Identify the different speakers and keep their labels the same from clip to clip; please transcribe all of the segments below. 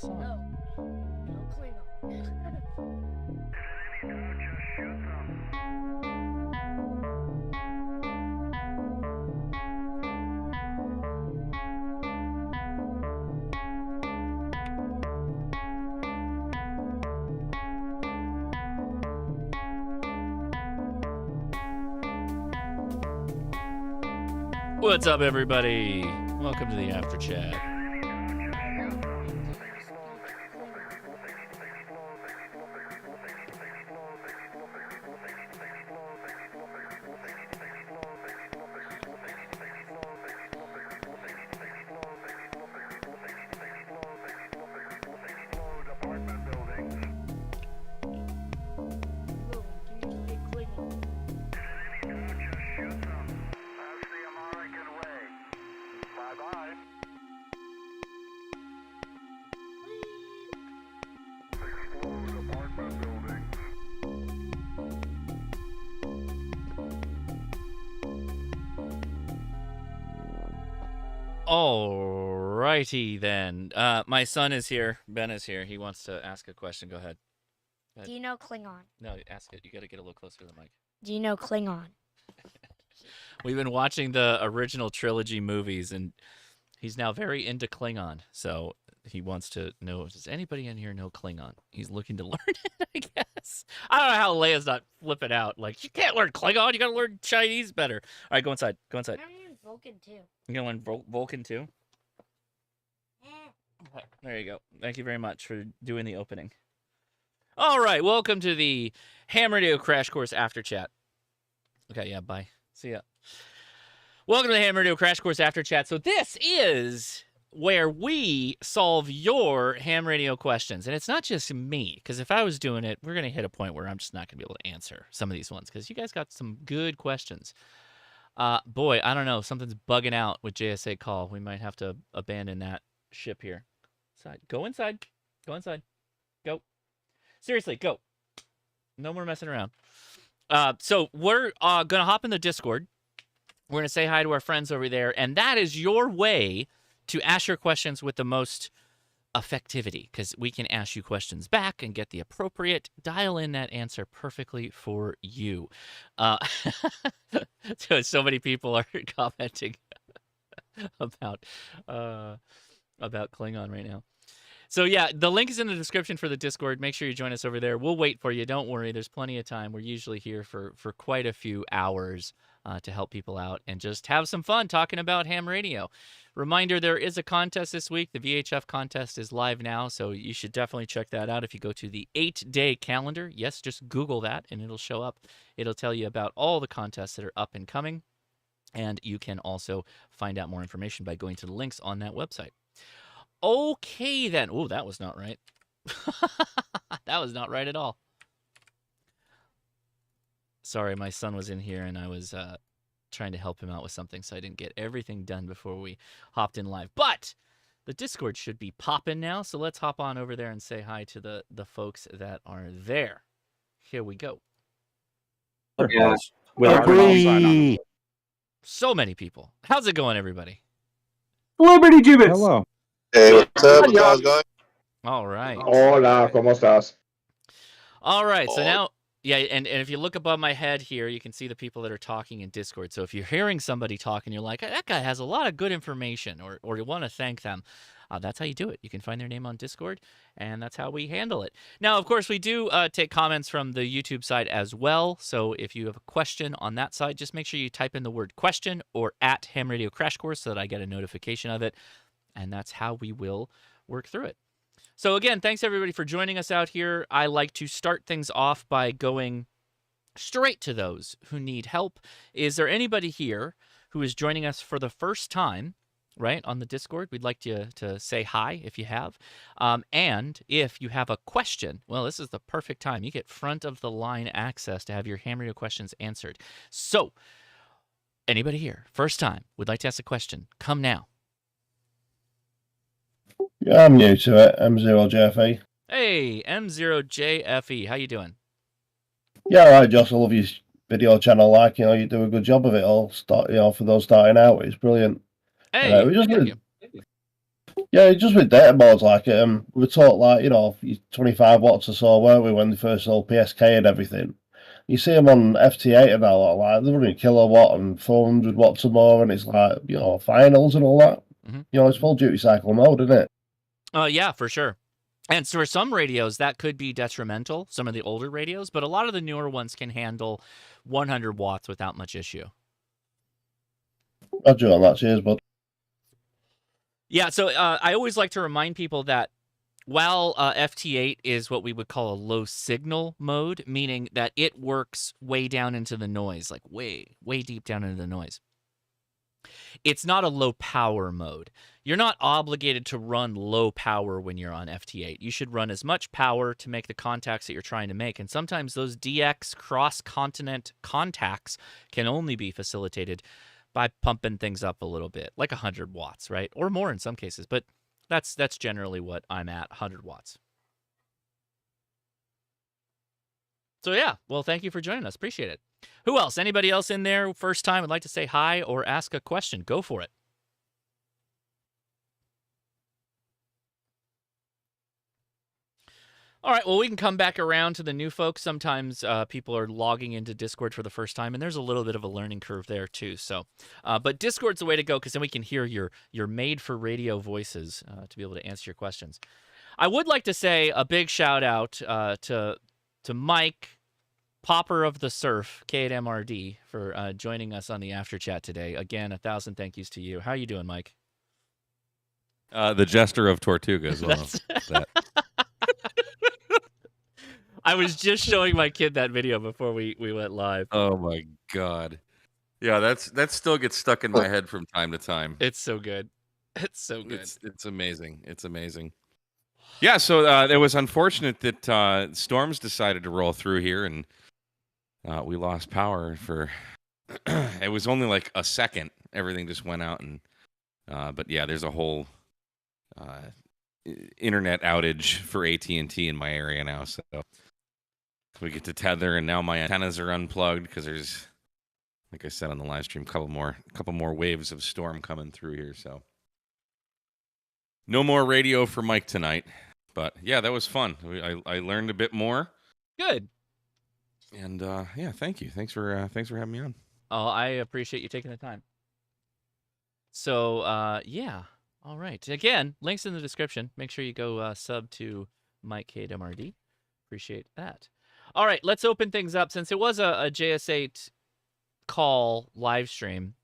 Speaker 1: the song.
Speaker 2: No Klingon.
Speaker 1: What's up, everybody? Welcome to the After Chat. Alrighty then. My son is here. Ben is here. He wants to ask a question. Go ahead.
Speaker 2: Do you know Klingon?
Speaker 1: No, ask it. You got to get a little closer to the mic.
Speaker 2: Do you know Klingon?
Speaker 1: We've been watching the original trilogy movies, and he's now very into Klingon. So he wants to know, does anybody in here know Klingon? He's looking to learn it, I guess. I don't know how Leia's not flipping out. Like, you can't learn Klingon. You got to learn Chinese better. All right, go inside. Go inside.
Speaker 2: I'm learning Vulcan too.
Speaker 1: You're going to learn Vulcan too? There you go. Thank you very much for doing the opening. All right, welcome to the Ham Radio Crash Course After Chat. Okay, yeah, bye. See ya. Welcome to the Ham Radio Crash Course After Chat. So this is where we solve your ham radio questions. And it's not just me, because if I was doing it, we're going to hit a point where I'm just not going to be able to answer some of these ones, because you guys got some good questions. Boy, I don't know. Something's bugging out with JSA call. We might have to abandon that ship here. Go inside. Go inside. Go. Seriously, go. No more messing around. So we're going to hop in the Discord. We're going to say hi to our friends over there. And that is your way to ask your questions with the most effectivity, because we can ask you questions back and get the appropriate, dial in that answer perfectly for you. So many people are commenting about Klingon right now. So yeah, the link is in the description for the Discord. Make sure you join us over there. We'll wait for you. Don't worry. There's plenty of time. We're usually here for quite a few hours to help people out and just have some fun talking about ham radio. Reminder, there is a contest this week. The VHF contest is live now, so you should definitely check that out if you go to the 8-day calendar. Yes, just Google that, and it'll show up. It'll tell you about all the contests that are up and coming, and you can also find out more information by going to the links on that website. Okay, then. Oh, that was not right. That was not right at all. Sorry, my son was in here, and I was trying to help him out with something, so I didn't get everything done before we hopped in live. But the Discord should be popping now, so let's hop on over there and say hi to the folks that are there. Here we go.
Speaker 3: Yes.
Speaker 1: So many people. How's it going, everybody?
Speaker 3: Liberty Gibbets.
Speaker 4: Hello.
Speaker 5: Hey, what's up? How's it going?
Speaker 1: All right.
Speaker 3: Hola, ¿cómo estás?
Speaker 1: All right, so now, yeah, and if you look above my head here, you can see the people that are talking in Discord. So if you're hearing somebody talk and you're like, that guy has a lot of good information, or you want to thank them, that's how you do it. You can find their name on Discord, and that's how we handle it. Now, of course, we do take comments from the YouTube side as well. So if you have a question on that side, just make sure you type in the word question or at Ham Radio Crash Course so that I get a notification of it. And that's how we will work through it. So again, thanks everybody for joining us out here. I like to start things off by going straight to those who need help. Is there anybody here who is joining us for the first time, right, on the Discord? We'd like you to say hi if you have. And if you have a question, well, this is the perfect time. You get front of the line access to have your ham radio questions answered. So anybody here, first time, would like to ask a question, come now.
Speaker 4: Yeah, I'm new to it. M0JFE.
Speaker 1: Hey, M0JFE, how you doing?
Speaker 4: Yeah, all right, Josh. I love your video channel. Like, you do a good job of it all. For those starting out, it's brilliant.
Speaker 1: Hey,
Speaker 4: we just
Speaker 1: thank you.
Speaker 4: Yeah, just with data boards, like we were taught, like, 25 watts or so, weren't we, when they first sold PSK and everything? You see them on FT8 and all, like they're running kilowatt and 400 watts or more, and it's like, finals and all that.
Speaker 1: Mm-hmm.
Speaker 4: It's full duty cycle mode, isn't it?
Speaker 1: Yeah, for sure. And so for some radios, that could be detrimental, some of the older radios, but a lot of the newer ones can handle 100 watts without much issue.
Speaker 4: Roger on that, cheers, bud.
Speaker 1: Yeah, so I always like to remind people that while FT8 is what we would call a low signal mode, meaning that it works way down into the noise, like way deep down into the noise. It's not a low power mode. You're not obligated to run low power when you're on FT8. You should run as much power to make the contacts that you're trying to make. And sometimes those DX cross-continent contacts can only be facilitated by pumping things up a little bit, like 100 watts, right? Or more in some cases. But that's generally what I'm at, 100 watts. So yeah, well, thank you for joining us. Appreciate it. Who else? Anybody else in there first time would like to say hi or ask a question? Go for it. All right, well, we can come back around to the new folks. Sometimes people are logging into Discord for the first time, and there's a little bit of a learning curve there too. So, but Discord's the way to go because then we can hear your made-for-radio voices to be able to answer your questions. I would like to say a big shout-out to Mike, Popper of the Surf, K8MRD, for joining us on the After Chat today. Again, 1,000 thank yous to you. How are you doing, Mike?
Speaker 6: The Jester of Tortuga as well.
Speaker 1: I was just showing my kid that video before we went live.
Speaker 6: Oh my god. Yeah, that still gets stuck in my head from time to time.
Speaker 1: It's so good. It's so good.
Speaker 6: It's amazing. It's amazing. Yeah, so it was unfortunate that storms decided to roll through here, and we lost power for it was only like a second. Everything just went out, and but yeah, there's a whole internet outage for AT&T in my area now, so we get to tether, and now my antennas are unplugged because there's, like I said on the live stream, a couple more waves of storm coming through here. So no more radio for Mike tonight, but yeah, that was fun. I learned a bit more.
Speaker 1: Good.
Speaker 6: And yeah, thank you. Thanks for having me on.
Speaker 1: Oh, I appreciate you taking the time. So yeah, all right. Again, links in the description. Make sure you go sub to Mike K8MRD. Appreciate that. All right, let's open things up. Since it was a JS8 call live stream,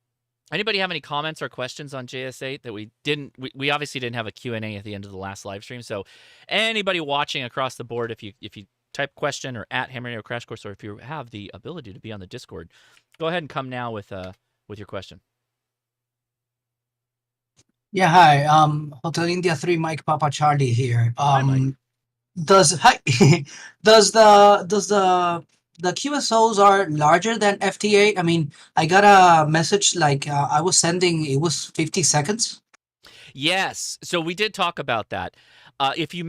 Speaker 1: anybody have any comments or questions on JS8 that we didn't? We obviously didn't have a Q&A at the end of the last live stream. So anybody watching across the board, if you type question or at Ham Radio Crash Course, or if you have the ability to be on the Discord, go ahead and come now with your question.
Speaker 7: Yeah, hi. Hotel India 3 Mike Papa Charlie here.
Speaker 1: Hi, Mike.
Speaker 7: Does the QSOs are larger than FT8? I mean, I got a message like I was sending, it was 50 seconds.
Speaker 1: Yes. So we did talk about that. If you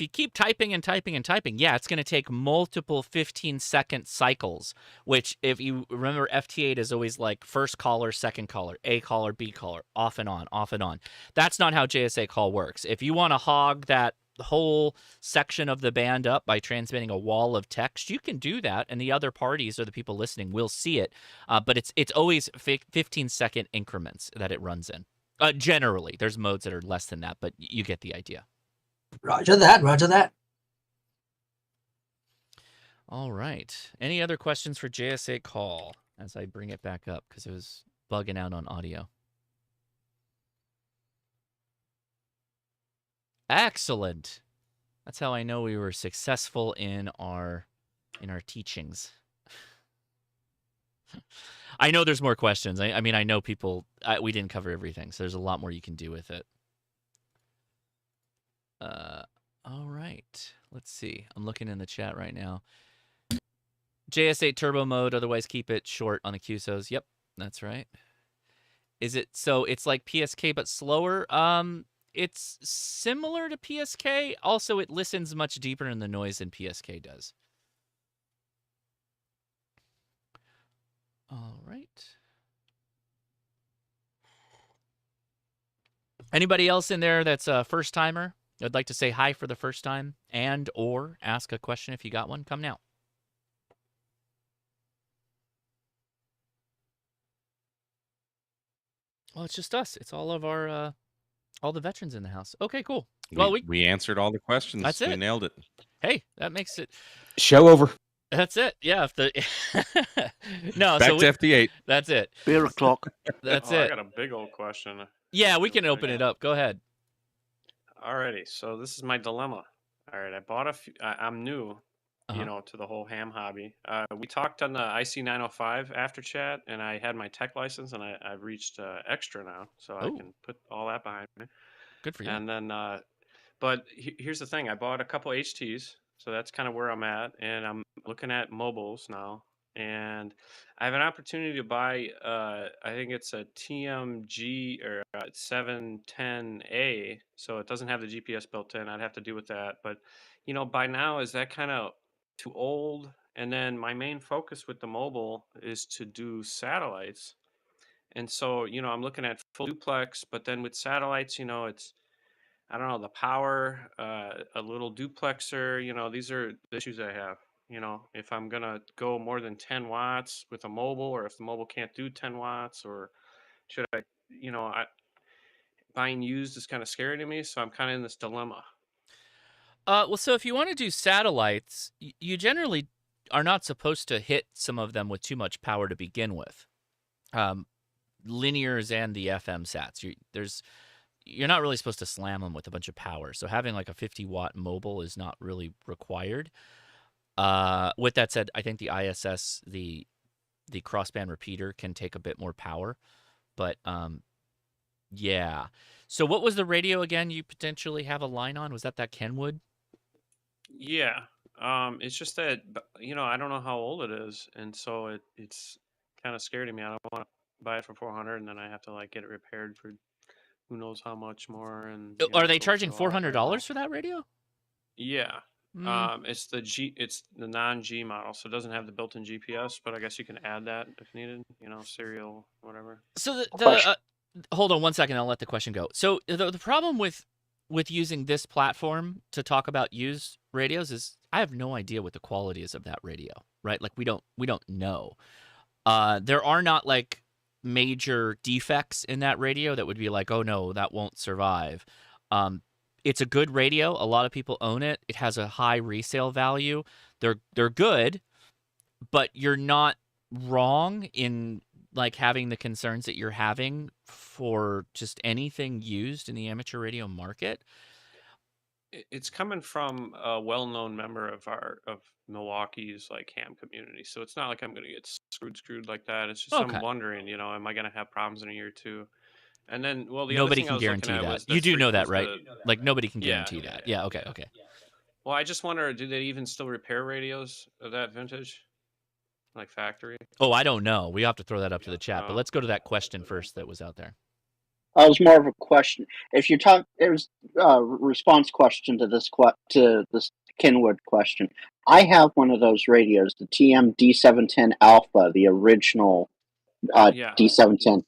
Speaker 1: keep typing and typing and typing, yeah, it's going to take multiple 15-second cycles, which if you remember, FT8 is always like first caller, second caller, A caller, B caller, off and on, off and on. That's not how JSA call works. If you want to hog that whole section of the band up by transmitting a wall of text, you can do that, and the other parties or the people listening will see it. But it's always 15-second increments that it runs in. Generally, there's modes that are less than that, but you get the idea.
Speaker 7: Roger that. Roger that.
Speaker 1: All right. Any other questions for JS8 call as I bring it back up because it was bugging out on audio? Excellent. That's how I know we were successful in our teachings. I know there's more questions. I mean, I know people. We didn't cover everything, so there's a lot more you can do with it. All right. Let's see. I'm looking in the chat right now. JS8 turbo mode. Otherwise, keep it short on the QSOs. Yep, that's right. Is it so? It's like PSK but slower. It's similar to PSK. Also, it listens much deeper in the noise than PSK does. All right. Anybody else in there that's a first timer? I'd like to say hi for the first time and or ask a question if you got one. Come now. Well, it's just us. It's all of our all the veterans in the house. Okay, cool. Well,
Speaker 6: we answered all the questions.
Speaker 1: That's
Speaker 6: We
Speaker 1: it.
Speaker 6: nailed it.
Speaker 1: Hey, that makes it.
Speaker 3: Show over.
Speaker 1: That's it. Yeah. If the no,
Speaker 6: Back
Speaker 1: so
Speaker 6: to FD8.
Speaker 1: that's it.
Speaker 8: Beer o'clock.
Speaker 1: That's
Speaker 9: I
Speaker 1: it.
Speaker 9: got a big old question.
Speaker 1: Yeah, we can open it up. Go ahead.
Speaker 9: Alrighty, so this is my dilemma. All right, I bought a few. I'm new,
Speaker 1: Uh-huh.
Speaker 9: to the whole ham hobby. We talked on the IC 905 after chat, and I had my tech license, and I've reached extra now, so I
Speaker 1: Ooh.
Speaker 9: can put all that behind me.
Speaker 1: Good for you.
Speaker 9: And then, but here's the thing: I bought a couple HTs, so that's kind of where I'm at, and I'm looking at mobiles now. And I have an opportunity to buy, I think it's a TMG or 710A, so it doesn't have the GPS built in. I'd have to deal with that. But, by now, is that kind of too old? And then my main focus with the mobile is to do satellites. And so, I'm looking at full duplex, but then with satellites, it's, I don't know, the power, a little duplexer, these are the issues I have. If I'm going to go more than 10 watts with a mobile, or if the mobile can't do 10 watts, or should I, buying used is kind of scary to me. So I'm kind of in this dilemma.
Speaker 1: Well, so if you want to do satellites, you generally are not supposed to hit some of them with too much power to begin with. Linears and the FM sats, you're not really supposed to slam them with a bunch of power. So having like a 50-watt mobile is not really required. With that said, I think the ISS, the crossband repeater, can take a bit more power. But yeah. So what was the radio again you potentially have a line on? Was that Kenwood?
Speaker 9: Yeah. It's just that, I don't know how old it is. And so it's kind of scary to me. I don't want to buy it for 400 and then I have to like get it repaired for who knows how much more. And
Speaker 1: Are they
Speaker 9: go
Speaker 1: charging
Speaker 9: through all that.
Speaker 1: $400 for that radio?
Speaker 9: Yeah.
Speaker 1: Mm.
Speaker 9: It's the non-G model, so it doesn't have the built-in GPS, but I guess you can add that if needed, serial, whatever.
Speaker 1: So hold on one second, I'll let the question go. So the problem with using this platform to talk about used radios is I have no idea what the quality is of that radio, right? Like we don't know. There are not like major defects in that radio that would be like, oh no, that won't survive. It's a good radio. A lot of people own it. It has a high resale value. They're good, but you're not wrong in like having the concerns that you're having for just anything used in the amateur radio market.
Speaker 9: It's coming from a well-known member of Milwaukee's like ham community, so it's not like I'm going to get screwed like that. It's just
Speaker 1: Okay.
Speaker 9: I'm wondering, am I going to have problems in a year or two? And then, well, the
Speaker 1: Nobody
Speaker 9: other thing
Speaker 1: can
Speaker 9: I was
Speaker 1: guarantee
Speaker 9: looking at
Speaker 1: that.
Speaker 9: was
Speaker 1: You do know that,
Speaker 9: was
Speaker 1: right? Like nobody can
Speaker 9: Yeah,
Speaker 1: guarantee that. Yeah. Okay. Okay.
Speaker 9: Well, I just wonder, do they even still repair radios of that vintage, like factory?
Speaker 1: Oh, I don't know. We have to throw that up to the chat. But
Speaker 9: Oh.
Speaker 1: let's go to that question first that was out there.
Speaker 8: It was more of a question. If you talk, there was a response question to this Kenwood question. I have one of those radios, the TM D710 Alpha, the original
Speaker 9: Yeah.
Speaker 8: D710,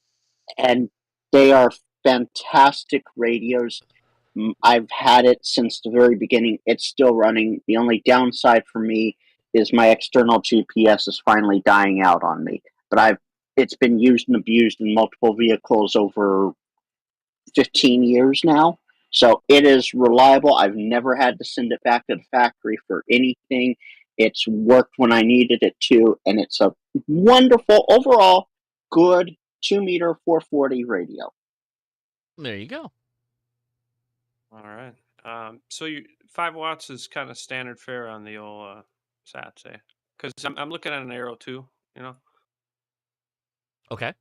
Speaker 8: and they are fantastic radios. I've had it since the very beginning. It's still running. The only downside for me is my external GPS is finally dying out on me. But it's been used and abused in multiple vehicles over 15 years now. So it is reliable. I've never had to send it back to the factory for anything. It's worked when I needed it to, and it's a wonderful, overall good 2-meter 440 radio.
Speaker 1: There you go.
Speaker 9: All right. So 5 watts is kind of standard fare on the old SATs, eh? Because I'm looking at an Arrow too,
Speaker 1: Okay.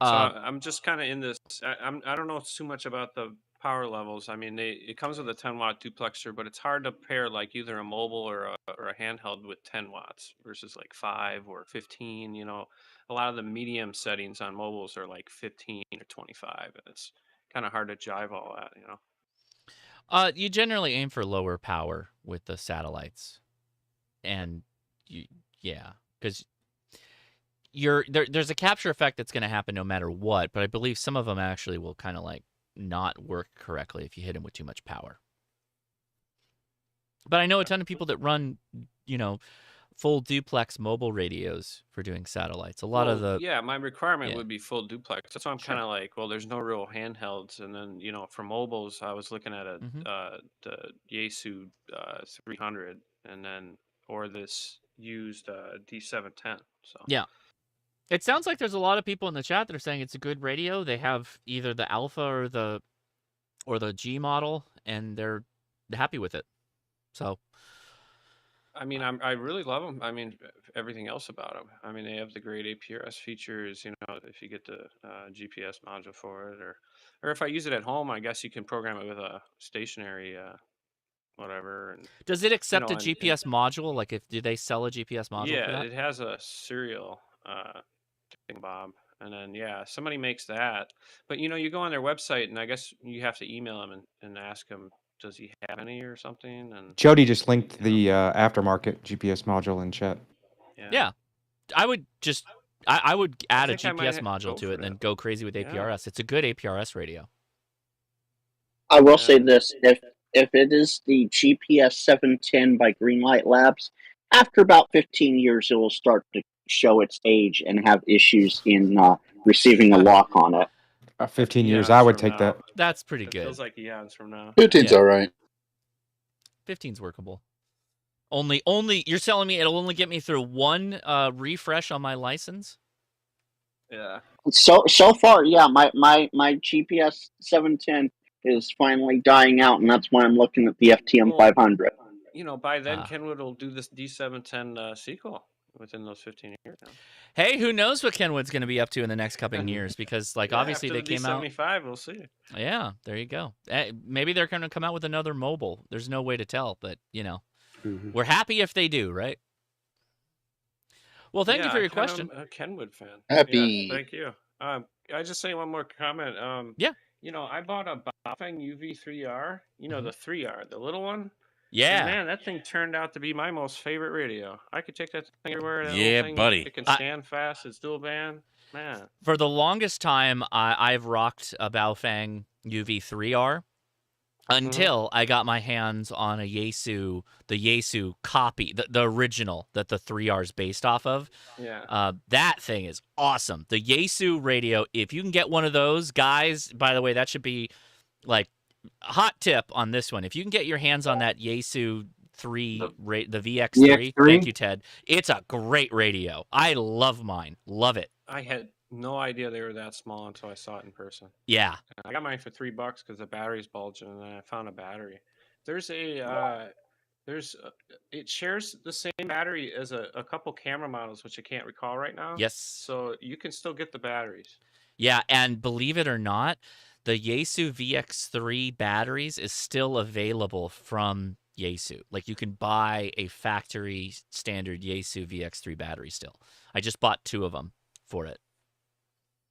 Speaker 9: So I'm just kind of in this. I don't know too much about the power levels. I mean, it comes with a 10-watt duplexer, but it's hard to pair like either a mobile or a handheld with 10 watts versus like 5 or 15. A lot of the medium settings on mobiles are like 15 or 25, and it's kind of hard to jive all that.
Speaker 1: You generally aim for lower power with the satellites, and yeah, because there's a capture effect that's going to happen no matter what, but I believe some of them actually will kind of like not work correctly if you hit them with too much power. But I know a ton of people that run, full duplex mobile radios for doing satellites. A lot of the
Speaker 9: yeah, my requirement
Speaker 1: yeah.
Speaker 9: would be full duplex. That's why I'm kind of like, well, there's no real handhelds, and then for mobiles, I was looking at the Yaesu 300, and then or this used D710. So
Speaker 1: Yeah. It sounds like there's a lot of people in the chat that are saying it's a good radio. They have either the Alpha or the G model, and they're happy with it. So,
Speaker 9: I mean, I really love them. I mean, everything else about them. I mean, they have the great APRS features. If you get the GPS module for it, or if I use it at home, I guess you can program it with a stationary whatever. And
Speaker 1: does it accept a
Speaker 9: and
Speaker 1: GPS module? Like, do they sell a GPS module for
Speaker 9: yeah,
Speaker 1: that?
Speaker 9: it has a serial thing, Bob. And then somebody makes that. But you go on their website, and I guess you have to email them and ask him, does he have any or something? And
Speaker 10: Jody just linked the aftermarket GPS module in chat.
Speaker 1: Yeah. I would add a
Speaker 9: think I might
Speaker 1: GPS module
Speaker 9: go
Speaker 1: to
Speaker 9: for
Speaker 1: it and then
Speaker 9: that.
Speaker 1: go crazy with APRS. It's a good APRS radio.
Speaker 8: I will say this: if it is the GPS 710 by Greenlight Labs, after about 15 years, it will start to show its age and have issues in receiving a lock on it.
Speaker 10: 15 years, I would take that.
Speaker 1: That's pretty
Speaker 9: It
Speaker 1: good.
Speaker 9: feels like eons from now.
Speaker 5: 15's all right.
Speaker 1: 15's workable. Only you're telling me it'll only get me through one refresh on my license?
Speaker 9: Yeah.
Speaker 8: So far, yeah, my GPS 710 is finally dying out, and that's why I'm looking at the FTM 500.
Speaker 9: By then Kenwood will do this D710 sequel within those 15 years now.
Speaker 1: Hey, who knows what Kenwood's going to be in the next couple of years? Because obviously
Speaker 9: after
Speaker 1: they
Speaker 9: the
Speaker 1: came out.
Speaker 9: D75, we'll see.
Speaker 1: Yeah, there you go. Maybe they're going to come out with another mobile. There's no way to tell, but we're happy if they do, right? Well, thank you for your question.
Speaker 9: I'm a Kenwood fan.
Speaker 5: Happy.
Speaker 9: Yeah, thank you. I just say one more comment.
Speaker 1: Yeah.
Speaker 9: I bought a Bafeng UV3R. The 3R, the little one.
Speaker 1: Yeah.
Speaker 9: And man, that thing turned out to be my most favorite radio. I could take that thing everywhere. That
Speaker 6: Yeah,
Speaker 9: little thing,
Speaker 6: buddy.
Speaker 9: It can stand fast. It's dual band. Man.
Speaker 1: For the longest time, I've rocked a Baofeng UV3R until I got my hands on the Yaesu copy, the original that the 3R is based off of.
Speaker 9: Yeah.
Speaker 1: That thing is awesome. The Yaesu radio, if you can get one of those, guys, by the way, that should be like hot tip on this one. If you can get your hands on that Yaesu 3, the VX3, thank you, Ted. It's a great radio. I love mine. Love it.
Speaker 9: I had no idea they were that small until I saw it in person.
Speaker 1: Yeah.
Speaker 9: I got mine for $3 because the battery's bulging, and then I found a battery. There's it shares the same battery as a couple camera models, which I can't recall right now.
Speaker 1: Yes.
Speaker 9: So you can still get the batteries.
Speaker 1: Yeah, and believe it or not, the Yaesu VX3 batteries is still available from Yaesu. Like, you can buy a factory standard Yaesu VX3 battery still. I just bought 2 of them for it.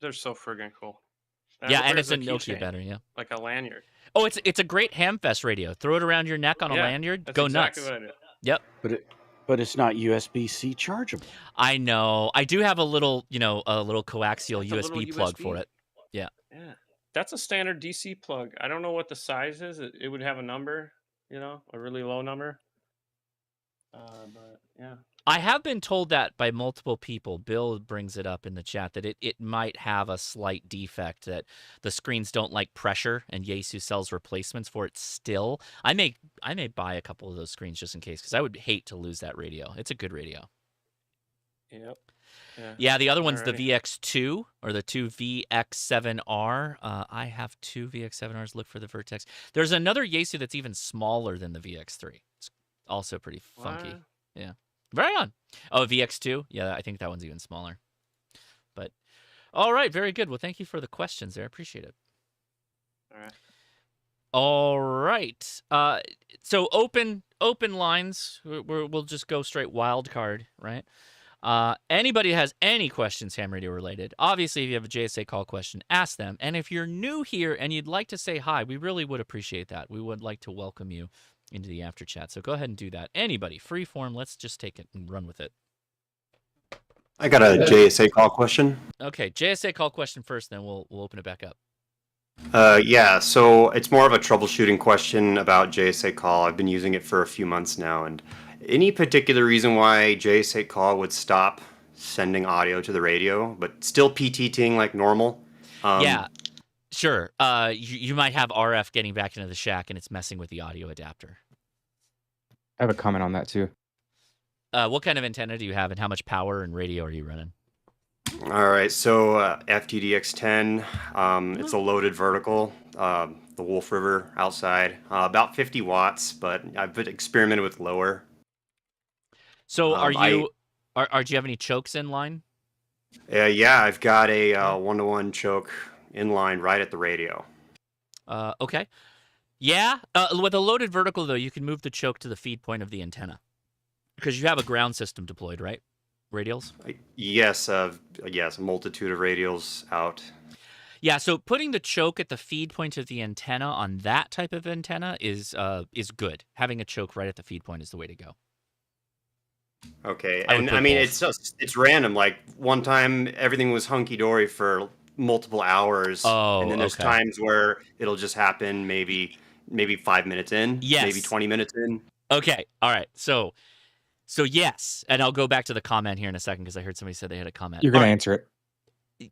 Speaker 9: They're so friggin' cool.
Speaker 1: Yeah, and it's a
Speaker 9: There's
Speaker 1: Nokia
Speaker 9: keychain,
Speaker 1: battery, yeah.
Speaker 9: like a lanyard.
Speaker 1: Oh, it's a great Hamfest radio. Throw it around your neck on a lanyard.
Speaker 9: That's
Speaker 1: Go
Speaker 9: exactly
Speaker 1: nuts.
Speaker 9: what I did.
Speaker 1: Yep.
Speaker 11: But it's not USB-C chargeable.
Speaker 1: I know. I do have a little, a little coaxial
Speaker 9: It's a
Speaker 1: USB
Speaker 9: little
Speaker 1: plug
Speaker 9: USB.
Speaker 1: for it. Yeah.
Speaker 9: Yeah. That's a standard DC plug. I don't know what the size is. It would have a number, a really low number. But yeah.
Speaker 1: I have been told that by multiple people. Bill brings it up in the chat that it might have a slight defect, that the screens don't like pressure, and Yaesu sells replacements for it still. I may buy a couple of those screens just in case, because I would hate to lose that radio. It's a good radio.
Speaker 9: Yep.
Speaker 1: Yeah, the other one's the VX2 or the 2 VX7R. I have 2 VX7Rs. Look for the Vertex. There's another Yaesu that's even smaller than the VX3. It's also pretty funky.
Speaker 9: Wow.
Speaker 1: Yeah. Right on. Oh, VX2? Yeah, I think that one's even smaller. But, all right, very good. Well, thank you for the questions there. I appreciate it.
Speaker 9: All right.
Speaker 1: All right. So open lines. We'll just go straight wild card, right? Anybody has any questions ham radio related, obviously if you have a JSA call question, ask them. And if you're new here and you'd like to say hi, we really would appreciate that. We would like to welcome you into the after chat. So go ahead and do that. Anybody, free form, let's just take it and run with it.
Speaker 12: I got a JSA call question.
Speaker 1: Okay, JSA call question first, then we'll open it back up.
Speaker 12: Yeah, so it's more of a troubleshooting question about JSA call. I've been using it for a few months now, and any particular reason why JSA call would stop sending audio to the radio, but still PTTing like normal?
Speaker 1: Yeah, sure. You might have RF getting back into the shack, and it's messing with the audio adapter.
Speaker 10: I have a comment on that too.
Speaker 1: What kind of antenna do you have, and how much power and radio are you running?
Speaker 12: All right, so FTDX10, it's a loaded vertical, the Wolf River outside, about 50 watts, but I've experimented with lower.
Speaker 1: So do you have any chokes in line?
Speaker 12: Yeah, I've got a one-to-one choke in line right at the radio.
Speaker 1: Okay. Yeah, with a loaded vertical, though, you can move the choke to the feed point of the antenna. Because you have a ground system deployed, right? Radials?
Speaker 12: Yes, yes, a multitude of radials out.
Speaker 1: Yeah, so putting the choke at the feed point of the antenna on that type of antenna is good. Having a choke right at the feed point is the way to go.
Speaker 12: Okay, and I mean, it's random. Like one time, everything was hunky dory for multiple hours, and then there's times where it'll just happen maybe 5 minutes in, maybe 20 minutes in.
Speaker 1: Okay, all right, so yes, and I'll go back to the comment here in a second because I heard somebody said they had a comment.
Speaker 10: You're going to answer it.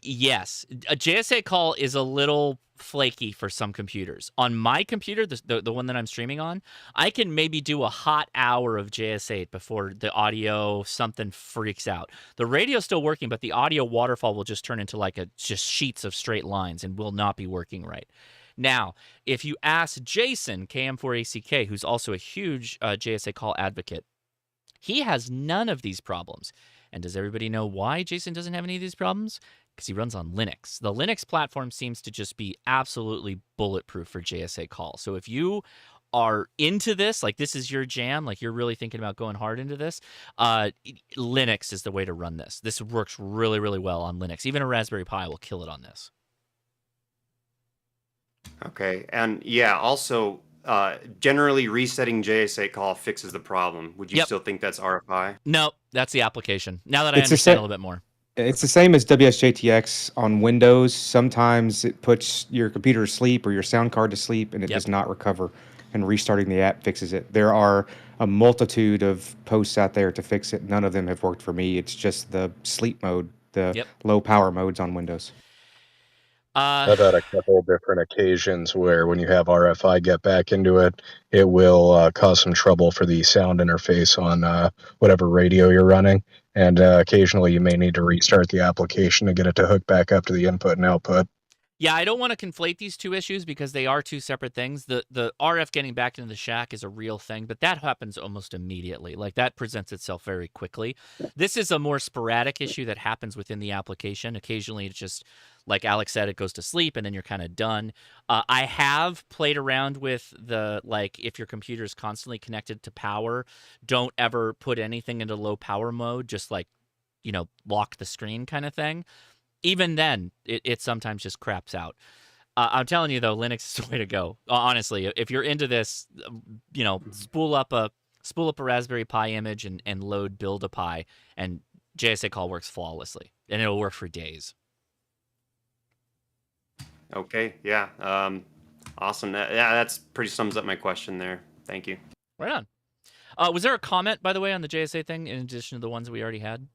Speaker 1: Yes, a JSA call is a little flaky for some computers. On my computer, the one that I'm streaming on, I can maybe do a hot hour of JS8 before the audio something freaks out. The radio's still working, but the audio waterfall will just turn into just sheets of straight lines and will not be working right. Now, if you ask Jason, KM4ACK, who's also a huge JSA call advocate, he has none of these problems. And does everybody know why Jason doesn't have any of these problems? Because he runs on Linux. The Linux platform seems to just be absolutely bulletproof for JSA call. So if you are into this, like this is your jam, like you're really thinking about going hard into this, Linux is the way to run this. This works really, really well on Linux. Even a Raspberry Pi will kill it on this.
Speaker 12: Okay, and yeah, also, generally resetting JS8 call fixes the problem. Would you still think that's RFI?
Speaker 1: No, that's the application. Now that I understand a little bit more.
Speaker 10: It's the same as WSJTX on Windows. Sometimes it puts your computer to sleep or your sound card to sleep, and it does not recover. And restarting the app fixes it. There are a multitude of posts out there to fix it. None of them have worked for me. It's just the sleep mode, the low power modes on Windows.
Speaker 13: I've had a couple of different occasions where when you have RFI get back into it, it will cause some trouble for the sound interface on whatever radio you're running. And occasionally you may need to restart the application to get it to hook back up to the input and output.
Speaker 1: Yeah, I don't want to conflate these two issues because they are two separate things. The RF getting back into the shack is a real thing, but that happens almost immediately. Like that presents itself very quickly. This is a more sporadic issue that happens within the application. Occasionally it's just, like Alex said, it goes to sleep and then you're kind of done. I have played around with if your computer is constantly connected to power, don't ever put anything into low power mode, just lock the screen kind of thing. Even then, it sometimes just craps out. I'm telling you, though, Linux is the way to go. Honestly, if you're into this, spool up a Raspberry Pi image and load Build a Pi, and JSA call works flawlessly, and it'll work for days.
Speaker 12: Okay, yeah, awesome. That's pretty sums up my question there. Thank you.
Speaker 1: Right on. Was there a comment, by the way, on the JSA thing in addition to the ones we already had?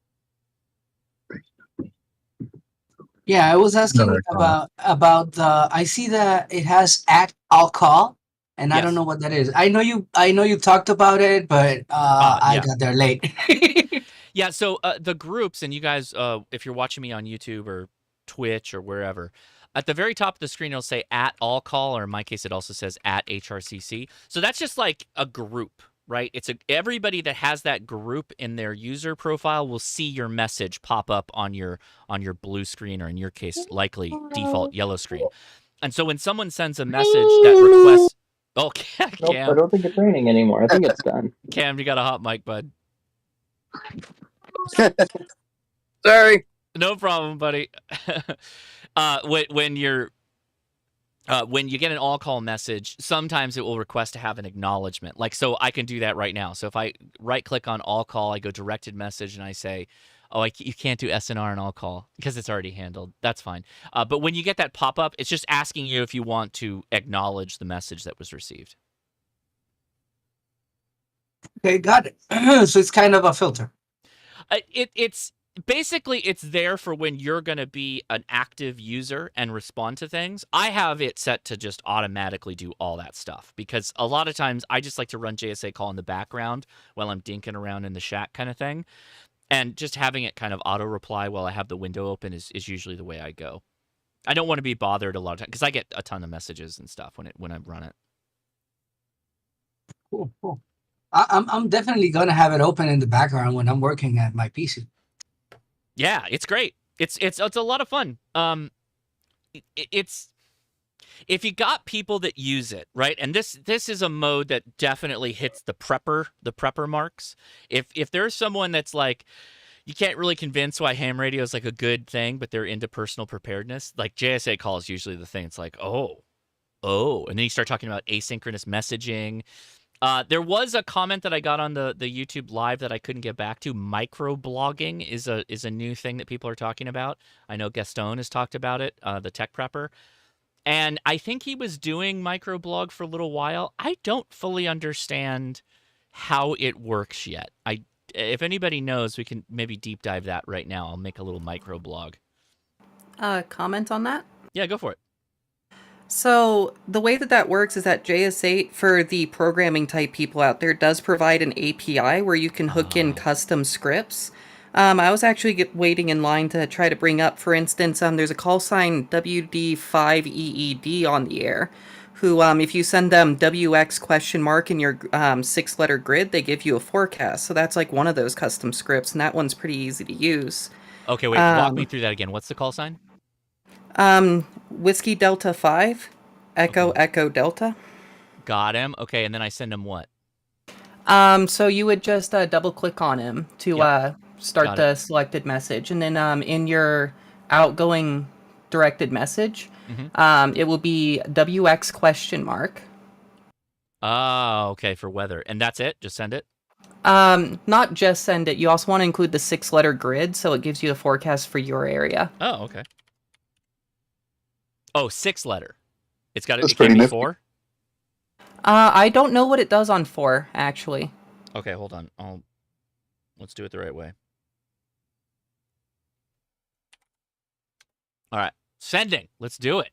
Speaker 7: Yeah, I was asking about the. I see that it has @allcall, and I don't know what that is. I know you talked about it, but I got there late.
Speaker 1: Yeah, so the groups, and you guys, if you're watching me on YouTube or Twitch or wherever, at the very top of the screen it'll say @allcall, or in my case it also says @HRCC. So that's just like a group. Right? Everybody that has that group in their user profile will see your message pop up on your blue screen, or in your case, likely default yellow screen. And so when someone sends a message that requests, Cam,
Speaker 3: Nope, I don't think it's raining anymore. I think it's done.
Speaker 1: Cam, you got a hot mic, bud.
Speaker 3: Sorry.
Speaker 1: No problem, buddy. When you get an all call message, sometimes it will request to have an acknowledgement. So I can do that right now. So if I right click on all call, I go directed message and I say, Oh, you can't do SNR and all call because it's already handled. That's fine. But when you get that pop-up, it's just asking you if you want to acknowledge the message that was received.
Speaker 7: Okay, got it. So it's kind of a filter.
Speaker 1: It's basically it's there for when you're going to be an active user and respond to things. I have it set to just automatically do all that stuff because a lot of times I just like to run JSA call in the background while I'm dinking around in the shack kind of thing. And just having it kind of auto reply while I have the window open is usually the way I go. I don't want to be bothered a lot of time because I get a ton of messages and stuff when I run it.
Speaker 7: Cool. I'm definitely gonna have it open in the background when I'm working at my PC.
Speaker 1: Yeah, it's great. It's a lot of fun. It's if you got people that use it, right? And this is a mode that definitely hits the prepper marks. If there's someone that's like, you can't really convince why ham radio is like a good thing, but they're into personal preparedness, like JSA call is usually the thing. It's like, oh, and then you start talking about asynchronous messaging. There was a comment that I got on the YouTube live that I couldn't get back to. Microblogging is a new thing that people are talking about. I know Gaston has talked about it, the tech prepper. And I think he was doing microblog for a little while. I don't fully understand how it works yet. If anybody knows, we can maybe deep dive that right now. I'll make a little microblog.
Speaker 14: Comment on that?
Speaker 1: Yeah, go for it.
Speaker 14: So the way that works is that JS8, for the programming type people out there, does provide an API where you can hook in custom scripts. I was actually waiting in line to try to bring up, for instance, there's a CALLSIGN WD5EED on the air, who, if you send them WX ? In your 6-letter grid, they give you a forecast. So that's like one of those custom scripts, and that one's pretty easy to use.
Speaker 1: Okay, wait, walk me through that again. What's the call sign?
Speaker 14: Whiskey Delta 5, Echo Echo Delta.
Speaker 1: Got him. Okay, and then I send him what?
Speaker 14: So you would just double click on him to start the selected message, and then in your outgoing directed message, it will be WX ?
Speaker 1: Oh, okay, for weather. And that's it? Just send it?
Speaker 14: Not just send it. You also want to include the 6-letter grid, so it gives you the forecast for your area.
Speaker 1: Oh, okay. Oh, 6-letter. It can't be 4?
Speaker 14: I don't know what it does on 4, actually.
Speaker 1: Okay, hold on. Let's do it the right way. All right, sending. Let's do it.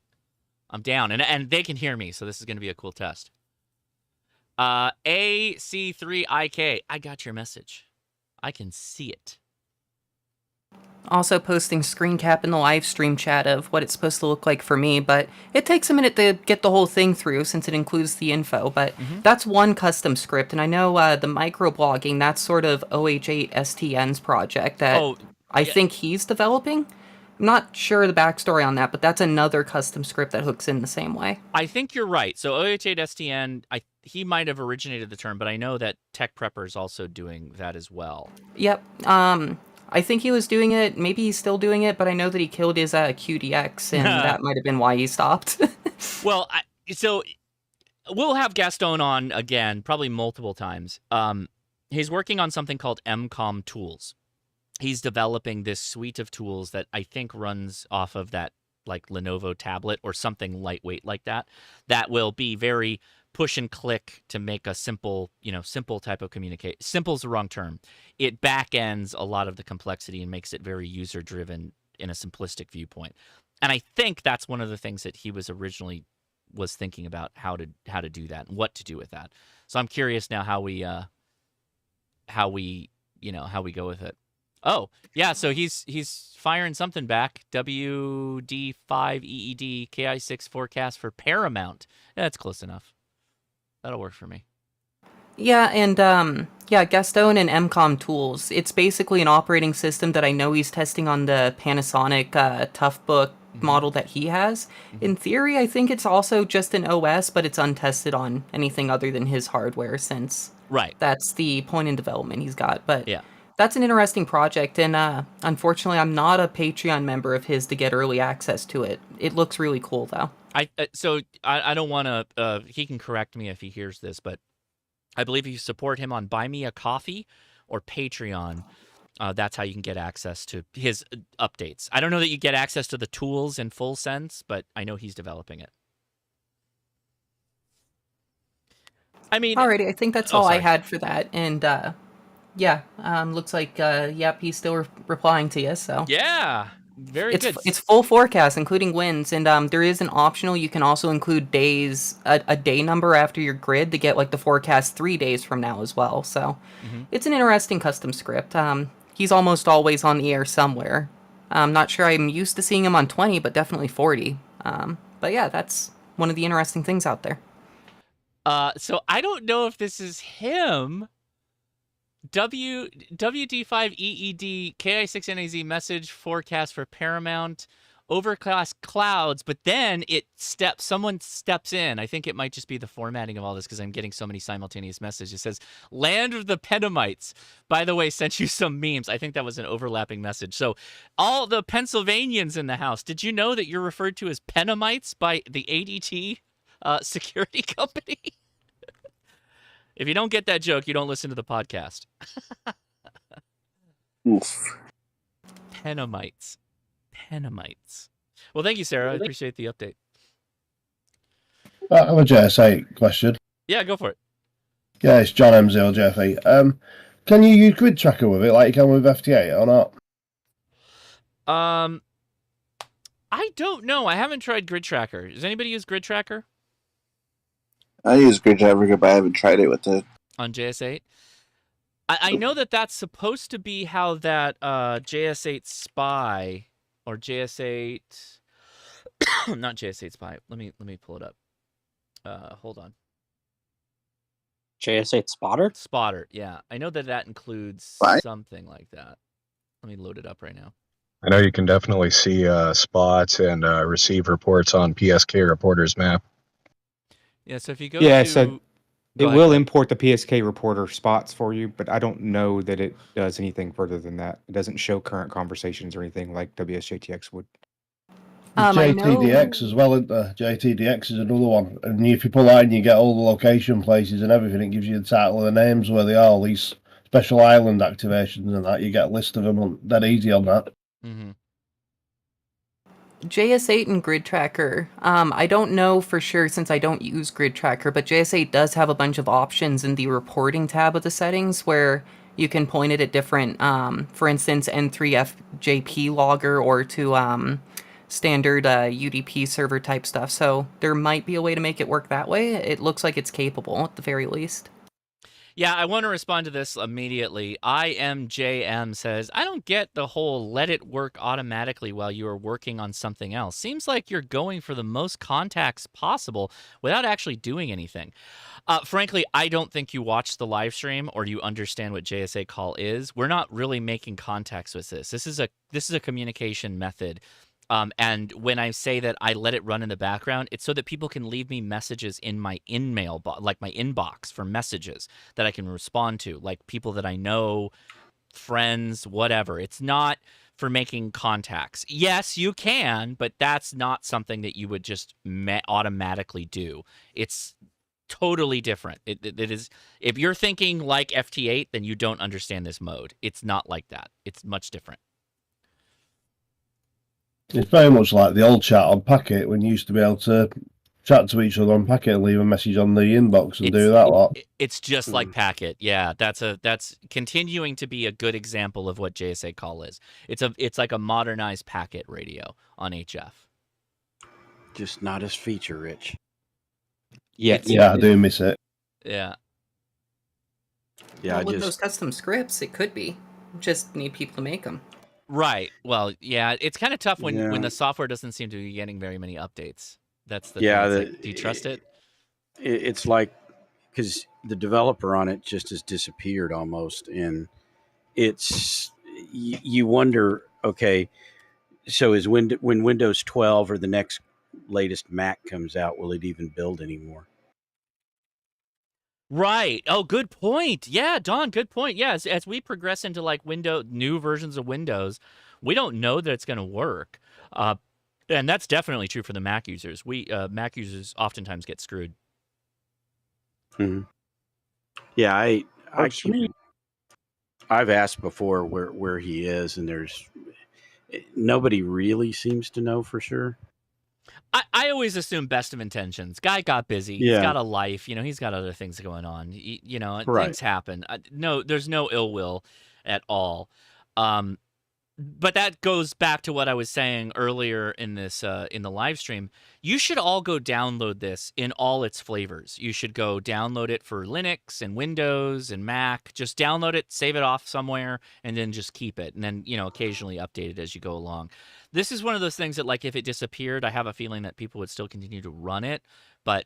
Speaker 1: I'm down, and they can hear me, so this is going to be a cool test. AC3IK. I got your message. I can see it.
Speaker 14: Also posting screen cap in the live stream chat of what it's supposed to look like for me, but it takes a minute to get the whole thing through since it includes the info, but that's one custom script, and I know the microblogging, that's sort of OH8STN's project that I think he's developing. I'm not sure the backstory on that, but that's another custom script that hooks in the same way.
Speaker 1: I think you're right. So OH8STN, he might have originated the term, but I know that Tech Prepper is also doing that as well.
Speaker 14: Yep. I think he was doing it. Maybe he's still doing it, but I know that he killed his QDX, and that might have been why he stopped.
Speaker 1: Well, so we'll have Gaston on again, probably multiple times. He's working on something called MCOM Tools. He's developing this suite of tools that I think runs off of that like Lenovo tablet or something lightweight like that, that will be very push and click to make a simple type of communicate. Simple's the wrong term. It back ends a lot of the complexity and makes it very user driven in a simplistic viewpoint. And I think that's one of the things that he was originally thinking about how to do that and what to do with that. So I'm curious now how we go with it. Oh, yeah, so he's firing something back. WD5EED KI6 forecast for Paramount. Yeah, that's close enough. That'll work for me.
Speaker 14: Yeah, and Gaston and MCOM Tools. It's basically an operating system that I know he's testing on the Panasonic Toughbook model that he has. In theory, I think it's also just an OS, but it's untested on anything other than his hardware since that's the point in development he's got. But
Speaker 1: yeah.
Speaker 14: That's an interesting project, and unfortunately, I'm not a Patreon member of his to get early access to it. It looks really cool, though.
Speaker 1: I don't want to. He can correct me if he hears this, but I believe if you support him on Buy Me a Coffee or Patreon, That's how you can get access to his updates. I don't know that you get access to the tools in full sense, but I know he's developing it. I mean,
Speaker 14: alrighty, I think that's all I had for that, and yeah, looks like yep, he's still replying to you. So
Speaker 1: yeah, very good.
Speaker 14: It's full forecast, including winds, and there is an optional. You can also include days, a day number after your grid to get like the forecast 3 days from now as well. So it's an interesting custom script. He's almost always on the air somewhere. I'm not sure I'm used to seeing him on 20, but definitely 40. But yeah, that's one of the interesting things out there.
Speaker 1: So I don't know if this is him. WD5EED KI6NAZ message forecast for Paramount overcast clouds, but then someone steps in. I think it might just be the formatting of all this because I'm getting so many simultaneous messages. It says land of the Penamites. By the way, sent you some memes. I think that was an overlapping message. So all the Pennsylvanians in the house, did you know that you're referred to as Penamites by the ADT security company? If you don't get that joke, you don't listen to the podcast.
Speaker 5: Oof.
Speaker 1: Penamites. Well, thank you, Sarah. I appreciate the update.
Speaker 4: I have a JS8 question.
Speaker 1: Yeah, go for it.
Speaker 4: Yeah, it's John M0JF8. Can you use Grid Tracker with it like you can with FT8 or not?
Speaker 1: I don't know. I haven't tried Grid Tracker. Does anybody use Grid Tracker?
Speaker 5: I use Grid Tracker, but I haven't tried it with it.
Speaker 1: On JS8? I know that that's supposed to be how that JS8 Spy or JS8 not JS8 Spy. Let me pull it up. Hold on.
Speaker 11: JS8 Spotter?
Speaker 1: Spotter, yeah. I know that includes something like that. Let me load it up right now.
Speaker 13: I know you can definitely see spots and receive reports on PSK Reporter's map.
Speaker 1: Yeah, so if you go
Speaker 10: so it will import the PSK reporter spots for you, but I don't know that it does anything further than that. It doesn't show current conversations or anything like WSJTX would.
Speaker 4: JTDX as well, isn't there? JTDX is another one. And if you pull that in, you get all the location places and everything. It gives you the title of the names where they are, all these special island activations and that. You get a list of them dead easy on that.
Speaker 1: Mm-hmm.
Speaker 14: JS8 and Grid Tracker. I don't know for sure since I don't use Grid Tracker, but JS8 does have a bunch of options in the reporting tab of the settings where you can point it at different, for instance, N3FJP logger or to standard UDP server type stuff. So there might be a way to make it work that way. It looks like it's capable at the very least.
Speaker 1: Yeah, I want to respond to this immediately. IMJM says, I don't get the whole let it work automatically while you are working on something else. Seems like you're going for the most contacts possible without actually doing anything. Frankly, I don't think you watched the live stream or you understand what JSA call is. We're not really making contacts with this. This is a communication method. And when I say that I let it run in the background, it's so that people can leave me messages in my in-mail, like my inbox for messages that I can respond to, like people that I know, friends, whatever. It's not for making contacts. Yes, you can, but that's not something that you would just automatically do. It's totally different. It is. If you're thinking like FT8, then you don't understand this mode. It's not like that. It's much different.
Speaker 4: It's very much like the old chat on Packet when you used to be able to chat to each other on Packet and leave a message on the inbox and do that lot.
Speaker 1: It's just like Packet. Yeah, that's continuing to be a good example of what JSA call is. It's like a modernized Packet radio on HF.
Speaker 11: Just not as feature rich.
Speaker 4: Yeah, I do miss it.
Speaker 1: Yeah.
Speaker 11: Yeah,
Speaker 14: well, with those custom scripts, it could be. Just need people to make them.
Speaker 1: Right. Well, yeah, it's kind of tough when the software doesn't seem to be getting very many updates. That's the thing. Like, do you trust it?
Speaker 11: It's like because the developer on it just has disappeared almost, and it's you wonder. Okay, so when Windows 12 or the next latest Mac comes out, will it even build anymore?
Speaker 1: Right. Oh, good point. Yeah, Don, good point. Yeah, as we progress into like new versions of Windows, we don't know that it's going to work. And that's definitely true for the Mac users. Mac users oftentimes get screwed.
Speaker 11: Mm-hmm. Yeah, I I've asked before where he is, and there's nobody really seems to know for sure.
Speaker 1: I always assume best of intentions. Guy got busy. He's
Speaker 11: Yeah.
Speaker 1: got a life. He's got other things going on.
Speaker 11: Right.
Speaker 1: Things happen. No, there's no ill will at all. But that goes back to what I was saying earlier in this in the live stream. You should all go download this in all its flavors. You should go download it for Linux and Windows and Mac. Just download it, save it off somewhere, and then just keep it. And then, occasionally update it as you go along. This is one of those things that, like, if it disappeared, I have a feeling that people would still continue to run it. But,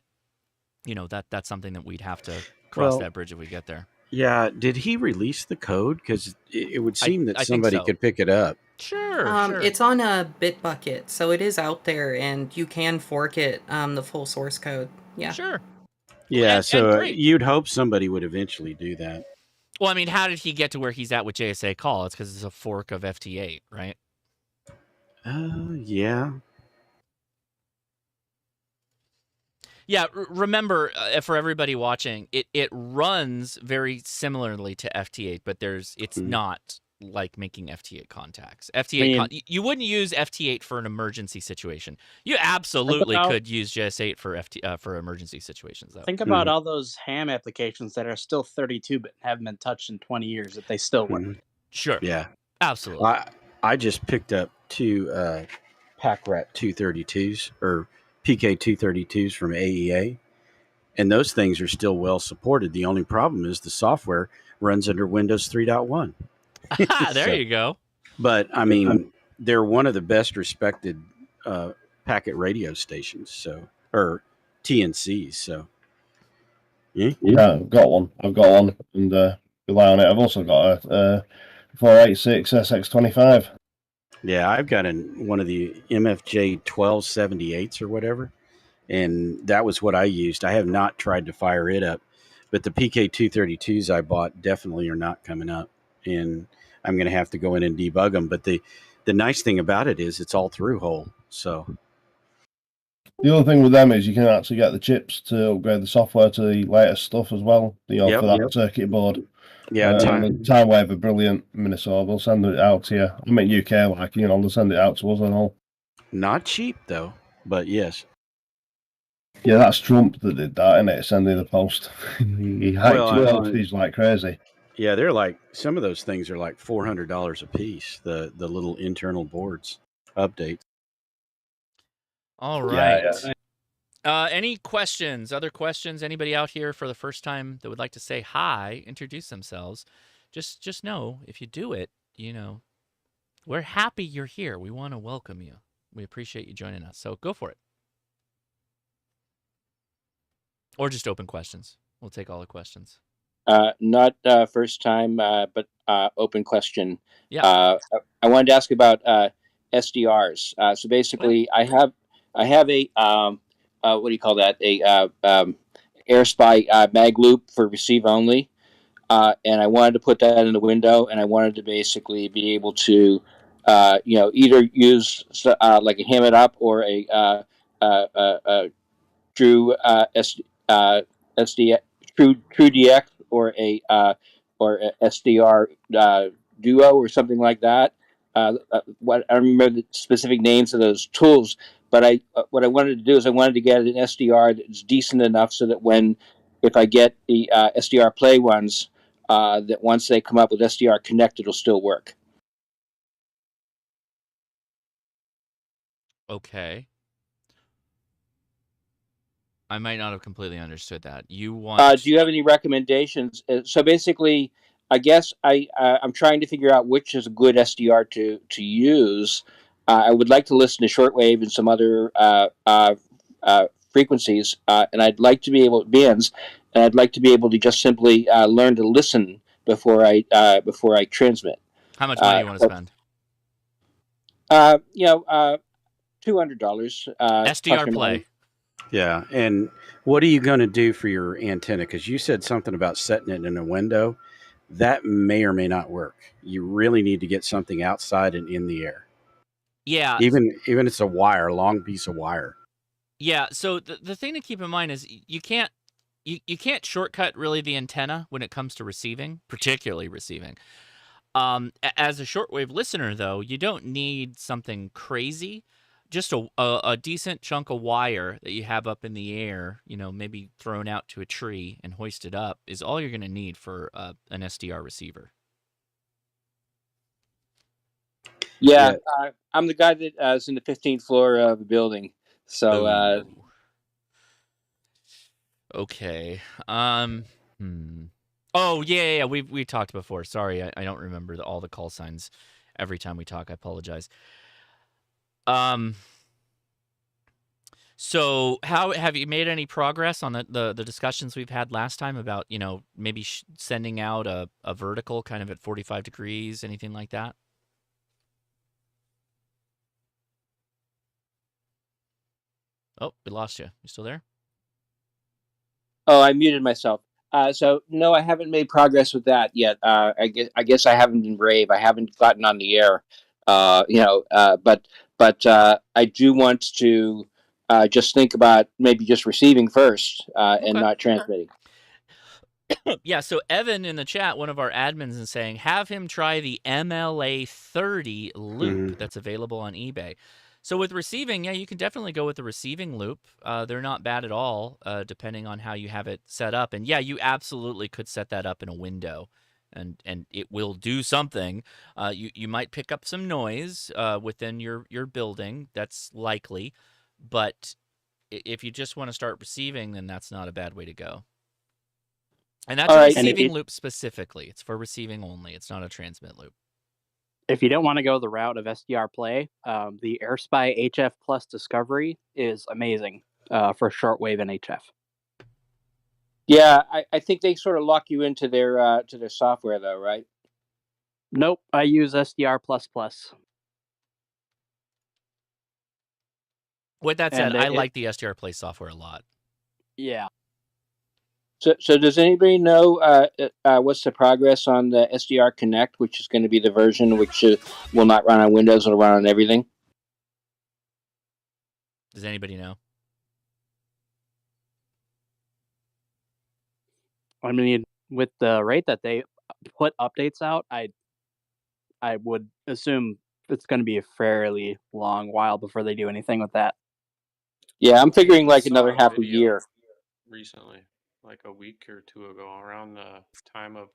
Speaker 1: that's something that we'd have to cross that bridge if we get there.
Speaker 11: Yeah, did he release the code? Because it would seem that
Speaker 1: I think
Speaker 11: somebody
Speaker 1: so.
Speaker 11: could pick it up.
Speaker 1: Sure.
Speaker 14: It's on a Bitbucket, so it is out there, and you can fork it, the full source code. Yeah.
Speaker 1: Sure.
Speaker 11: Yeah,
Speaker 1: And
Speaker 11: so
Speaker 1: great.
Speaker 11: you'd hope somebody would eventually do that.
Speaker 1: Well, I mean, how did he get to where he's at with JSA Call? It's because it's a fork of FT8, right?
Speaker 11: Yeah.
Speaker 1: Yeah, remember, for everybody watching, it runs very similarly to FT8, but it's not like making FT8 contacts. FT8 you wouldn't use FT8 for an emergency situation. You absolutely could use JS8 for emergency situations, though.
Speaker 15: Think about all those ham applications that are still 32-bit and haven't been touched in 20 years that they still work.
Speaker 1: Sure.
Speaker 11: Yeah.
Speaker 1: Absolutely.
Speaker 11: I just picked up two PackRat 232s or PK 232s from AEA, and those things are still well supported. The only problem is the software runs under Windows 3.1.
Speaker 1: There you go.
Speaker 11: But I mean, they're one of the best respected packet radio stations, or TNCs. So
Speaker 4: yeah, I've got one, and rely on it. I've also got a 486 SX25.
Speaker 11: Yeah, I've got one of the MFJ 1278s or whatever, and that was what I used. I have not tried to fire it up, but the PK 232s I bought definitely are not coming up, and I'm going to have to go in and debug them. But the nice thing about it is it's all through hole. So
Speaker 4: the other thing with them is you can actually get the chips to upgrade the software to the latest stuff as well. For that circuit board.
Speaker 11: Yeah,
Speaker 4: Time Wave are brilliant, Minnesota. They'll send it out to you. I mean, UK, they'll send it out to us and all.
Speaker 11: Not cheap though, but yes.
Speaker 4: Yeah, that's Trump that did that, isn't it? Sending the post. He hyped these like crazy.
Speaker 11: Yeah, they're like, some of those things are like $400 a piece. The little internal boards updates.
Speaker 1: All right. Any questions? Other questions? Anybody out here for the first time that would like to say hi, introduce themselves? Just know, if you do it, we're happy you're here. We want to welcome you. We appreciate you joining us. So go for it. Or just open questions. We'll take all the questions.
Speaker 16: Not first time, but open question.
Speaker 1: Yeah.
Speaker 16: I wanted to ask about SDRs. So basically, I have a what do you call that? A AirSpy mag loop for receive only, and I wanted to put that in the window, and I wanted to basically be able to, either use like a ham it up or a true True DX or a SDR Duo or something like that. What I don't remember the specific names of those tools, but what I wanted to do is I wanted to get an SDR that's decent enough so that if I get the SDR Play ones, that once they come up with SDR Connect, it'll still work.
Speaker 1: Okay. I might not have completely understood that. You want?
Speaker 16: Do you have any recommendations? So basically, I guess I'm trying to figure out which is a good SDR to use. I would like to listen to shortwave and some other frequencies, and I'd like to be able bands, and I'd like to be able to just simply learn to listen before I transmit.
Speaker 1: How much money you want to spend?
Speaker 16: $200.
Speaker 1: SDR Play.
Speaker 11: Yeah, and what are you going to do for your antenna? Because you said something about setting it in a window. That may or may not work. You really need to get something outside and in the air.
Speaker 1: Yeah.
Speaker 11: Even it's a long piece of wire.
Speaker 1: Yeah, so the thing to keep in mind is you can't shortcut really the antenna when it comes to receiving, particularly receiving. As a shortwave listener, though, you don't need something crazy. Just a decent chunk of wire that you have up in the air, maybe thrown out to a tree and hoisted up, is all you're going to need for an SDR receiver.
Speaker 16: Yeah, I'm the guy that is in the 15th floor of the building. So,
Speaker 1: okay. Oh yeah. We talked before. Sorry, I don't remember all the call signs every time we talk. I apologize. So how have you made any progress on the discussions we've had last time about, maybe sending out a vertical kind of at 45 degrees, anything like that? Oh, we lost you. You still there?
Speaker 16: Oh, I muted myself. So no, I haven't made progress with that yet. I guess I haven't been brave. I haven't gotten on the air. But I do want to just think about maybe just receiving first and not transmitting.
Speaker 1: Yeah, so Evan in the chat, one of our admins, is saying, have him try the MLA 30 loop that's available on eBay. So with receiving, yeah, you can definitely go with the receiving loop. They're not bad at all, depending on how you have it set up. And yeah, you absolutely could set that up in a window, and it will do something. You might pick up some noise within your building. That's likely. But if you just want to start receiving, then that's not a bad way to go. And that's a receiving loop specifically. It's for receiving only. It's not a transmit loop.
Speaker 15: If you don't want to go the route of SDR Play, the AirSpy HF Plus Discovery is amazing for shortwave and HF.
Speaker 16: Yeah, I think they sort of lock you into their software, though, right?
Speaker 15: Nope, I use SDR Plus Plus.
Speaker 1: With that said, I like the SDR Play software a lot.
Speaker 15: Yeah.
Speaker 16: So does anybody know what's the progress on the SDR Connect, which is going to be the version which will not run on Windows, it'll run on everything?
Speaker 1: Does anybody know?
Speaker 15: I mean, with the rate that they put updates out, I would assume it's going to be a fairly long while before they do anything with that.
Speaker 16: Yeah, I'm figuring like another half a year.
Speaker 9: Recently, like a week or two ago, around the time of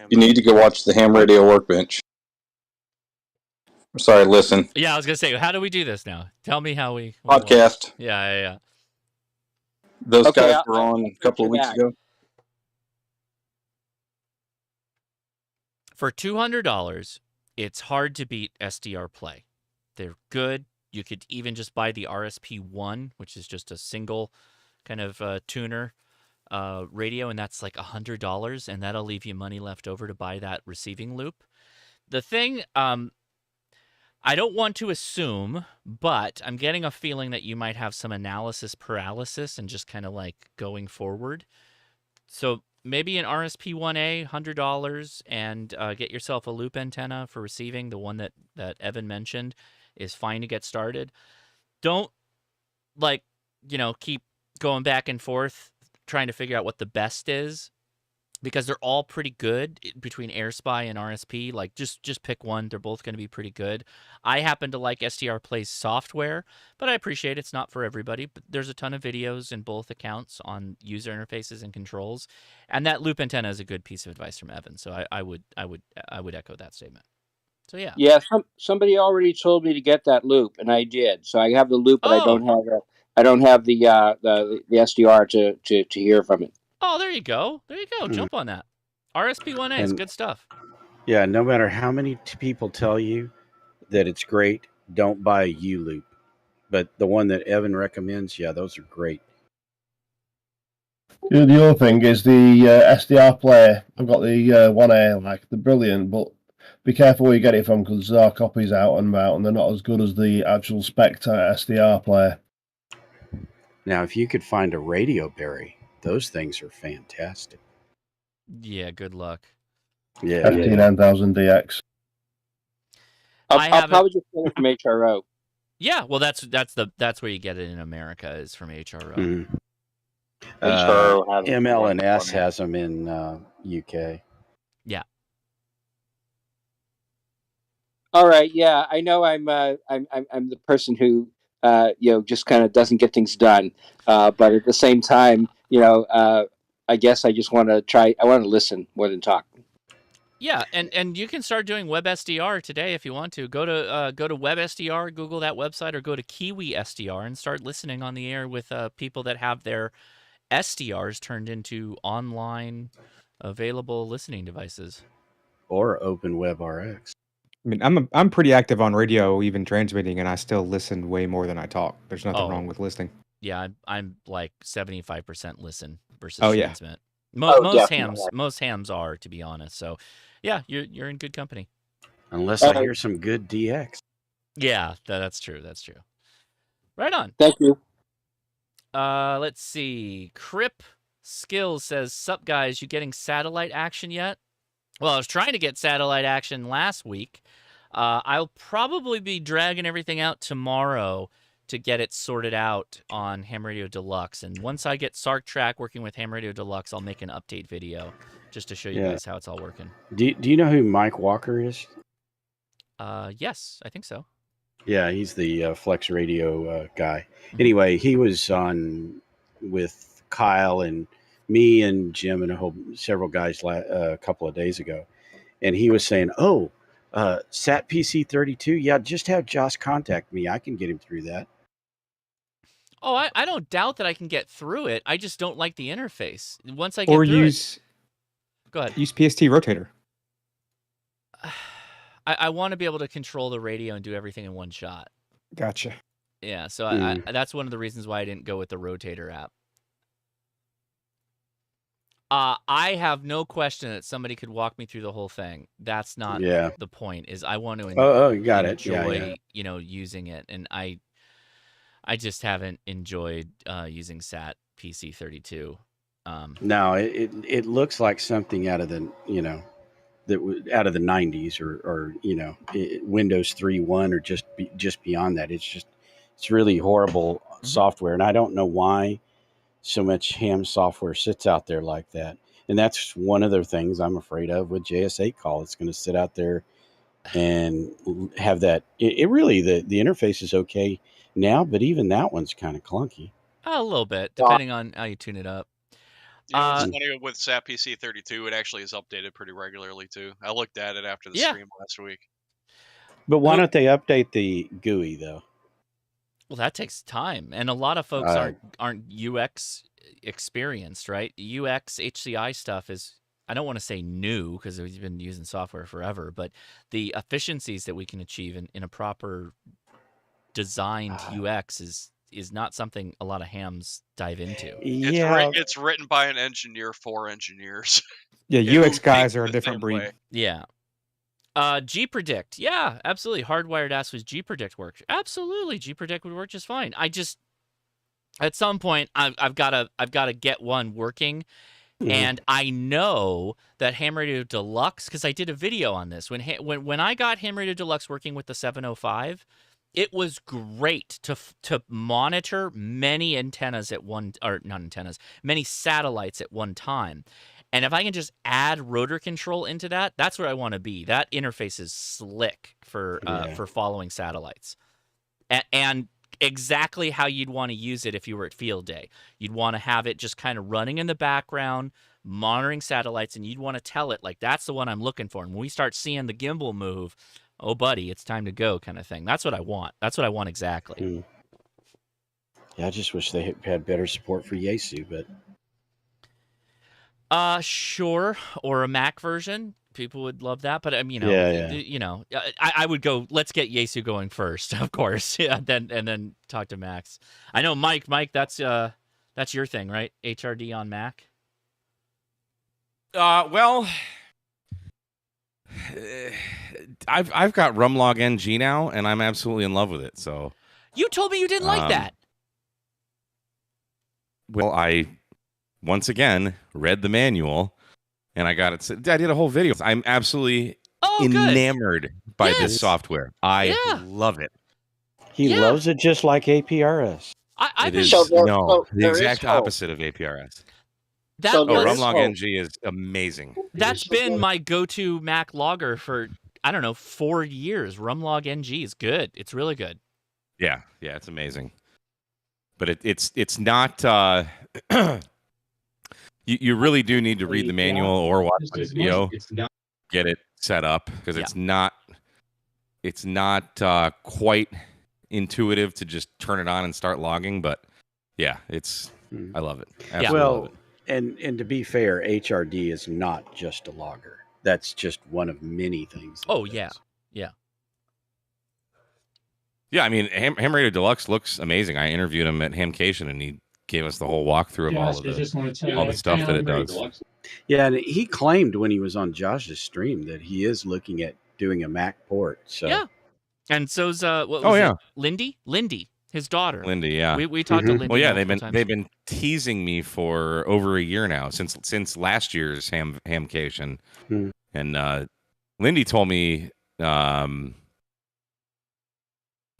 Speaker 13: You need to go watch the Ham Radio Workbench. Sorry, listen.
Speaker 1: Yeah, I was gonna say, how do we do this now? Tell me how we
Speaker 13: podcast.
Speaker 1: Yeah.
Speaker 13: Those guys were on a couple of weeks ago.
Speaker 1: For $200, it's hard to beat SDR Play. They're good. You could even just buy the RSP1, which is just a single kind of tuner radio, and that's like $100, and that'll leave you money left over to buy that receiving loop. The thing, I don't want to assume, but I'm getting a feeling that you might have some analysis paralysis and just kind of like going forward. So maybe an RSP1A, $100, and get yourself a loop antenna for receiving. The one that Evan mentioned is fine to get started. Don't keep going back and forth trying to figure out what the best is, because they're all pretty good between AirSpy and RSP. Like just pick one. They're both going to be pretty good. I happen to like SDR Play's software, but I appreciate it's not for everybody. But there's a ton of videos in both accounts on user interfaces and controls, and that loop antenna is a good piece of advice from Evan. So I would echo that statement. So yeah.
Speaker 16: Yeah, somebody already told me to get that loop, and I did. So I have the loop, but I don't have the SDR to hear from it.
Speaker 1: Oh, there you go. Jump on that. RSP1A is good stuff.
Speaker 11: Yeah, no matter how many people tell you that it's great, don't buy a U loop. But the one that Evan recommends, yeah, those are great.
Speaker 4: The other thing is the SDR Play. I've got the 1A, like, they're brilliant, but be careful where you get it from, because there are copies out and about, and they're not as good as the actual Spectre SDR Play.
Speaker 11: Now, if you could find a Radio Berry, those things are fantastic.
Speaker 1: Yeah, good luck.
Speaker 11: Yeah,
Speaker 4: FT9000DX.
Speaker 16: I'll probably just get it from HRO.
Speaker 1: Yeah, well, that's where you get it in America, is from HRO.
Speaker 11: Mm-hmm.
Speaker 8: HRO
Speaker 11: ML&S has them in UK.
Speaker 1: Yeah.
Speaker 16: All right, yeah, I know I'm the person who just kind of doesn't get things done, but at the same time, I guess I just want to try. I want to listen more than talk.
Speaker 1: Yeah, and you can start doing WebSDR today if you want to. Go to WebSDR, Google that website, or go to Kiwi SDR and start listening on the air with people that have their SDRs turned into online available listening devices.
Speaker 11: Or OpenWebRX.
Speaker 10: I mean, I'm pretty active on radio, even transmitting, and I still listen way more than I talk. There's nothing wrong with listening.
Speaker 1: Yeah, I'm like 75% listen versus
Speaker 10: Oh, yeah.
Speaker 1: transmit.
Speaker 16: Oh,
Speaker 1: Most
Speaker 16: definitely.
Speaker 1: hams are, to be honest. So, yeah, you're in good company.
Speaker 11: Unless I hear some good DX.
Speaker 1: Yeah, that's true. That's true. Right on.
Speaker 16: Thank you.
Speaker 1: Let's see. Crip Skills says, "Sup guys, you getting satellite action yet?" Well, I was trying to get satellite action last week. I'll probably be dragging everything out tomorrow to get it sorted out on Ham Radio Deluxe. And once I get Sark Track working with Ham Radio Deluxe, I'll make an update video just to show you guys how it's all working.
Speaker 11: Do you know who Mike Walker is?
Speaker 1: Yes, I think so.
Speaker 11: Yeah, he's the Flex Radio guy. Anyway, he was on with Kyle and me and Jim and several guys a couple of days ago, and he was saying, "Oh, Sat PC 32, yeah, just have Josh contact me. I can get him through that."
Speaker 1: Oh, I don't doubt that I can get through it. I just don't like the interface. Once I get
Speaker 10: Or
Speaker 1: through
Speaker 10: use.
Speaker 1: Go ahead.
Speaker 10: Use PST Rotator.
Speaker 1: I want to be able to control the radio and do everything in one shot.
Speaker 10: Gotcha.
Speaker 1: Yeah, so I that's one of the reasons why I didn't go with the Rotator app. I have no question that somebody could walk me through the whole thing. That's not the point. Is I want to enjoy, using it, and I just haven't enjoyed using Sat PC 32.
Speaker 11: No, it looks like something out of the out of the 90s or Windows 3.1 or just beyond that. It's really horrible software, and I don't know why so much ham software sits out there like that. And that's one of the things I'm afraid of with JS8 call. It's going to sit out there and have that. It really, the interface is okay now, but even that one's kind of clunky.
Speaker 1: A little bit, depending on how you tune it up.
Speaker 17: You know, it's funny with SAP PC 32, it actually is updated pretty regularly too. I looked at it after the stream last week.
Speaker 11: But why don't they update the GUI though?
Speaker 1: Well, that takes time, and a lot of folks aren't UX experienced, right? UX HCI stuff is, I don't want to say new because we've been using software forever, but the efficiencies that we can achieve in a proper designed UX is not something a lot of hams dive into.
Speaker 17: It's written by an engineer for engineers.
Speaker 10: Yeah, UX guys are a different breed.
Speaker 17: Way.
Speaker 1: Yeah. Gpredict. Yeah, absolutely. Hardwired asks, was Gpredict work? Absolutely. Gpredict would work just fine. I just, at some point, I've got to get one working. And I know that Ham Radio Deluxe, because I did a video on this, when I got Ham Radio Deluxe working with the 705, it was great to monitor many antennas at many satellites at one time. And if I can just add rotor control into that, that's where I want to be. That interface is slick for following satellites. And exactly how you'd want to use it if you were at field day. You'd want to have it just kind of running in the background, monitoring satellites, and you'd want to tell it, like, that's the one I'm looking for. And when we start seeing the gimbal move, oh, buddy, it's time to go kind of thing. That's what I want. That's what I want exactly.
Speaker 11: Yeah, I just wish they had better support for Yaesu, but...
Speaker 1: Sure, or a Mac version. People would love that, but I would go. Let's get Yaesu going first, of course. Yeah, and then talk to Macs. I know, Mike. That's your thing, right? HRD on Mac.
Speaker 6: Well, I've got Rumlog NG now, and I'm absolutely in love with it. So
Speaker 1: you told me you didn't like that.
Speaker 6: Well, I once again read the manual, and I got it. I did a whole video. I'm absolutely enamored by this software. I love it.
Speaker 11: He loves it just like APRS.
Speaker 1: It
Speaker 6: is the exact opposite of APRS. Rumlog NG is amazing.
Speaker 1: That's been my go-to Mac logger for I don't know, 4 years. Rumlog NG is good. It's really good.
Speaker 6: Yeah, it's amazing. But it's not. You really do need to read the manual or watch the video. Get it set up because it's not quite intuitive to just turn it on and start logging. But yeah, I love it. Absolutely love it.
Speaker 11: And to be fair, HRD is not just a logger. That's just one of many things.
Speaker 1: Oh yeah.
Speaker 6: Yeah, I mean, Ham Radio Deluxe looks amazing. I interviewed him at Hamcation, and he gave us the whole walkthrough of all the stuff that it does.
Speaker 11: Yeah, and he claimed when he was on Josh's stream that he is looking at doing a Mac port. So
Speaker 1: yeah, and so's what was it? Lindy, his daughter.
Speaker 6: Lindy, yeah.
Speaker 1: We talked to Lindy.
Speaker 6: Well, yeah, they've been teasing me for over a year now since last year's Hamcation, and Lindy told me.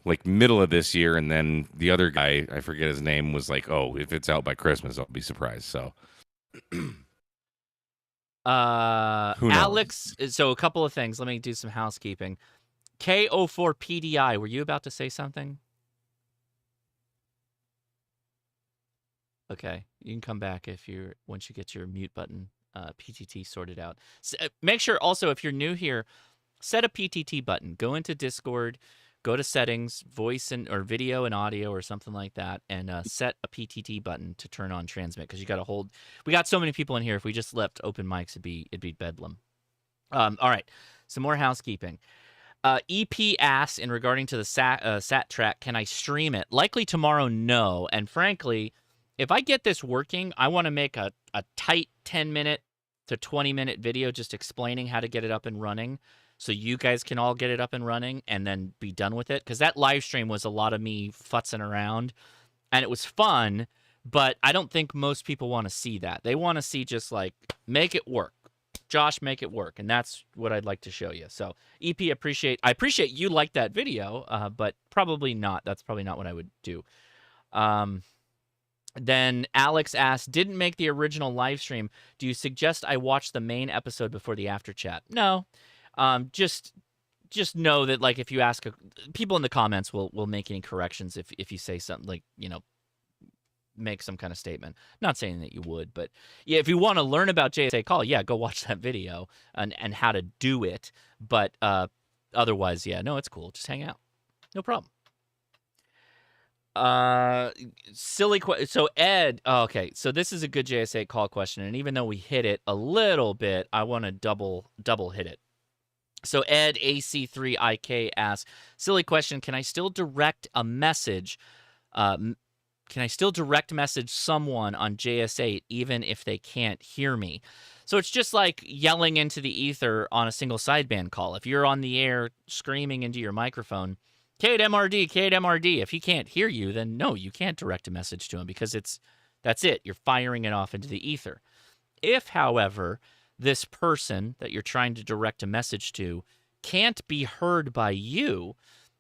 Speaker 6: Like middle of this year, and then the other guy, I forget his name, was like, "Oh, if it's out by Christmas, I'll be surprised." So,
Speaker 1: Alex. So a couple of things. Let me do some housekeeping. K04PDI. Were you about to say something? Okay, you can come back once you get your mute button PTT sorted out. Make sure also if you're new here, set a PTT button. Go into Discord. Go to settings, voice or video and audio or something like that, and set a PTT button to turn on transmit because you got to hold. We got so many people in here. If we just left open mics, it'd be bedlam. All right, some more housekeeping. EP asks in regarding to the sat track, can I stream it? Likely tomorrow, no. And frankly, if I get this working, I want to make a tight 10-minute to 20-minute video just explaining how to get it up and running. So you guys can all get it up and running and then be done with it. Because that live stream was a lot of me futzing around. And it was fun, but I don't think most people want to see that. They want to see just like, make it work. Josh, make it work. And that's what I'd like to show you. So EP, I appreciate you like that video, but probably not. That's probably not what I would do. Then Alex asked, didn't make the original live stream. Do you suggest I watch the main episode before the after chat? No. Just know that like if you ask people in the comments will make any corrections if you say something like, make some kind of statement. Not saying that you would, but yeah, if you want to learn about JSA Call, yeah, go watch that video and how to do it. But otherwise, yeah, no, it's cool. Just hang out. No problem. So Ed, okay, so this is a good JSA Call question, and even though we hit it a little bit, I want to double hit it. So Ed AC3IK asks, silly question, can I still direct a message? Can I still direct message someone on JS8 even if they can't hear me? So it's just like yelling into the ether on a single sideband call. If you're on the air screaming into your microphone, KMRD, KMRD, if he can't hear you, then no, you can't direct a message to him because that's it. You're firing it off into the ether. If, however, this person that you're trying to direct a message to can't be heard by you,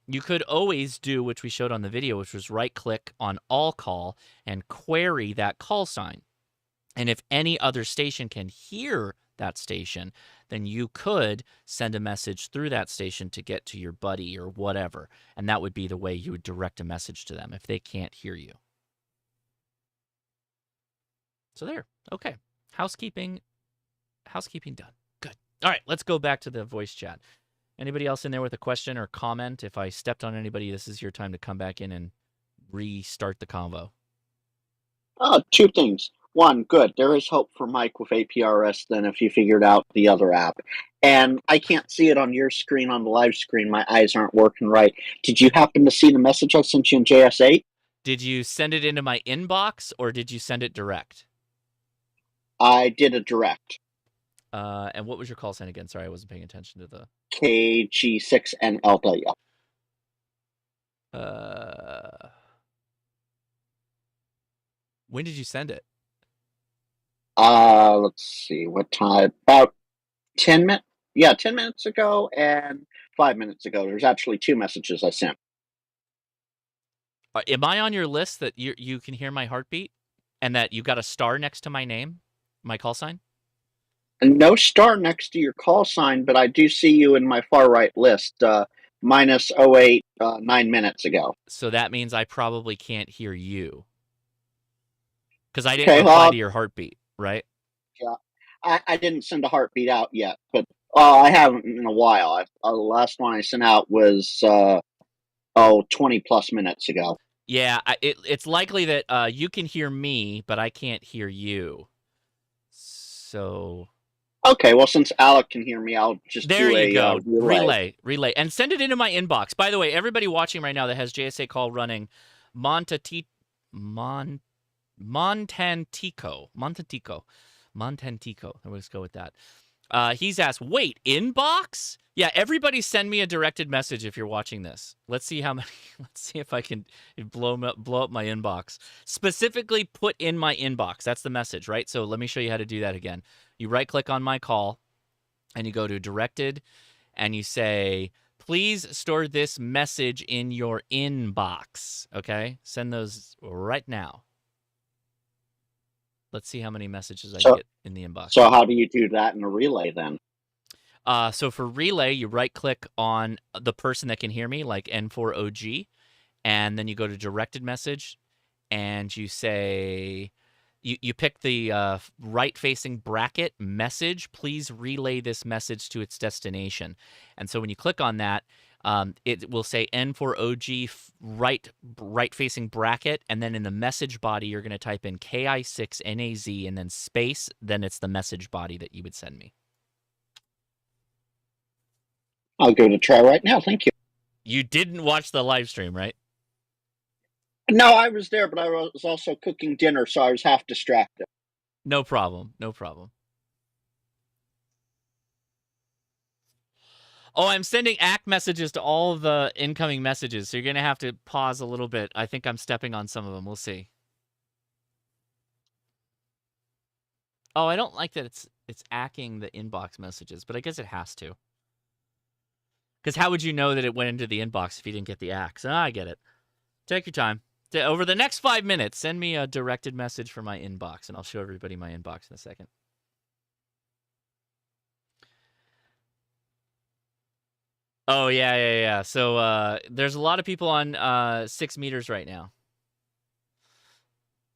Speaker 1: you could always do, which we showed on the video, which was right-click on all call and query that call sign. And if any other station can hear that station, then you could send a message through that station to get to your buddy or whatever. And that would be the way you would direct a message to them if they can't hear you. So there. Okay. Housekeeping done. Good. All right, let's go back to the voice chat. Anybody else in there with a question or comment? If I stepped on anybody, this is your time to come back in and restart the convo.
Speaker 8: Two things. One, good. There is hope for Mike with APRS then if you figured out the other app. And I can't see it on your screen, on the live screen. My eyes aren't working right. Did you happen to see the message I sent you in JS8?
Speaker 1: Did you send it into my inbox or did you send it direct?
Speaker 8: I did a direct.
Speaker 1: And what was your call sign again? Sorry, I wasn't paying attention to the...
Speaker 8: KG6NLW.
Speaker 1: When did you send it?
Speaker 8: Let's see, what time? About 10 minutes. Yeah, 10 minutes ago and 5 minutes ago. There's actually 2 messages I sent.
Speaker 1: Am I on your list that you can hear my heartbeat and that you got a star next to my name, my call sign?
Speaker 8: No star next to your call sign, but I do see you in my far right list, minus 08, 9 minutes ago.
Speaker 1: So that means I probably can't hear you. Because I didn't reply to your heartbeat, right?
Speaker 8: Yeah. I didn't send a heartbeat out yet, but I haven't in a while. The last one I sent out was 20 plus minutes ago.
Speaker 1: Yeah, it's likely that you can hear me, but I can't hear you. So
Speaker 8: okay, well, since Alec can hear me, I'll just
Speaker 1: there
Speaker 8: do
Speaker 1: you go.
Speaker 8: relay,
Speaker 1: and send it into my inbox. By the way, everybody watching right now that has JSA call running, Montantico. Let's go with that. He's asked, wait, inbox? Yeah, everybody send me a directed message if you're watching this. Let's see how many. Let's see if I can blow up my inbox. Specifically, put in my inbox. That's the message, right? So let me show you how to do that again. You right-click on my call, and you go to directed, and you say, please store this message in your inbox. Okay, send those right now. Let's see how many messages I get in the inbox.
Speaker 8: So how do you do that in a relay then?
Speaker 1: So for relay, you right-click on the person that can hear me, like N4OG, and then you go to directed message, and you say, you pick the right-facing bracket message. Please relay this message to its destination. And so when you click on that, it will say N4OG right-facing bracket, and then in the message body, you're going to type in KI6NAZ and then space. Then it's the message body that you would send me.
Speaker 8: I'll give it a try right now. Thank you.
Speaker 1: You didn't watch the live stream, right?
Speaker 8: No, I was there, but I was also cooking dinner, so I was half distracted.
Speaker 1: No problem. No problem. Oh, I'm sending ACK messages to all of the incoming messages, so you're going to have to pause a little bit. I think I'm stepping on some of them. We'll see. Oh, I don't like that it's ACKing the inbox messages, but I guess it has to. Because how would you know that it went into the inbox if you didn't get the ACK? So I get it. Take your time. Over the next 5 minutes, send me a directed message for my inbox, and I'll show everybody my inbox in a second. Oh, yeah. So there's a lot of people on 6 meters right now.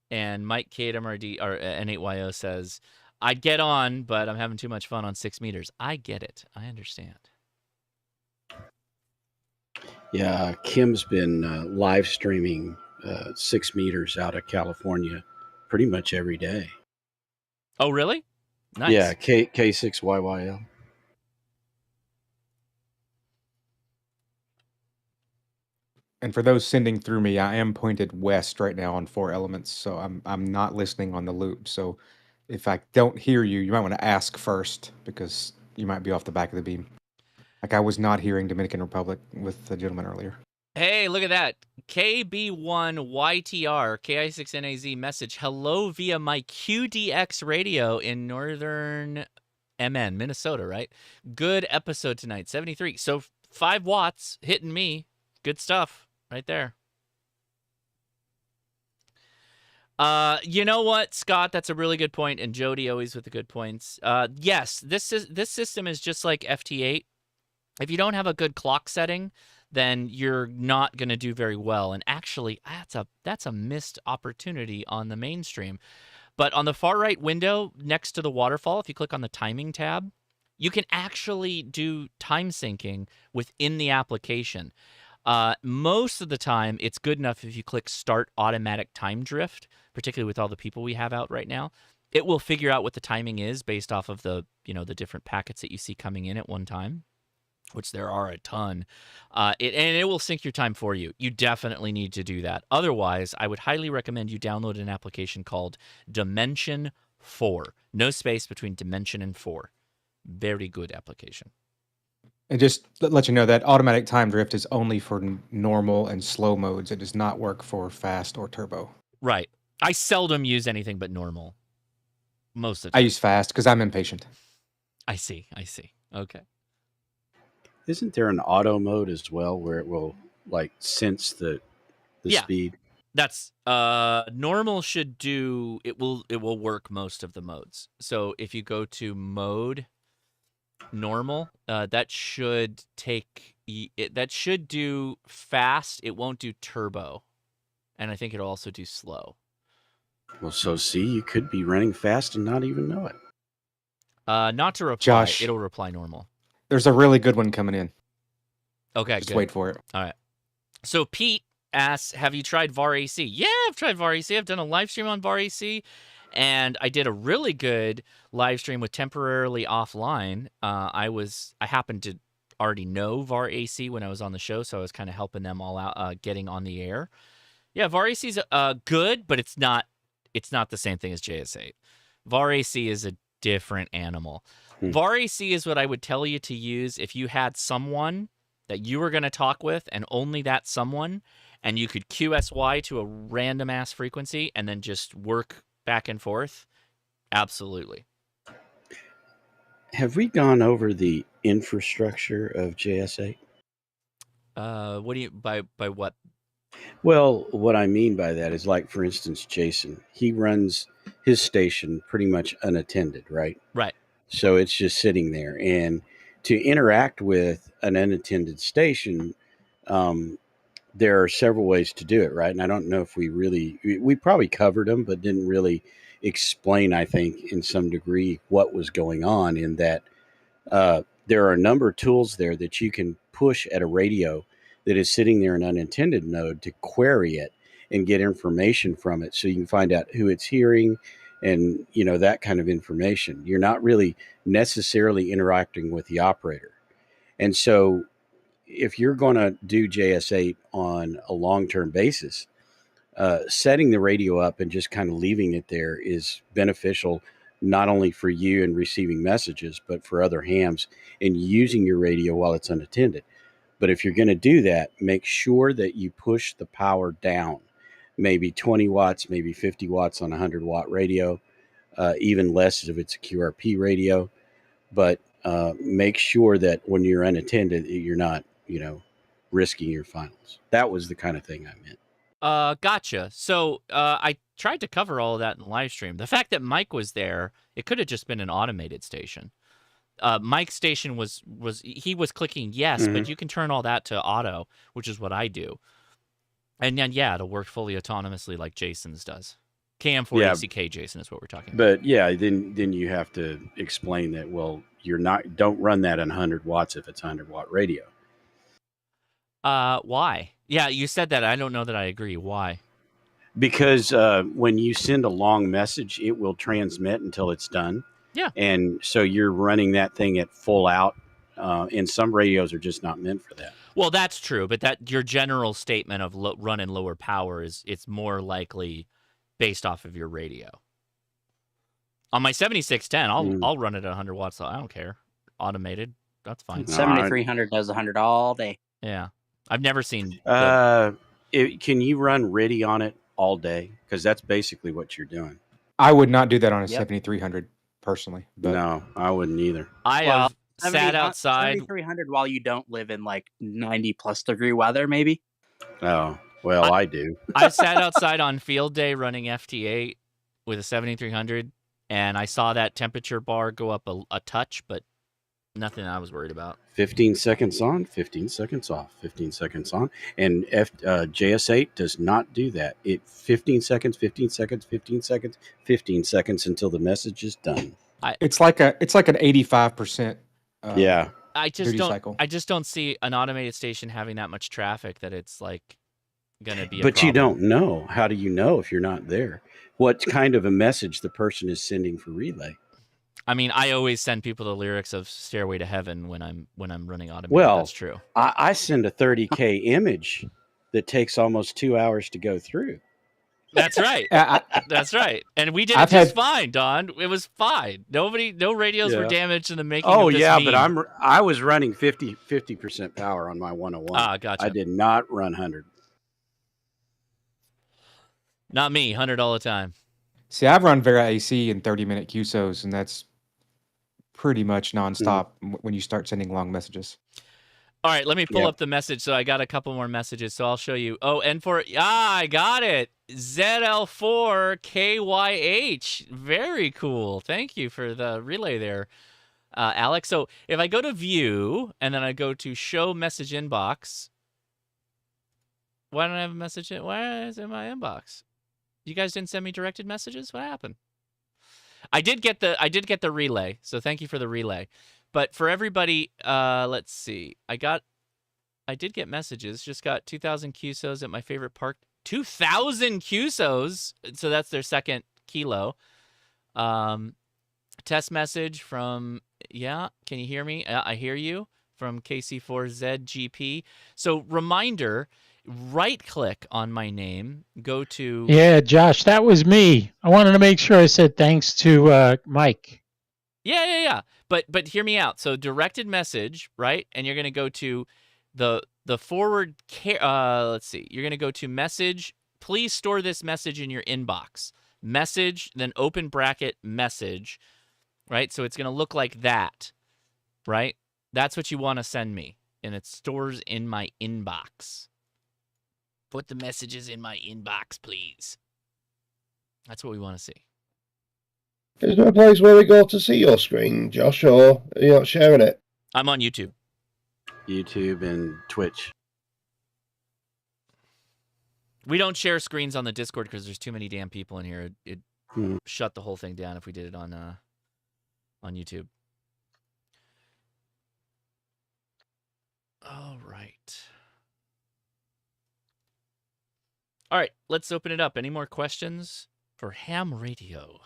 Speaker 1: And Mike Kate MRD, or N8YO says, I'd get on, but I'm having too much fun on 6 meters. I get it. I understand.
Speaker 11: Yeah, Kim's been live streaming 6 meters out of California pretty much every day.
Speaker 1: Oh, really? Nice.
Speaker 11: Yeah, K6YYL.
Speaker 10: And for those sending through me, I am pointed west right now on 4 elements, so I'm not listening on the loop. So if I don't hear you, you might want to ask first because you might be off the back of the beam. Like I was not hearing Dominican Republic with the gentleman earlier.
Speaker 1: Hey, look at that. KB1YTR, KI6NAZ message. Hello via my QDX radio in northern MN, Minnesota, right? Good episode tonight, 73. So 5 watts hitting me. Good stuff right there. You know what, Scott? That's a really good point, and Jody always with the good points. Yes, this system is just like FT8. If you don't have a good clock setting, then you're not going to do very well. And actually, that's a missed opportunity on the mainstream. But on the far right window next to the waterfall, if you click on the timing tab, you can actually do time syncing within the application. Most of the time, it's good enough if you click Start Automatic Time Drift, particularly with all the people we have out right now. It will figure out what the timing is based off of the different packets that you see coming in at one time, which there are a ton. And it will sync your time for you. You definitely need to do that. Otherwise, I would highly recommend you download an application called Dimension 4. No space between Dimension and 4. Very good application.
Speaker 10: And just let you know that automatic time drift is only for normal and slow modes. It does not work for fast or turbo.
Speaker 1: Right. I seldom use anything but normal. Most of the time.
Speaker 10: I use fast because I'm impatient.
Speaker 1: I see. Okay.
Speaker 11: Isn't there an auto mode as well where it will like sense the speed?
Speaker 1: That's normal should do it will work most of the modes. So if you go to mode normal, that should that should do fast. It won't do turbo, and I think it'll also do slow.
Speaker 11: Well, so see, you could be running fast and not even know it.
Speaker 1: Not to reply.
Speaker 10: Josh.
Speaker 1: It'll reply normal.
Speaker 10: There's a really good one coming in.
Speaker 1: Okay,
Speaker 10: Just
Speaker 1: good.
Speaker 10: wait for it.
Speaker 1: All right. So Pete asks, have you tried VAR AC? Yeah, I've tried VAR AC. I've done a live stream on VAR AC, and I did a really good live stream with temporarily offline. I happened to already know VAR AC when I was on the show, so I was kind of helping them all out, getting on the air. Yeah, VAR AC is good, but it's not the same thing as JS8. VAR AC is a different animal. VAR AC is what I would tell you to use if you had someone that you were going to talk with and only that someone, and you could QSY to a random ass frequency and then just work back and forth. Absolutely.
Speaker 11: Have we gone over the infrastructure of JS8?
Speaker 1: What do you by what?
Speaker 11: Well, what I mean by that is, like, for instance, Jason, he runs his station pretty much unattended, right?
Speaker 1: Right.
Speaker 11: So it's just sitting there. And to interact with an unattended station, there are several ways to do it, right? And I don't know if we probably covered them, but didn't really explain, I think, in some degree what was going on, in that there are a number of tools there that you can push at a radio that is sitting there in unintended mode to query it and get information from it, so you can find out who it's hearing and, that kind of information. You're not really necessarily interacting with the operator. And so if you're going to do JS8 on a long-term basis, setting the radio up and just kind of leaving it there is beneficial, not only for you in receiving messages, but for other hams and using your radio while it's unattended. But if you're going to do that, make sure that you push the power down, maybe 20 watts, maybe 50 watts on a 100-watt radio, even less if it's a QRP radio. But make sure that when you're unattended, you're not, risking your finals. That was the kind of thing I meant.
Speaker 1: Gotcha. So I tried to cover all of that in the live stream. The fact that Mike was there, it could have just been an automated station. Mike's station was clicking yes, but you can turn all that to auto, which is what I do. And then, yeah, it'll work fully autonomously like Jason's does. KM4ACK Jason is what we're talking about.
Speaker 11: But yeah, then you have to explain that, well, don't run that on 100 watts if it's a 100-watt radio.
Speaker 1: Why? Yeah, you said that. I don't know that I agree. Why?
Speaker 11: Because when you send a long message, it will transmit until it's done.
Speaker 1: Yeah.
Speaker 11: And so you're running that thing at full out, and some radios are just not meant for that.
Speaker 1: Well, that's true, but that your general statement of running lower power it's more likely based off of your radio. On my 7610, I'll run it at 100 watts. So I don't care. Automated, that's fine.
Speaker 15: 7300 does 100 all day.
Speaker 1: Yeah, I've never seen.
Speaker 11: Can you run RIDI on it all day? Because that's basically what you're doing.
Speaker 10: I would not do that on a 7300 personally. But
Speaker 11: no, I wouldn't either.
Speaker 1: I have sat outside
Speaker 15: 7300 while you don't live in like 90+ degree weather, maybe.
Speaker 11: Oh, well, I do.
Speaker 1: I sat outside on field day running FT8 with a 7300, and I saw that temperature bar go up a touch, but nothing I was worried about.
Speaker 11: 15 seconds on, 15 seconds off, 15 seconds on. And JS8 does not do that. It 15 seconds, 15 seconds, 15 seconds, 15 seconds until the message is done.
Speaker 10: It's like an 85%.
Speaker 11: Yeah.
Speaker 1: I just don't see an automated station having that much traffic that it's like gonna be.
Speaker 11: But you don't know. How do you know if you're not there? What kind of a message the person is sending for relay?
Speaker 1: I mean, I always send people the lyrics of "Stairway to Heaven" when I'm running automated.
Speaker 11: Well,
Speaker 1: that's true.
Speaker 11: I send a 30K image that takes almost 2 hours to go through.
Speaker 1: That's right. That's right. And we did it just fine, Don. It was fine. No radios were damaged in the making.
Speaker 11: Oh
Speaker 1: of this
Speaker 11: yeah,
Speaker 1: meme.
Speaker 11: but I was running 50% power on my 101.
Speaker 1: Ah, gotcha.
Speaker 11: I did not run 100.
Speaker 1: Not me. 100 all the time.
Speaker 10: See, I've run Vera AC in 30-minute QSOs, and that's pretty much nonstop when you start sending long messages.
Speaker 1: All right, let me pull
Speaker 11: Yeah.
Speaker 1: up the message. So I got a couple more messages, so I'll show you. Oh, and I got it. ZL4KYH. Very cool. Thank you for the relay there, Alex. So if I go to view and then I go to show message inbox, why don't I have a message? Why is it in my inbox? You guys didn't send me directed messages? What happened? I did get the relay, so thank you for the relay. But for everybody, let's see. I did get messages. Just got 2,000 QSOs at my favorite park. 2,000 QSOs. So that's their second kilo. Test message from, can you hear me? I hear you, from KC4ZGP. So reminder, right click on my name, go to.
Speaker 18: Yeah, Josh, that was me. I wanted to make sure I said thanks to Mike.
Speaker 1: Yeah. But hear me out. So directed message, right? And you're going to go to the forward let's see. You're going to go to message. Please store this message in your inbox. Message, then open bracket message, right? So it's going to look like that, right? That's what you want to send me, and it stores in my inbox. Put the messages in my inbox, please. That's what we want to see.
Speaker 4: Is there a place where we go to see your screen, Josh, or are you not sharing it?
Speaker 1: I'm on YouTube.
Speaker 11: YouTube and Twitch.
Speaker 1: We don't share screens on the Discord because there's too many damn people in here. It'd shut the whole thing down if we did it on YouTube. All right. All right, let's open it up. Any more questions for Ham Radio?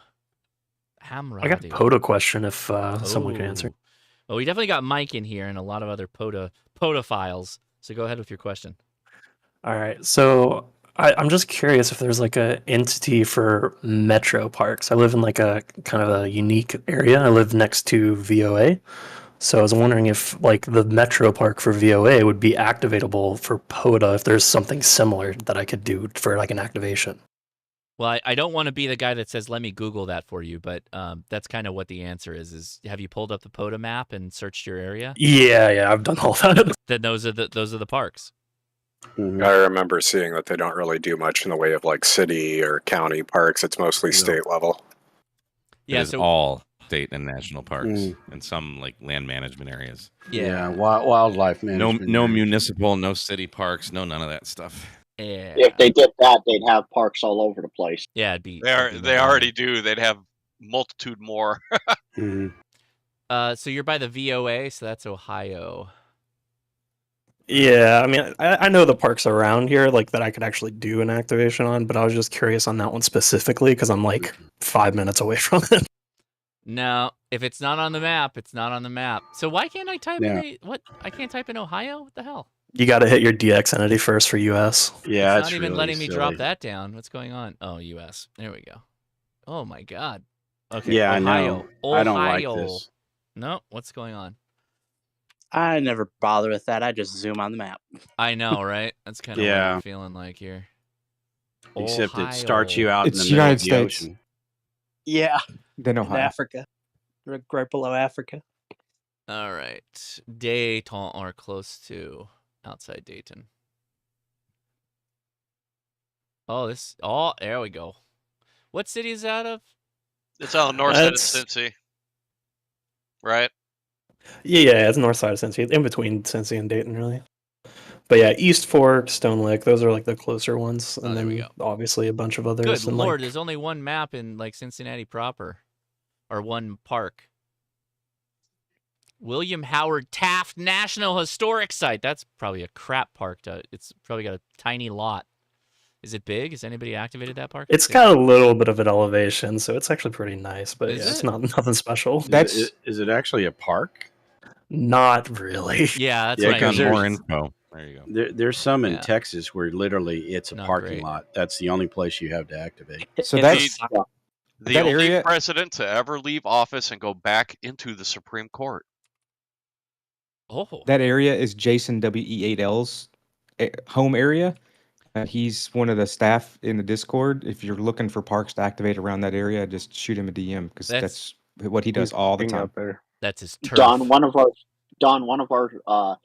Speaker 1: Ham Radio.
Speaker 19: I got a POTA question if someone can answer.
Speaker 1: Well, we definitely got Mike in here and a lot of other POTA files. So go ahead with your question.
Speaker 19: All right. So I'm just curious if there's like a entity for metro parks. I live in like a kind of a unique area. I live next to VOA. So I was wondering if like the metro park for VOA would be activatable for POTA if there's something similar that I could do for like an activation.
Speaker 1: Well, I don't want to be the guy that says, let me Google that for you, but that's kind of what the answer is have you pulled up the POTA map and searched your area?
Speaker 19: Yeah, I've done all that.
Speaker 1: Then those are the parks.
Speaker 13: I remember seeing that they don't really do much in the way of like city or county parks. It's mostly state level.
Speaker 1: Yeah,
Speaker 6: It is all state and national parks and some like land management areas.
Speaker 11: Yeah, wildlife management.
Speaker 6: No municipal, no city parks, none of that stuff.
Speaker 1: Yeah.
Speaker 8: If they did that, they'd have parks all over the place.
Speaker 1: Yeah, it'd be.
Speaker 17: They already do. They'd have multitude more.
Speaker 1: So you're by the VOA, so that's Ohio.
Speaker 19: Yeah, I mean, I know the parks around here, like that I could actually do an activation on, but I was just curious on that one specifically because I'm like 5 minutes away from it.
Speaker 1: No, if it's not on the map, it's not on the map. So why can't I type in what? I can't type in Ohio? What the hell?
Speaker 19: You got to hit your DX entity first for US.
Speaker 11: Yeah,
Speaker 1: it's not even letting me drop that down. What's going on? Oh, US. There we go. Oh my God. Okay.
Speaker 11: Yeah,
Speaker 1: Ohio.
Speaker 11: I know. I don't like this.
Speaker 1: No, what's going on?
Speaker 15: I never bother with that. I just zoom on the map.
Speaker 1: I know, right? That's kind of what I'm feeling like here.
Speaker 11: Except
Speaker 1: Ohio.
Speaker 11: it starts you out
Speaker 10: It's
Speaker 11: in the
Speaker 10: United
Speaker 11: middle of the
Speaker 10: States.
Speaker 11: ocean.
Speaker 15: Yeah.
Speaker 10: Then
Speaker 15: In
Speaker 10: Ohio.
Speaker 15: Africa. Right below Africa.
Speaker 1: All right. Dayton or close to outside Dayton. Oh, there we go. What city is that of?
Speaker 17: It's on the north side of Cincy. Right?
Speaker 19: Yeah, it's north side of Cincy. It's in between Cincy and Dayton, really. But yeah, East Fork, Stone Lake, those are like the closer ones. And then obviously a bunch of others.
Speaker 1: Good
Speaker 19: and
Speaker 1: Lord,
Speaker 19: like,
Speaker 1: there's only one map in like Cincinnati proper. Or one park. William Howard Taft National Historic Site. That's probably a crap park. It's probably got a tiny lot. Is it big? Has anybody activated that park?
Speaker 19: it's got a little bit of an elevation, so it's actually pretty nice, but
Speaker 1: Is
Speaker 19: yeah, it's
Speaker 1: it?
Speaker 19: not nothing special.
Speaker 11: Is it actually a park?
Speaker 19: Not really.
Speaker 1: Yeah, that's
Speaker 11: Yeah,
Speaker 1: what I
Speaker 11: because
Speaker 1: mean.
Speaker 6: More info. There you go.
Speaker 11: There's some in
Speaker 1: Yeah.
Speaker 11: Texas where literally it's a
Speaker 1: Not
Speaker 11: parking
Speaker 1: great.
Speaker 11: lot. That's the only place you have to activate.
Speaker 10: So
Speaker 17: Indeed.
Speaker 10: that's
Speaker 17: The
Speaker 10: that
Speaker 17: only
Speaker 10: area-
Speaker 17: president to ever leave office and go back into the Supreme Court.
Speaker 1: Oh.
Speaker 10: that area is Jason WE8L's home area. He's one of the staff in the Discord. If you're looking for parks to activate around that area, just shoot him a DM because that's what he does all the time.
Speaker 8: Don, one of our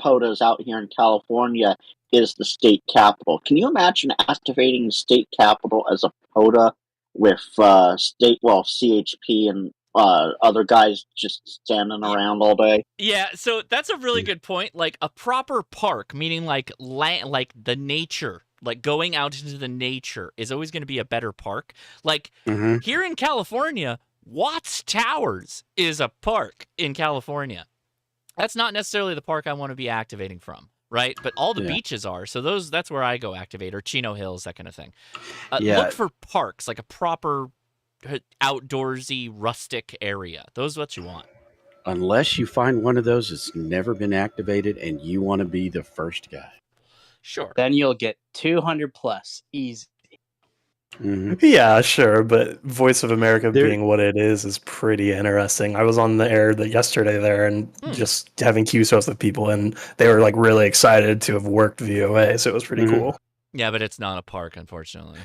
Speaker 8: POTAs out here in California is the state capitol. Can you imagine activating the state capitol as a POTA with CHP and other guys just standing around all day?
Speaker 1: Yeah, so that's a really good point. Like a proper park, meaning like like the nature, like going out into the nature is always going to be a better park. Like here in California, Watts Towers is a park in California. That's not necessarily the park I want to be activating from, right? But all the beaches are. So that's where I go activate, or Chino Hills, that kind of thing. Look for parks, like a proper outdoorsy, rustic area. Those are what you want.
Speaker 11: Unless you find one of those that's never been activated and you want to be the first guy.
Speaker 1: Sure.
Speaker 15: Then you'll get 200 plus easy.
Speaker 19: Yeah, sure, but Voice of America being what it is pretty interesting. I was on the air yesterday there and just having QSOs with people, and they were like really excited to have worked VOA, so it was pretty cool.
Speaker 1: Yeah, but it's not a park, unfortunately.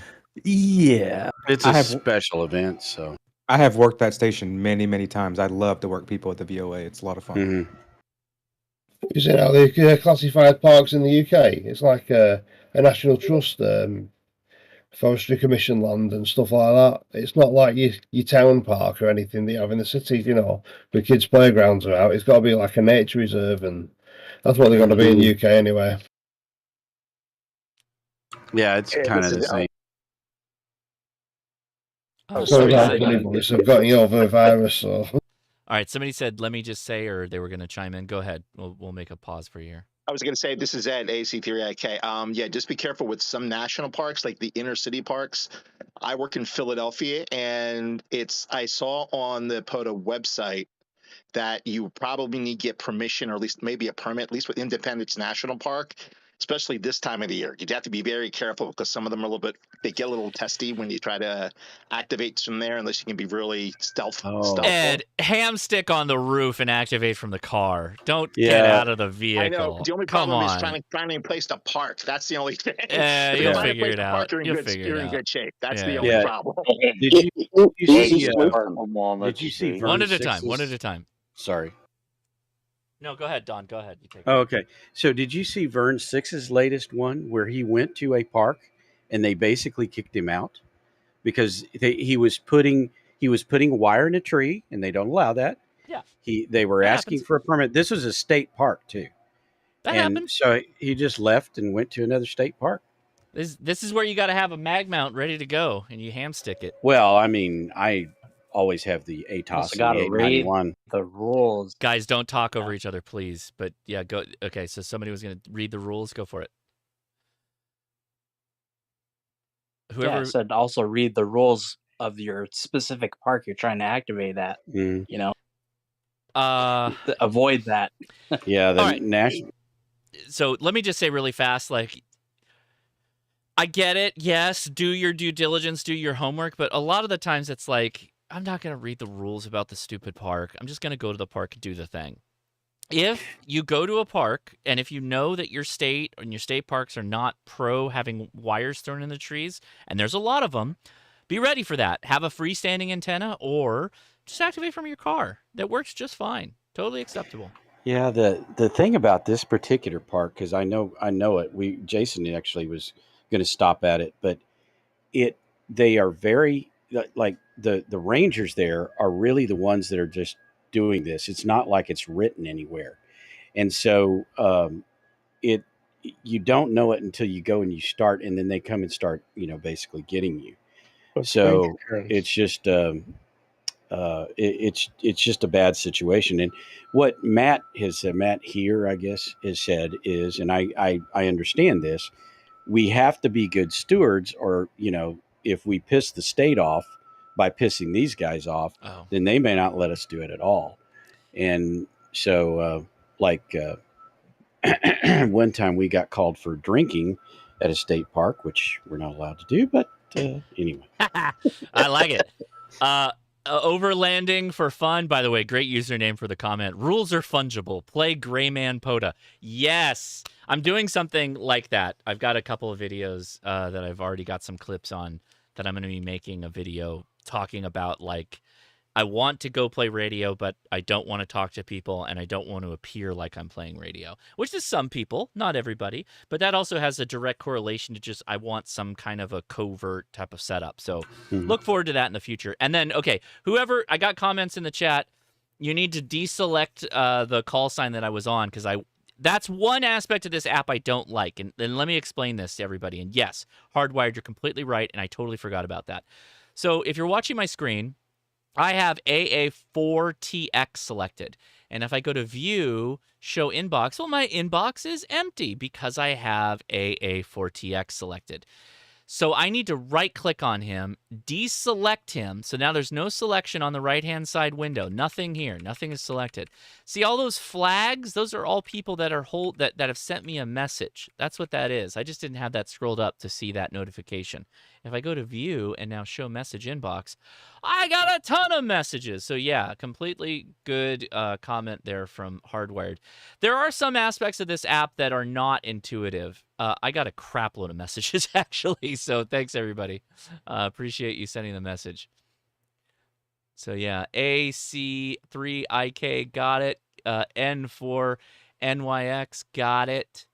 Speaker 19: Yeah.
Speaker 11: It's a special event, so.
Speaker 10: I have worked that station many, many times. I love to work people at the VOA. It's a lot of fun.
Speaker 4: You see how the classified parks in the UK? It's like a National Trust Forestry Commission land and stuff like that. It's not like your town park or anything that you have in the cities, you know, where kids' playgrounds are out. It's got to be like a nature reserve, and that's what they're going to be in the UK anyway.
Speaker 11: Yeah, it's kind of the same.
Speaker 4: Sorry, I've got you over a virus. So.
Speaker 1: All right, somebody said, let me just say, or they were going to chime in. Go ahead. We'll make a pause for you here.
Speaker 20: I was going to say, this is Ed, AC Theory IK. Yeah, just be careful with some national parks, like the inner city parks. I work in Philadelphia, and I saw on the POTA website that you probably need to get permission, or at least maybe a permit, at least with Independence National Park, especially this time of the year. You'd have to be very careful because some of them are they get a little testy when you try to activate from there, unless you can be really stealthful.
Speaker 1: Ed, hamstick on the roof and activate from the car. Don't get out of the vehicle.
Speaker 20: I know. The only problem is trying to place the park. That's the only thing.
Speaker 1: You'll figure it out. You're in
Speaker 20: good shape. That's the only problem.
Speaker 11: Did you see Vern
Speaker 1: One at a
Speaker 11: 6's?
Speaker 1: time. One at a time.
Speaker 11: Sorry.
Speaker 1: No, go ahead, Don. Go ahead. You take it.
Speaker 11: Oh, okay. So did you see Vern 6's latest one where he went to a park and they basically kicked him out because he was putting wire in a tree, and they don't allow that.
Speaker 1: Yeah.
Speaker 11: They were asking for a permit. This was a state park too.
Speaker 1: That happened.
Speaker 11: So he just left and went to another state park.
Speaker 1: This is where you got to have a mag mount ready to go, and you hamstick it.
Speaker 11: Well, I mean, I always have the ATOS and the 891.
Speaker 15: The rules.
Speaker 1: Guys, don't talk over each other, please. But yeah, go. Okay, so somebody was going to read the rules. Go for it. Whoever
Speaker 15: said also read the rules of your specific park you're trying to activate at. You know, avoid that.
Speaker 11: Yeah, the national.
Speaker 1: So let me just say really fast, like, I get it. Yes, do your due diligence, do your homework. But a lot of the times it's like, I'm not going to read the rules about the stupid park. I'm just going to go to the park and do the thing. If you go to a park, and if you know that your state and your state parks are not pro having wires thrown in the trees, and there's a lot of them, be ready for that. Have a freestanding antenna, or just activate from your car. That works just fine. Totally acceptable.
Speaker 11: Yeah, the thing about this particular park, because I know it. Jason actually was going to stop at it, but they are very like the rangers there are really the ones that are just doing this. It's not like it's written anywhere, and so you don't know it until you go and you start, and then they come and start basically getting you. So it's just it's just a bad situation. And what Matt here, I guess, has said is, and I understand this, we have to be good stewards, or if we piss the state off by pissing these guys off, then they may not let us do it at all. And so one time we got called for drinking at a state park, which we're not allowed to do, but anyway.
Speaker 1: I like it. Overlanding for fun. By the way, great username for the comment. Rules are fungible. Play Grayman POTA. Yes, I'm doing something like that. I've got a couple of videos that I've already got some clips on that I'm going to be making a video talking about, like, I want to go play radio, but I don't want to talk to people, and I don't want to appear like I'm playing radio, which is some people, not everybody. But that also has a direct correlation to just I want some kind of a covert type of setup. So look forward to that in the future. And then, okay, whoever, I got comments in the chat, you need to deselect the call sign that I was on, because that's one aspect of this app I don't like. And then let me explain this to everybody. And yes, Hardwired, you're completely right, and I totally forgot about that. So if you're watching my screen, I have AA4TX selected. And if I go to View, Show Inbox, well, my inbox is empty because I have AA4TX selected. So I need to right-click on him, deselect him. So now there's no selection on the right-hand side window. Nothing here. Nothing is selected. See all those flags? Those are all people that are that have sent me a message. That's what that is. I just didn't have that scrolled up to see that notification. If I go to View and now Show Message Inbox, I got a ton of messages. So yeah, completely good comment there from Hardwired. There are some aspects of this app that are not intuitive. I got a crap load of messages, actually. So thanks, everybody. Appreciate you sending the message. So yeah, AC3IK got it. N4NYX got it.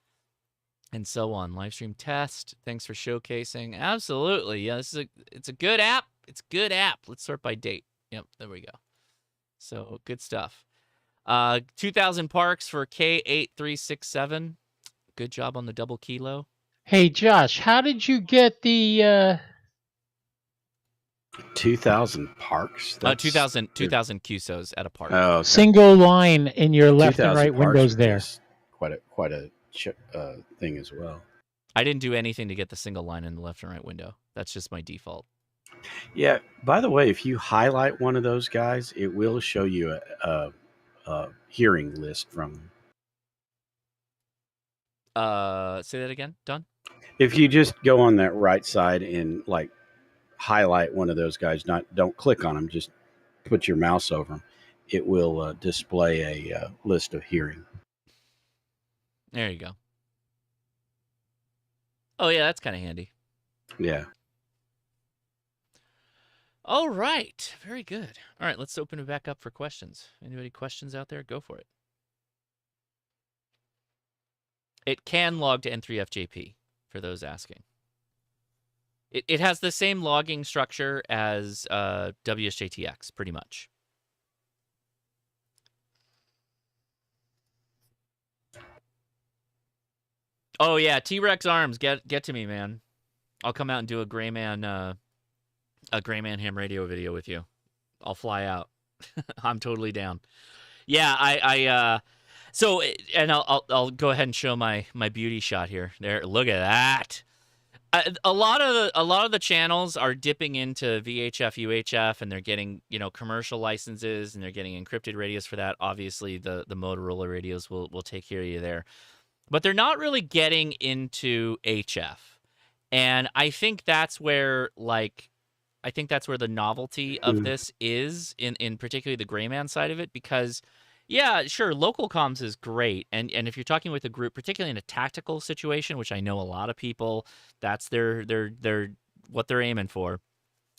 Speaker 1: And so on. Livestream test. Thanks for showcasing. Absolutely. Yeah, it's a good app. It's a good app. Let's sort by date. Yep, there we go. So good stuff. 2,000 parks for K8367. Good job on the double kilo.
Speaker 18: Hey, Josh, how did you get the
Speaker 11: 2,000 parks?
Speaker 1: 2,000 QSOs at a park.
Speaker 11: Oh, okay.
Speaker 18: single line in your left and
Speaker 11: 2,000
Speaker 18: right
Speaker 11: parks
Speaker 18: windows
Speaker 11: are
Speaker 18: there?
Speaker 11: just quite a thing as well.
Speaker 1: I didn't do anything to get the single line in the left and right window. That's just my default.
Speaker 11: Yeah. By the way, if you highlight one of those guys, it will show you a hearing list from them.
Speaker 1: Say that again. Done.
Speaker 11: If you just go on that right side and like highlight one of those guys, don't click on them, just put your mouse over them, it will display a list of hearing.
Speaker 1: There you go. Oh yeah, that's kind of handy.
Speaker 11: Yeah.
Speaker 1: All right. Very good. All right, let's open it back up for questions. Anybody questions out there? Go for it. It can log to N3FJP, for those asking. It has the same logging structure as WSJTX, pretty much. Oh yeah, T-Rex Arms, get to me, man. I'll come out and do a Gray Man ham radio video with you. I'll fly out. I'm totally down. Yeah, so, and I'll go ahead and show my beauty shot here. There, look at that. A lot of the channels are dipping into VHF, UHF, and they're getting commercial licenses, and they're getting encrypted radios for that. Obviously, the Motorola radios will take care of you there, but they're not really getting into HF, and I think that's where the novelty of this is in particularly the Gray Man side of it, because. Yeah, sure. Local comms is great, and if you're talking with a group, particularly in a tactical situation, which I know a lot of people, that's their what they're aiming for.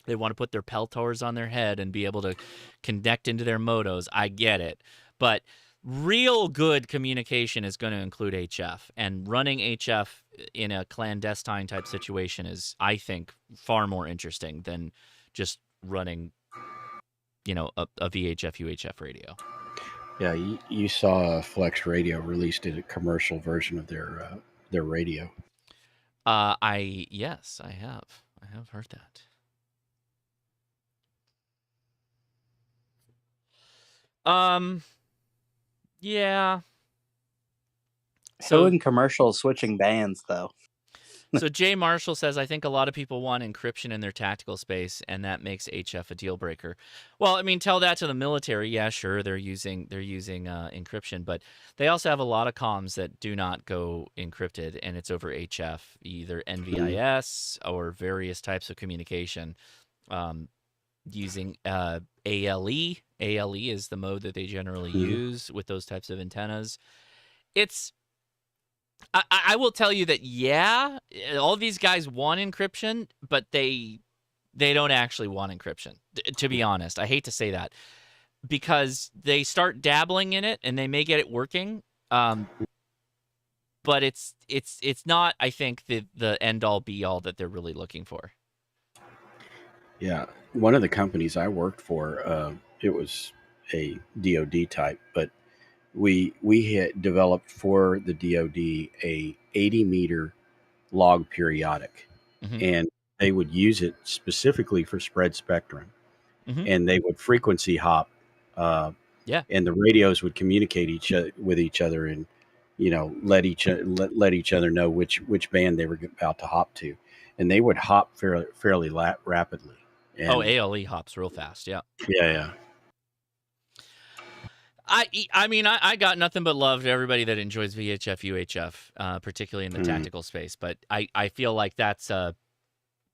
Speaker 1: They want to put their Peltors on their head and be able to connect into their motos. I get it, but real good communication is going to include HF, and running HF in a clandestine type situation is, I think, far more interesting than just running, a VHF UHF radio.
Speaker 11: Yeah, you saw Flex Radio released a commercial version of their radio.
Speaker 1: Yes, I have. I have heard that. Yeah.
Speaker 15: So in commercial switching bands though.
Speaker 1: So Jay Marshall says, I think a lot of people want encryption in their tactical space, and that makes HF a deal breaker. Well, I mean, tell that to the military. Yeah, sure, they're using encryption, but they also have a lot of comms that do not go encrypted, and it's over HF, either NVIS or various types of communication using ALE. ALE is the mode that they generally use with those types of antennas. I will tell you that, yeah, all these guys want encryption, but they they don't actually want encryption. To be honest, I hate to say that, because they start dabbling in it and they may get it working, but it's not, I think, the end all be all that they're really looking for.
Speaker 11: Yeah, one of the companies I worked for, it was a DoD type, but we had developed for the DoD a 80-meter log periodic, and they would use it specifically for spread spectrum, and they would frequency hop. And the radios would communicate with each other, and let each other know which band they were about to hop to, and they would hop fairly rapidly. And,
Speaker 1: ALE hops real fast. Yeah.
Speaker 11: Yeah.
Speaker 1: I mean, I got nothing but love to everybody that enjoys VHF, UHF, particularly in the tactical space. But I feel like that's a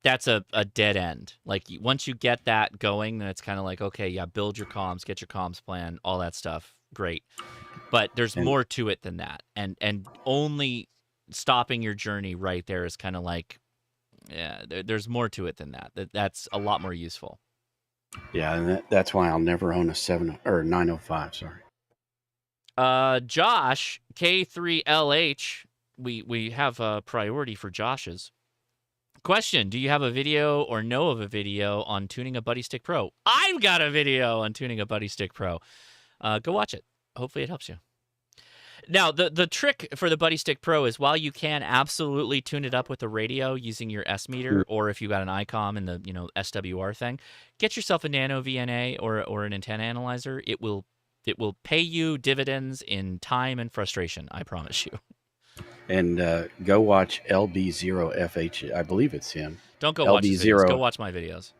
Speaker 1: dead end. Like, once you get that going, then it's kind of like, okay, yeah, build your comms, get your comms plan, all that stuff. Great. But there's more to it than that. And only stopping your journey right there is kind of like, yeah, there's more to it than that. That's a lot more useful.
Speaker 11: Yeah, and that's why I'll never own a 905. Sorry.
Speaker 1: Josh K3LH, we have a priority for Josh's question. Do you have a video or know of a video on tuning a Buddy Stick Pro? I've got a video on tuning a Buddy Stick Pro. Go watch it. Hopefully it helps you. Now, the trick for the Buddy Stick Pro is, while you can absolutely tune it up with the radio using your S meter, or if you got an ICOM and the SWR thing, get yourself a Nano VNA or an antenna analyzer. It will pay you dividends in time and frustration, I promise you.
Speaker 11: And go watch LB0FH. I believe it's him.
Speaker 1: Don't go watch his videos. Go watch my videos.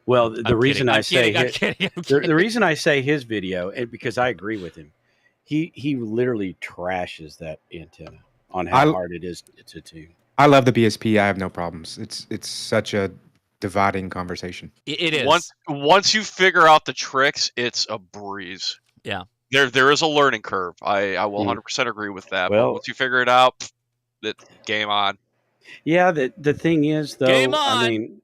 Speaker 11: Well, the reason I say
Speaker 1: the
Speaker 11: reason I say his video, and because I agree with him, he literally trashes that antenna on how hard it is to tune.
Speaker 10: I love the BSP. I have no problems. It's such a dividing conversation.
Speaker 1: It is.
Speaker 17: Once you figure out the tricks, it's a breeze.
Speaker 1: Yeah.
Speaker 17: There is a learning curve. I will 100% agree with that.
Speaker 11: Well,
Speaker 17: but once you figure it out, game on.
Speaker 11: Yeah, the thing is, though,
Speaker 1: Game on!
Speaker 11: I mean,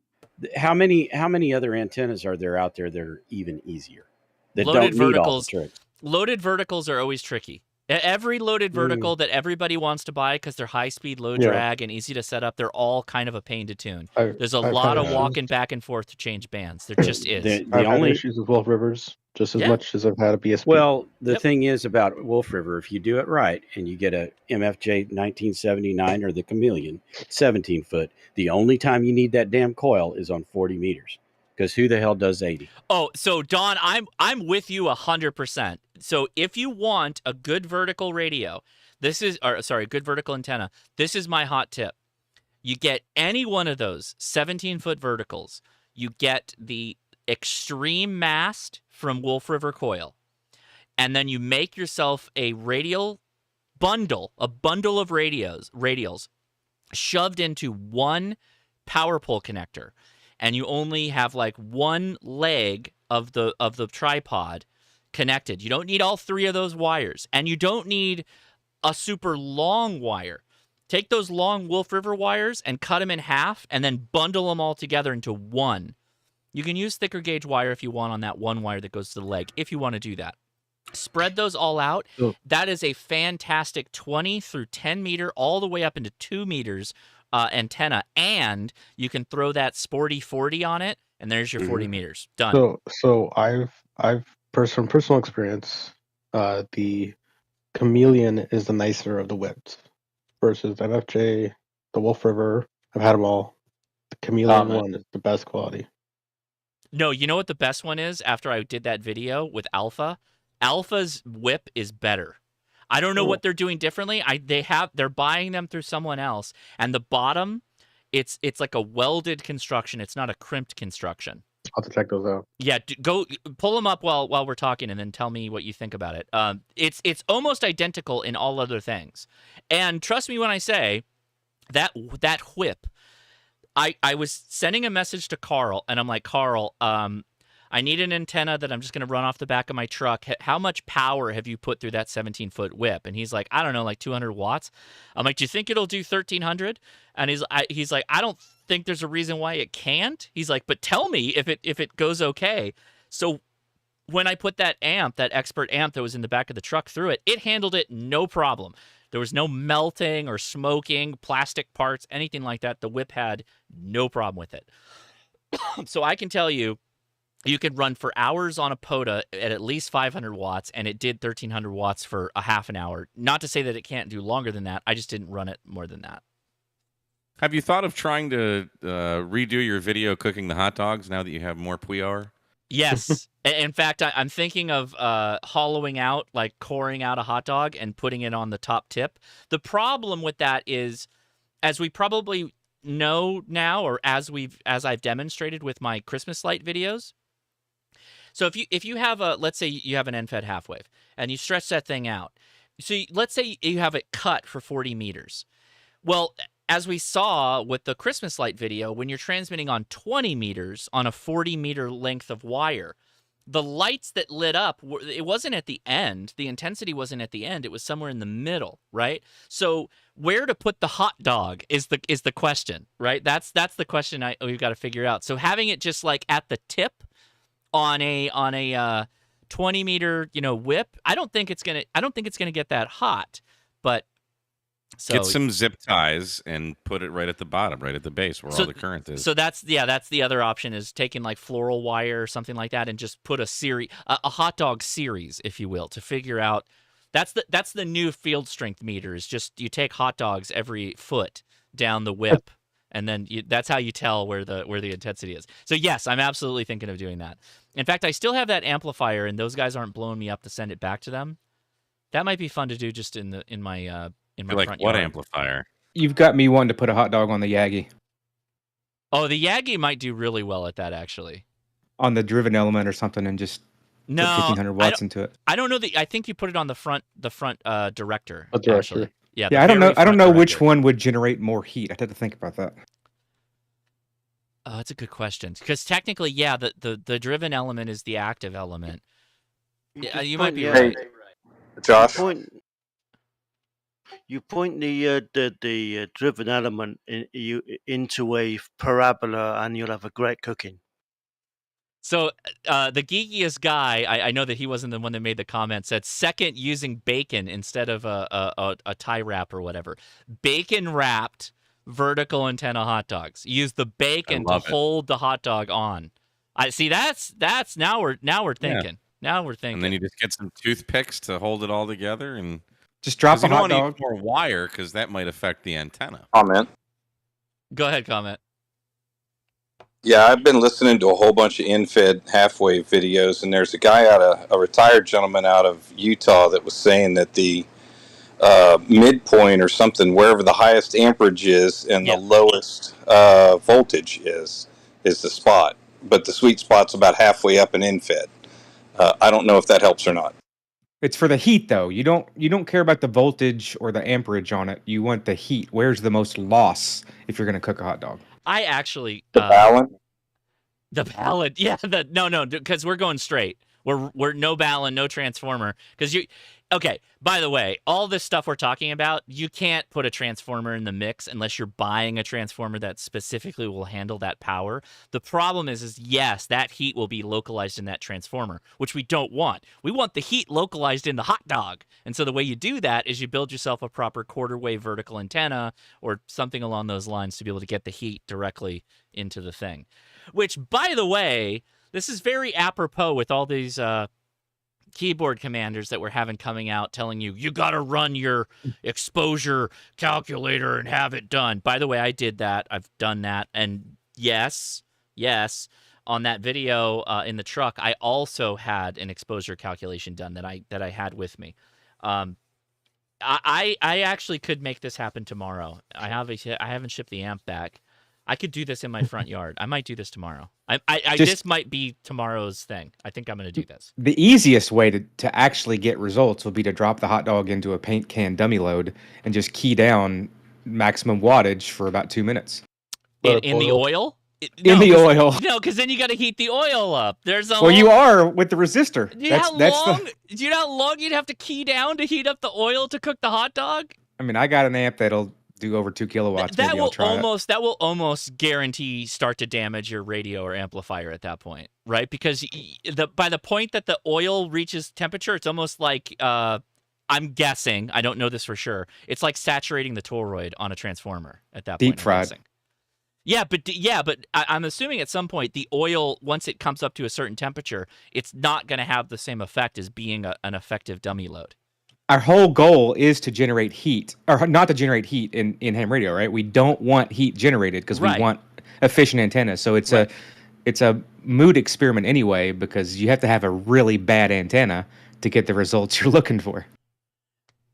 Speaker 11: how many other antennas are there out there that are even easier? That
Speaker 1: Loaded
Speaker 11: don't need all the
Speaker 1: verticals.
Speaker 11: tricks?
Speaker 1: Loaded verticals are always tricky. Every loaded vertical that everybody wants to buy because they're high speed, low drag, and easy to set up, they're all kind of a pain to tune. There's a lot of walking back and forth to change bands. There just is.
Speaker 21: I've had issues with Wolf Rivers just as much as I've had a BSP.
Speaker 11: Well, the thing is about Wolf River, if you do it right and you get a MFJ 1979 or the Chameleon 17 foot, the only time you need that damn coil is on 40 meters. Because who the hell does 80?
Speaker 1: Oh, so Don, I'm with you 100%. So if you want a good vertical radio, good vertical antenna, this is my hot tip. You get any one of those 17-foot verticals. You get the extreme mast from Wolf River Coil, and then you make yourself a radial bundle, a bundle of radials shoved into one power pole connector. And you only have like one leg of the tripod connected. You don't need all three of those wires, and you don't need a super long wire. Take those long Wolf River wires and cut them in half, and then bundle them all together into one. You can use thicker gauge wire if you want on that one wire that goes to the leg, if you want to do that. Spread those all out. That is a fantastic 20 through 10 meter, all the way up into 2 meters antenna, and you can throw that sporty 40 on it, and there's your 40 meters done.
Speaker 21: So I've from personal experience, the Chameleon is the nicer of the whips versus MFJ, the Wolf River. I've had them all. The Chameleon one is the best quality.
Speaker 1: No, you know what the best one is? After I did that video with Alpha, Alpha's whip is better. I don't know what they're doing differently. They're buying them through someone else, and the bottom, it's like a welded construction. It's not a crimped construction.
Speaker 21: I'll have to check those out.
Speaker 1: Yeah, go pull them up while we're talking, and then tell me what you think about it. It's almost identical in all other things, and trust me when I say that whip. I was sending a message to Carl, and I'm like, Carl, I I need an antenna that I'm just going to run off the back of my truck. How much power have you put through that 17-foot whip? And he's like, I don't know, like 200 watts. I'm like, do you think it'll do 1,300? And he's like, I don't think there's a reason why it can't. He's like, but tell me if it goes okay. So when I put that amp, that expert amp that was in the back of the truck through it, it handled it no problem. There was no melting or smoking, plastic parts, anything like that. The whip had no problem with it. So I can tell you, you could run for hours on a POTA at least 500 watts, and it did 1,300 watts for a half an hour. Not to say that it can't do longer than that. I just didn't run it more than that.
Speaker 6: Have you thought of trying to redo your video cooking the hot dogs now that you have more POR?
Speaker 1: Yes. In fact, I'm thinking of hollowing out, like coring out a hot dog and putting it on the top tip. The problem with that is, as we probably know now, or as I've demonstrated with my Christmas light videos. So if you have let's say you have an end-fed half wave and you stretch that thing out. So let's say you have it cut for 40 meters. Well, as we saw with the Christmas light video, when you're transmitting on 20 meters on a 40-meter length of wire, the lights that lit up, it wasn't at the end. The intensity wasn't at the end. It was somewhere in the middle, right? So where to put the hot dog is the question, right? That's the question we've got to figure out. So having it just like at the tip on a 20-meter, whip, I don't think it's gonna get that hot, but. So,
Speaker 6: get some zip ties and put it right at the bottom, right at the base where all the current is.
Speaker 1: So that's the other option, is taking like floral wire or something like that and just put a hot dog series, if you will, to figure out. That's the new field strength meter, is just you take hot dogs every foot down the whip, and then that's how you tell where the intensity is. So yes, I'm absolutely thinking of doing that. In fact, I still have that amplifier, and those guys aren't blowing me up to send it back to them. That might be fun to do just in my front
Speaker 6: what
Speaker 1: yard.
Speaker 6: amplifier?
Speaker 10: You've got me wanting to put a hot dog on the Yagi.
Speaker 1: Oh, the Yagi might do really well at that, actually.
Speaker 10: On the driven element or something, and just put 1,500 watts into it.
Speaker 1: I don't know. I think you put it on the front director.
Speaker 21: A director.
Speaker 1: Actually. Yeah.
Speaker 10: I don't know. I don't know which one would generate more heat. I'd have to think about that.
Speaker 1: Oh, that's a good question. Because technically, yeah, the driven element is the active element. Yeah, you might be right.
Speaker 5: Josh.
Speaker 2: You point the driven element into a parabola, and you'll have a great cooking.
Speaker 1: So the geekiest guy, I know that he wasn't the one that made the comment, said second using bacon instead of a tie wrap or whatever. Bacon wrapped vertical antenna hot dogs. Use the bacon to hold the hot dog on. I see. That's now we're thinking.
Speaker 6: Yeah.
Speaker 1: Now we're thinking.
Speaker 6: And then you just get some toothpicks to hold it all together, and
Speaker 10: just drop a hot
Speaker 6: dog. You don't
Speaker 10: dog.
Speaker 6: need more wire because that might affect the antenna.
Speaker 12: Comment.
Speaker 1: Go ahead, comment.
Speaker 22: Yeah, I've been listening to a whole bunch of in-fed half-wave videos, and there's a retired gentleman out of Utah that was saying that the midpoint or something, wherever the highest amperage is and the lowest voltage is the spot. But the sweet spot's about halfway up in in-fed. I don't know if that helps or not.
Speaker 10: It's for the heat, though. You don't care about the voltage or the amperage on it. You want the heat. Where's the most loss if you're going to cook a hot dog?
Speaker 1: I actually
Speaker 22: the balun.
Speaker 1: The balun, yeah. No, because we're going straight. We're no balun, no transformer. Because okay. By the way, all this stuff we're talking about, you can't put a transformer in the mix unless you're buying a transformer that specifically will handle that power. The problem is yes, that heat will be localized in that transformer, which we don't want. We want the heat localized in the hot dog. And so the way you do that is you build yourself a proper quarter wave vertical antenna or something along those lines to be able to get the heat directly into the thing. Which, by the way, this is very apropos with all these keyboard commanders that we're having coming out telling you got to run your exposure calculator and have it done. By the way, I did that. I've done that. And yes, on that video in the truck, I also had an exposure calculation done that I had with me. I actually could make this happen tomorrow. I haven't shipped the amp back. I could do this in my front yard. I might do this tomorrow. This might be tomorrow's thing. I think I'm going to do this.
Speaker 10: The easiest way to actually get results would be to drop the hot dog into a paint can dummy load and just key down maximum wattage for about 2 minutes.
Speaker 1: In the oil?
Speaker 10: in the oil.
Speaker 1: No, because then you got to heat the oil up. There's a
Speaker 10: Well, you are with the resistor.
Speaker 1: Do you know how long you'd have to key down to heat up the oil to cook the hot dog?
Speaker 10: I mean, I got an amp that'll do over 2 kilowatts.
Speaker 1: That
Speaker 10: Maybe
Speaker 1: will
Speaker 10: I'll try it.
Speaker 1: that will almost guarantee start to damage your radio or amplifier at that point, right? Because by the point that the oil reaches temperature, it's almost like I'm guessing, I don't know this for sure. It's like saturating the toroid on a transformer at that point.
Speaker 10: Deep fried.
Speaker 1: But I'm assuming at some point the oil, once it comes up to a certain temperature, it's not going to have the same effect as being an effective dummy load.
Speaker 10: Our whole goal is to generate heat, or not to generate heat in ham radio, right? We don't want heat generated because we want efficient antennas. So it's a mood experiment anyway, because you have to have a really bad antenna to get the results you're looking for.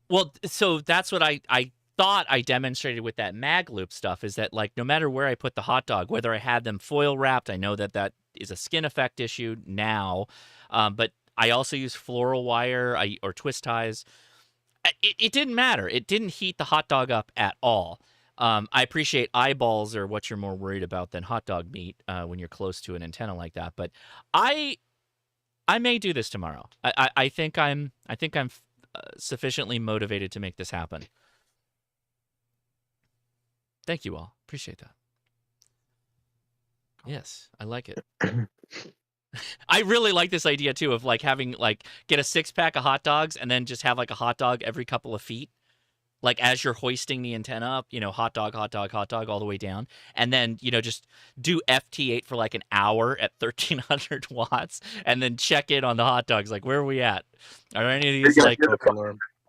Speaker 1: Well, so that's what I thought I demonstrated with that mag loop stuff, is that like no matter where I put the hot dog, whether I had them foil wrapped, I know that is a skin effect issue now, but I also use floral wire or twist ties. It didn't matter. It didn't heat the hot dog up at all. I appreciate eyeballs are what you're more worried about than hot dog meat when you're close to an antenna like that. But I may do this tomorrow. I think I'm sufficiently motivated to make this happen. Thank you all. Appreciate that. Yes, I like it. I really like this idea too of like having like get a 6-pack of hot dogs and then just have like a hot dog every couple of feet. Like as you're hoisting the antenna up, hot dog all the way down. And then, just do FT8 for like an hour at 1300 watts and then check in on the hot dogs. Like, where are we at? Are any of these like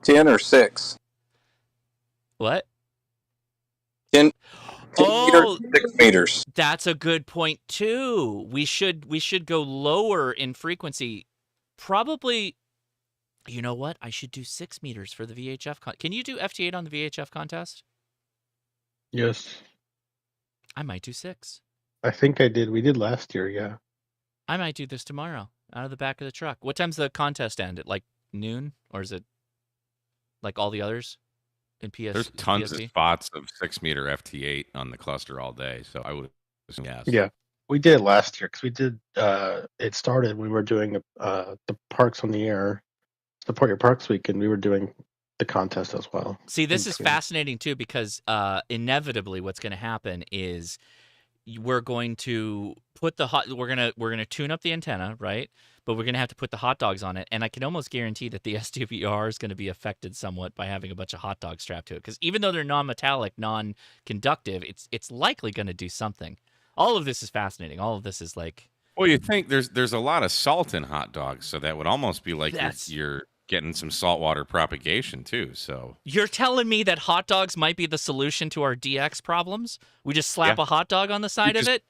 Speaker 22: 10 or 6?
Speaker 1: What?
Speaker 22: 10
Speaker 1: Oh,
Speaker 22: 6 meters.
Speaker 1: That's a good point too. We should go lower in frequency. Probably, you know what? I should do 6 meters for the VHF. Can you do FT8 on the VHF contest?
Speaker 21: Yes.
Speaker 1: I might do 6.
Speaker 21: I think I did. We did last year, yeah.
Speaker 1: I might do this tomorrow out of the back of the truck. What time's the contest end? At like noon? Or is it like all the others?
Speaker 6: There's tons of spots of 6-meter FT8 on the cluster all day, so I would assume yes.
Speaker 21: Yeah, we did it last year because we did. It started when we were doing the Parks on the Air, Support Your Parks Week, and we were doing the contest as well.
Speaker 1: See, this is fascinating too because inevitably, what's going to happen is we're going to put we're gonna tune up the antenna, right? But we're gonna have to put the hot dogs on it, and I can almost guarantee that the SWR is going to be affected somewhat by having a bunch of hot dogs strapped to it. Because even though they're non-metallic, non-conductive, it's likely going to do something. All of this is fascinating. All of this is like.
Speaker 6: Well, you think there's a lot of salt in hot dogs, so that would almost be like you're getting some saltwater propagation too. So
Speaker 1: you're telling me that hot dogs might be the solution to our DX problems? We just slap a hot dog on the side of it,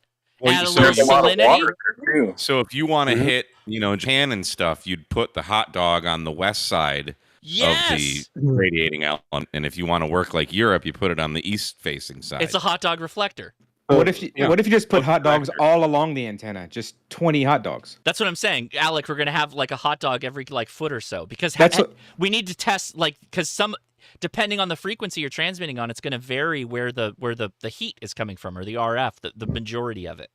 Speaker 1: add a little salinity.
Speaker 6: So if you want to hit, Jan and stuff, you'd put the hot dog on the west side of the radiating outlet, and if you want to work like Europe, you put it on the east-facing side.
Speaker 1: It's a hot dog reflector.
Speaker 10: What if you just put hot dogs all along the antenna? Just 20 hot dogs.
Speaker 1: That's what I'm saying, Alec. We're gonna have like a hot dog every like foot or so because we need to test because depending on the frequency you're transmitting on, it's gonna vary where the heat is coming from or the RF, the majority of it.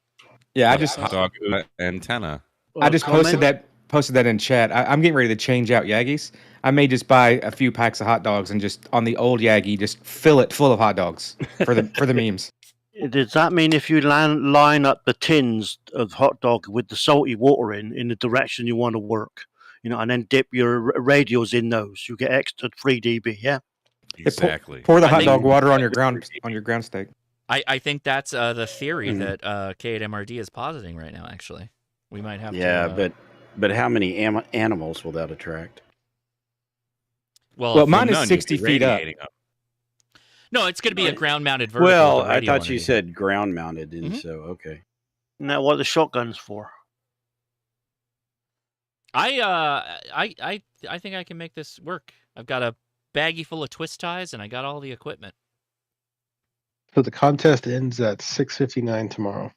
Speaker 10: Yeah, I just
Speaker 6: hot dog antenna.
Speaker 10: I just posted that in chat. I'm getting ready to change out Yagis. I may just buy a few packs of hot dogs and just on the old Yagi just fill it full of hot dogs for the memes.
Speaker 2: Does that mean if you line up the tins of hot dog with the salty water in the direction you want to work, and then dip your radios in those, you get extra 3 dB, yeah?
Speaker 6: Exactly.
Speaker 10: Pour the hot dog water on your ground steak.
Speaker 1: I think that's the theory that K8MRD is positing right now, actually. We might have to...
Speaker 11: Yeah, but how many animals will that attract?
Speaker 10: Well mine is 60 feet up.
Speaker 1: No, it's going to be a ground-mounted vertical.
Speaker 11: Well, I thought you said ground-mounted, and so okay.
Speaker 2: Isn't that what the shotgun's for?
Speaker 1: I think I can make this work. I've got a baggie full of twist ties, and I got all the equipment.
Speaker 21: So the contest ends at 6:59 tomorrow.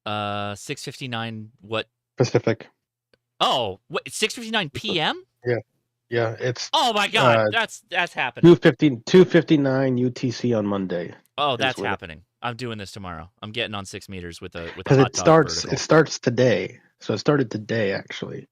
Speaker 1: 6:59 what?
Speaker 21: Pacific.
Speaker 1: Oh, what? 6:59 p.m.
Speaker 21: Yeah, it's.
Speaker 1: Oh my God, that's happening.
Speaker 21: 2:59 UTC on Monday.
Speaker 1: Oh, that's happening. I'm doing this tomorrow. I'm getting on 6 meters with a
Speaker 21: Because
Speaker 1: hot
Speaker 21: it
Speaker 1: dog
Speaker 21: starts
Speaker 1: vertical.
Speaker 21: it starts today. So it started today actually.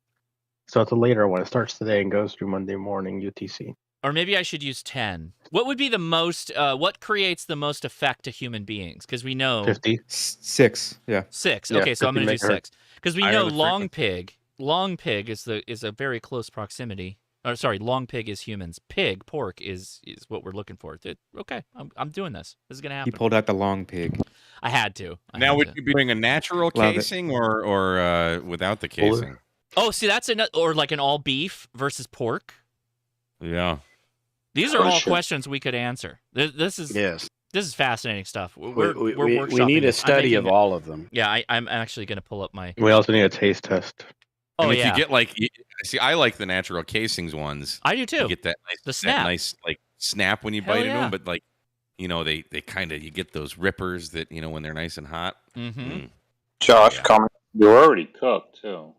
Speaker 21: So it's a later one. It starts today and goes through Monday morning UTC.
Speaker 1: Or maybe I should use 10. What would be the most? What creates the most effect to human beings? Because we know
Speaker 21: 50.
Speaker 10: 6. Yeah.
Speaker 1: 6.
Speaker 21: Yeah,
Speaker 1: Okay, so I'm
Speaker 21: 50
Speaker 1: going to do
Speaker 21: megahertz.
Speaker 1: 6 because we
Speaker 10: Higher
Speaker 1: know
Speaker 10: the
Speaker 1: long
Speaker 10: frequency.
Speaker 1: pig. Long pig is a very close proximity. Or sorry, long pig is humans. Pork is what we're looking for. Okay, I'm doing this. This is going to
Speaker 10: He
Speaker 1: happen.
Speaker 10: pulled out the long pig.
Speaker 1: I had to.
Speaker 6: Now, would you be doing a natural
Speaker 10: Love it.
Speaker 6: casing or without the casing?
Speaker 1: Oh, see, that's or like an all beef versus pork.
Speaker 6: Yeah.
Speaker 1: These are all questions we could answer. This is fascinating stuff. We're
Speaker 11: we
Speaker 1: workshopping
Speaker 11: need a
Speaker 1: this. I'm
Speaker 11: study of
Speaker 1: making-
Speaker 11: all of them.
Speaker 1: Yeah, I'm actually going to pull up my.
Speaker 21: We also need a taste test.
Speaker 1: Oh
Speaker 6: and if
Speaker 1: yeah,
Speaker 6: you get see, I like the natural casings ones.
Speaker 1: I do too.
Speaker 6: You get that nice,
Speaker 1: The snap.
Speaker 6: like snap when you
Speaker 1: Hell
Speaker 6: bite into
Speaker 1: yeah.
Speaker 6: them, but like, they kind of, you get those rippers that when they're nice and hot.
Speaker 1: Mm-hmm.
Speaker 22: Josh, comment.
Speaker 3: They're already cooked too.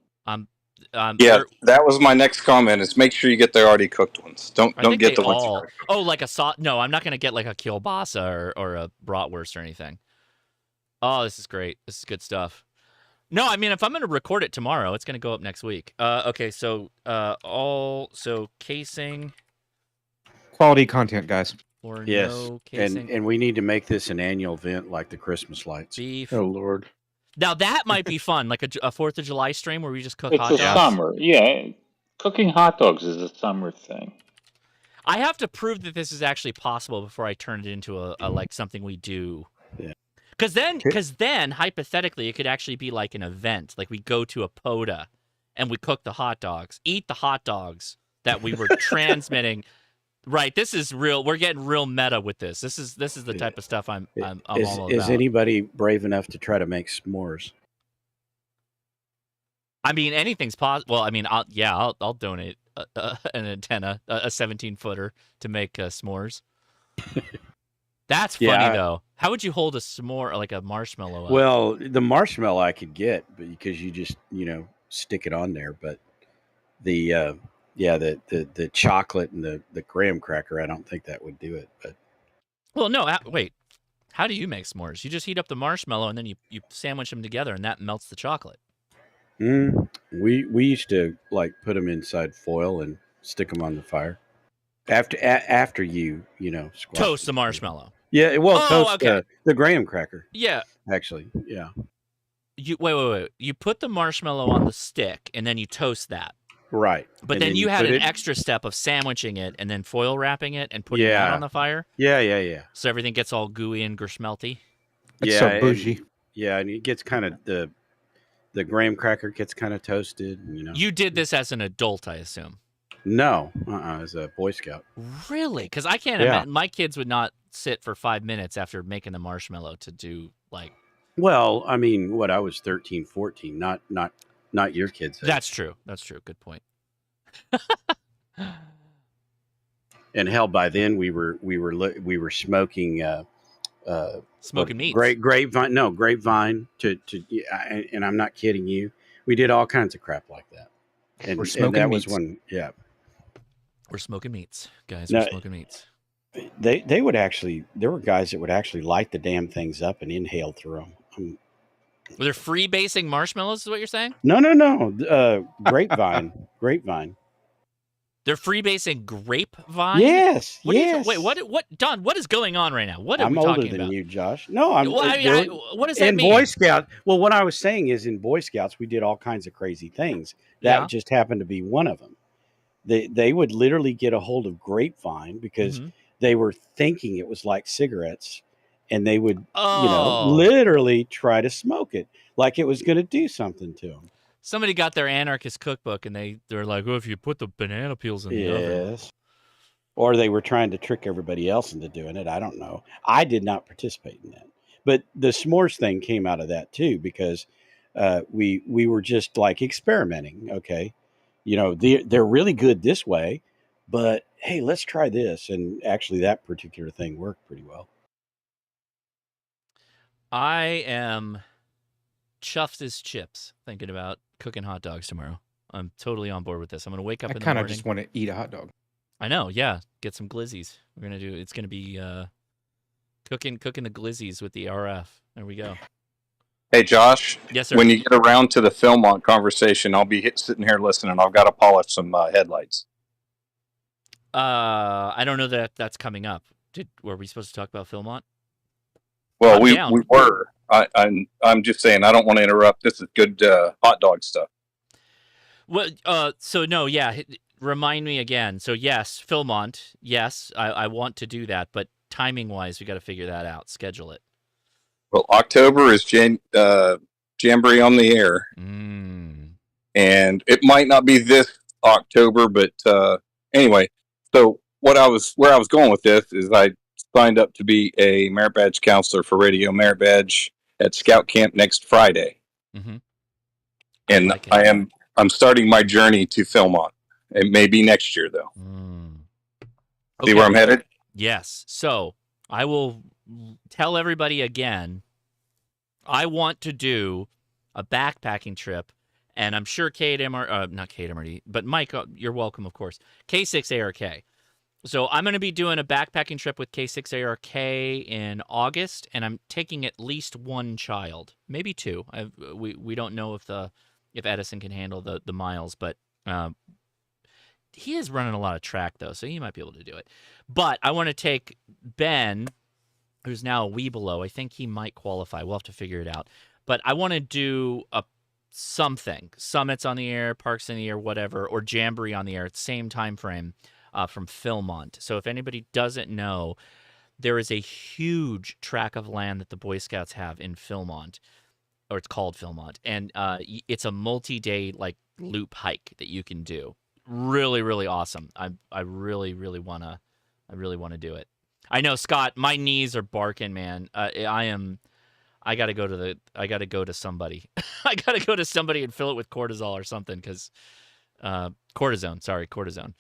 Speaker 22: Yeah, that was my next comment. Is make sure you get the already cooked ones. Don't
Speaker 1: I think
Speaker 22: get
Speaker 1: they
Speaker 22: the ones.
Speaker 1: all. Oh, like a sauce? No, I'm not going to get like a kielbasa or a bratwurst or anything. Oh, this is great. This is good stuff. No, I mean, if I'm going to record it tomorrow, it's going to go up next week. Okay, so casing
Speaker 10: Quality content, guys.
Speaker 1: or
Speaker 11: Yes,
Speaker 1: no casing.
Speaker 11: and we need to make this an annual event like the Christmas lights.
Speaker 1: Beef.
Speaker 21: Oh Lord.
Speaker 1: Now that might be fun, like a 4th of July stream where we just cook
Speaker 3: It's
Speaker 1: hot
Speaker 3: a
Speaker 1: dogs.
Speaker 3: summer. Yeah, cooking hot dogs is a summer thing.
Speaker 1: I have to prove that this is actually possible before I turn it into a like something we do.
Speaker 11: Yeah.
Speaker 1: Because then hypothetically it could actually be like an event, like we go to a POTA and we cook the hot dogs, eat the hot dogs that we were transmitting. Right, this is real. We're getting real meta with this. This is the type of stuff I'm all about.
Speaker 11: Is anybody brave enough to try to make s'mores?
Speaker 1: I mean, anything's possible. Well, I mean, I'll donate an antenna, a 17-footer to make s'mores. That's funny though. How would you hold a s'more like a marshmallow up?
Speaker 11: Well, the marshmallow I could get, but because you just stick it on there. But the chocolate and the graham cracker, I don't think that would do it. But
Speaker 1: well, no. Wait, how do you make s'mores? You just heat up the marshmallow and then you sandwich them together, and that melts the chocolate.
Speaker 11: We used to like put them inside foil and stick them on the fire. After you squash
Speaker 1: Toast the marshmallow.
Speaker 11: Yeah, well, toast
Speaker 1: okay.
Speaker 11: the graham cracker.
Speaker 1: Yeah,
Speaker 11: actually, yeah.
Speaker 1: You wait. You put the marshmallow on the stick and then you toast that.
Speaker 11: Right.
Speaker 1: But
Speaker 11: And
Speaker 1: then you had
Speaker 11: put
Speaker 1: an extra step of sandwiching it and then foil wrapping it and putting that on the fire.
Speaker 11: Yeah.
Speaker 1: So everything gets all gooey and gerschmelty.
Speaker 10: That's so bougie.
Speaker 11: And it gets kind of the graham cracker gets kind of toasted.
Speaker 1: You did this as an adult, I assume.
Speaker 11: No, as a Boy Scout.
Speaker 1: Really? Because I can't imagine my kids would not sit for 5 minutes after making the marshmallow to do like.
Speaker 11: Well, I mean, I was 13, 14, not your kids.
Speaker 1: That's true. Good point.
Speaker 11: And hell, by then we were smoking
Speaker 1: smoking meats.
Speaker 11: Grapevine. No, grapevine. And I'm not kidding you. We did all kinds of crap like that. And
Speaker 10: We're smoking
Speaker 11: that
Speaker 10: meats.
Speaker 11: was when,
Speaker 1: We're smoking meats, guys.
Speaker 11: No,
Speaker 1: We're smoking meats.
Speaker 11: They would actually. There were guys that would actually light the damn things up and inhale through them.
Speaker 1: Were there freebasing marshmallows? Is what you're saying?
Speaker 11: No. Grapevine.
Speaker 1: They're freebasing grapevine.
Speaker 11: Yes.
Speaker 1: Wait, what? Don, what is going on right now? What are
Speaker 11: I'm
Speaker 1: we
Speaker 11: older
Speaker 1: talking
Speaker 11: than
Speaker 1: about?
Speaker 11: you, Josh. No,
Speaker 1: what does that
Speaker 11: in
Speaker 1: mean?
Speaker 11: Boy Scout. Well, what I was saying is, in Boy Scouts, we did all kinds of crazy things. That just happened to be one of them. They would literally get a hold of grapevine because they were thinking it was like cigarettes, and they would, literally try to smoke it like it was going to do something to them.
Speaker 1: Somebody got their anarchist cookbook, and they're like, "Oh, if you put the banana peels in the oven."
Speaker 11: Or they were trying to trick everybody else into doing it. I don't know. I did not participate in that. But the s'mores thing came out of that too, because we were just like experimenting. Okay, they're really good this way, but hey, let's try this. And actually, that particular thing worked pretty well.
Speaker 1: I am chuffed as chips thinking about cooking hot dogs tomorrow. I'm totally on board with this. I'm going to wake up in the morning.
Speaker 10: I kind of just want to eat a hot dog.
Speaker 1: I know, yeah. Get some glizzies. We're going to do, it's going to be Cooking the glizzies with the RF. There we go.
Speaker 22: Hey, Josh.
Speaker 1: Yes, sir.
Speaker 22: When you get around to the Philmont conversation, I'll be sitting here listening. I've got to polish some headlights.
Speaker 1: I don't know that that's coming up. Were we supposed to talk about Philmont?
Speaker 22: Well,
Speaker 1: I'm
Speaker 22: we
Speaker 1: down.
Speaker 22: were. I'm just saying. I don't want to interrupt. This is good hot dog stuff.
Speaker 1: Well, so no, yeah. Remind me again. So yes, Philmont. Yes, I want to do that, but timing wise, we got to figure that out. Schedule it.
Speaker 22: Well, October is Jamboree on the Air, and it might not be this October, but anyway. So where I was going with this is I signed up to be a merit badge counselor for Radio Merit Badge at Scout Camp next Friday, and I'm starting my journey to Philmont. It may be next year though. See where I'm headed?
Speaker 1: Yes. So I will tell everybody again. I want to do a backpacking trip, and I'm sure not KMRD, but Mike, you're welcome, of course. K6ARK. So I'm going to be doing a backpacking trip with K6ARK in August, and I'm taking at least one child, maybe two. We don't know if Edison can handle the miles, but he is running a lot of track though, so he might be able to do it. But I want to take Ben, who's now a wee below. I think he might qualify. We'll have to figure it out. But I want to do something, Summits on the Air, Parks in the Air, whatever, or Jamboree on the Air at the same time frame from Philmont. So if anybody doesn't know, there is a huge tract of land that the Boy Scouts have in Philmont, or it's called Philmont, and it's a multi-day loop hike that you can do. Really, really awesome. I really, really wanna do it. I know, Scott. My knees are barking, man. I gotta go to somebody. I gotta go to somebody and fill it with cortisol or something, because cortisone. Sorry, cortisone.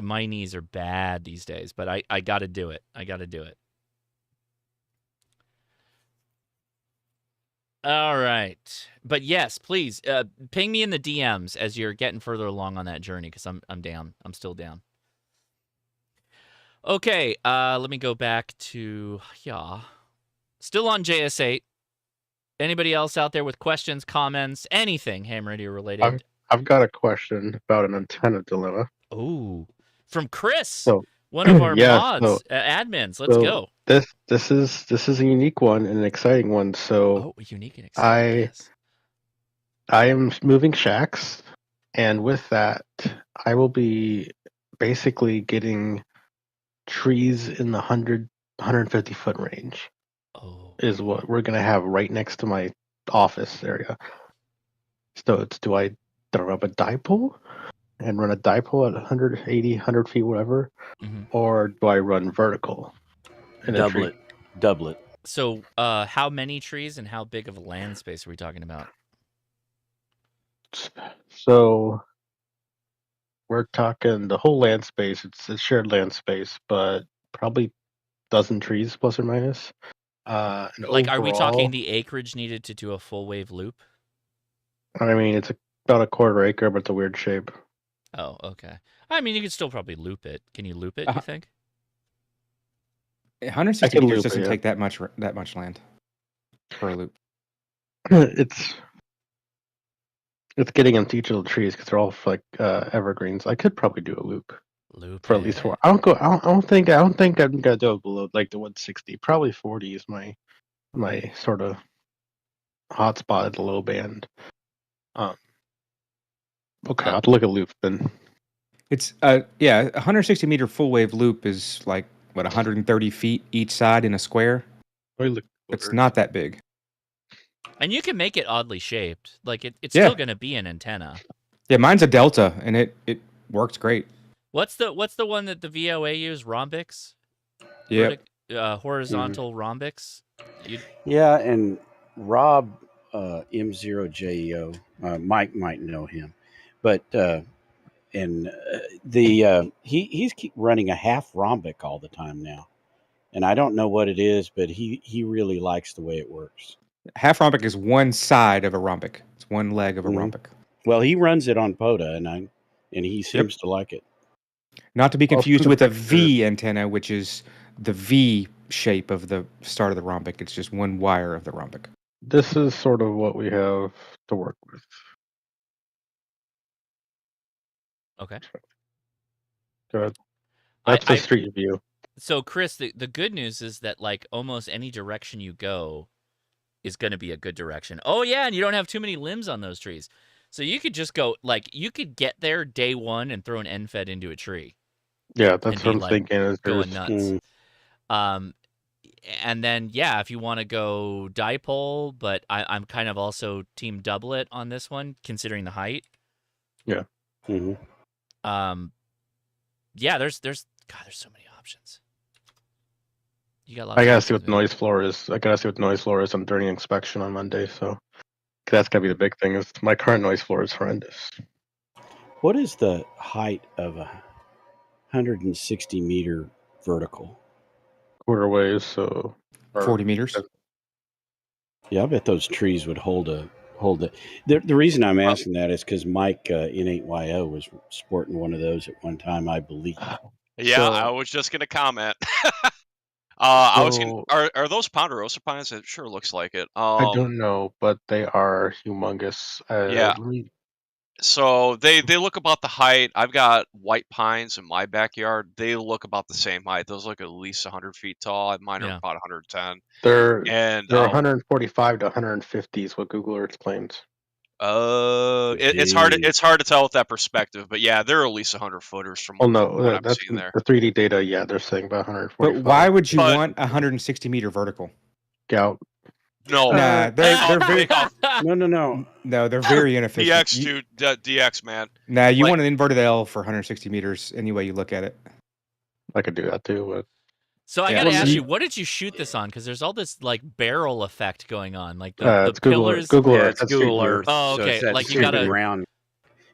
Speaker 1: My knees are bad these days, but I gotta do it. I gotta do it. All right, but yes, please ping me in the DMs as you're getting further along on that journey, because I'm down. I'm still down. Okay, let me go back to still on JS8. Anybody else out there with questions, comments, anything ham radio related?
Speaker 21: I've got a question about an antenna dilemma.
Speaker 1: Oh, from Chris,
Speaker 21: So,
Speaker 1: one of our
Speaker 21: yeah,
Speaker 1: mods, admins. Let's go.
Speaker 21: This is a unique one and an exciting one. So,
Speaker 1: unique and exciting. Yes.
Speaker 21: I am moving shacks, and with that, I will be basically getting trees in the 150 foot range. Is what we're gonna have right next to my office area. So do I run a dipole and run a dipole at 180, 100 feet, whatever, or do I run vertical?
Speaker 11: Double it.
Speaker 1: So, how many trees and how big of a land space are we talking about?
Speaker 21: So we're talking the whole land space. It's a shared land space, but probably dozen trees plus or minus.
Speaker 1: Are we talking the acreage needed to do a full wave loop?
Speaker 21: I mean, it's about a quarter acre, but it's a weird shape.
Speaker 1: Oh, okay. I mean, you could still probably loop it. Can you loop it, you think?
Speaker 10: 160 meters doesn't take that much land per loop.
Speaker 21: It's getting into each of the trees because they're all evergreens. I could probably do a loop for at least 4. I don't think I'm gonna do it below the 160. Probably 40 is my sort of hot spot at the low band. Okay, I'll have to look at loop then.
Speaker 10: It's 160 meter full wave loop is 130 feet each side in a square. It's not that big.
Speaker 1: And you can make it oddly shaped. It's still going to be an antenna.
Speaker 10: Yeah, mine's a delta, and it works great.
Speaker 1: What's the one that the VOA used? Rhombix?
Speaker 10: Yeah.
Speaker 1: Horizontal rhombix?
Speaker 11: Yeah, and Rob M0JEO, Mike might know him, but he's keep running a half rhombic all the time now, and I don't know what it is, but he really likes the way it works.
Speaker 10: Half rhombic is one side of a rhombic. It's one leg of a rhombic.
Speaker 11: Well, he runs it on POTA, and he seems to like it.
Speaker 10: Not to be confused with a V antenna, which is the V shape of the start of the rhombic. It's just one wire of the rhombic.
Speaker 21: This is sort of what we have to work with.
Speaker 1: Okay.
Speaker 21: Good. That's the street view.
Speaker 1: So, Chris, the good news is that like almost any direction you go is going to be a good direction. Oh yeah, and you don't have too many limbs on those trees. So you could just go, like, you could get there day one and throw an NFED into a tree.
Speaker 21: Yeah, that's what I'm thinking. Is
Speaker 1: going nuts. And then, yeah, if you want to go dipole, but I'm kind of also team doublet on this one, considering the height.
Speaker 21: Yeah.
Speaker 1: Yeah, there's so many options. You got lots
Speaker 21: I gotta
Speaker 1: of
Speaker 21: see what the noise floor is. I gotta see what the noise floor is during inspection on Monday. So that's gotta be the big thing. Is my current noise floor is horrendous.
Speaker 11: What is the height of a 160 meter vertical?
Speaker 21: Quarter waves, so
Speaker 10: 40 meters.
Speaker 11: Yeah, I bet those trees would hold it. The reason I'm asking that is because Mike N8YO was sporting one of those at one time, I believe.
Speaker 17: Yeah,
Speaker 21: So-
Speaker 17: I was just gonna comment. I was gonna,
Speaker 21: So-
Speaker 17: are those ponderosa pines? It sure looks like it.
Speaker 21: I don't know, but they are humongous.
Speaker 17: Yeah. So they look about the height. I've got white pines in my backyard. They look about the same height. Those look at least 100 feet tall. Mine are about 110.
Speaker 21: They're
Speaker 17: And
Speaker 21: 145 to 150 is what Google Earth claims.
Speaker 17: it's hard to tell with that perspective, but yeah, they're at least 100 footers from
Speaker 21: Oh no,
Speaker 17: what I'm
Speaker 21: that's
Speaker 17: seeing there.
Speaker 21: the 3D data. Yeah, they're saying about 145.
Speaker 10: But why would you want a 160 meter vertical?
Speaker 21: Gout.
Speaker 17: No,
Speaker 10: Nah, they're very
Speaker 11: no,
Speaker 10: they're very inefficient.
Speaker 17: DX, man.
Speaker 10: Nah, you want an inverted L for 160 meters any way you look at it.
Speaker 21: I could do that too, but
Speaker 1: So I gotta ask you, what did you shoot this on? Because there's all this like barrel effect going on, like the
Speaker 21: it's Google
Speaker 1: pillars.
Speaker 21: Google
Speaker 11: Yeah,
Speaker 21: Earth.
Speaker 11: it's
Speaker 21: That's
Speaker 11: Google
Speaker 21: Street View.
Speaker 11: Earth.
Speaker 1: Oh,
Speaker 11: so
Speaker 1: okay.
Speaker 11: it's that
Speaker 1: Like you
Speaker 11: stupid
Speaker 1: gotta
Speaker 11: round.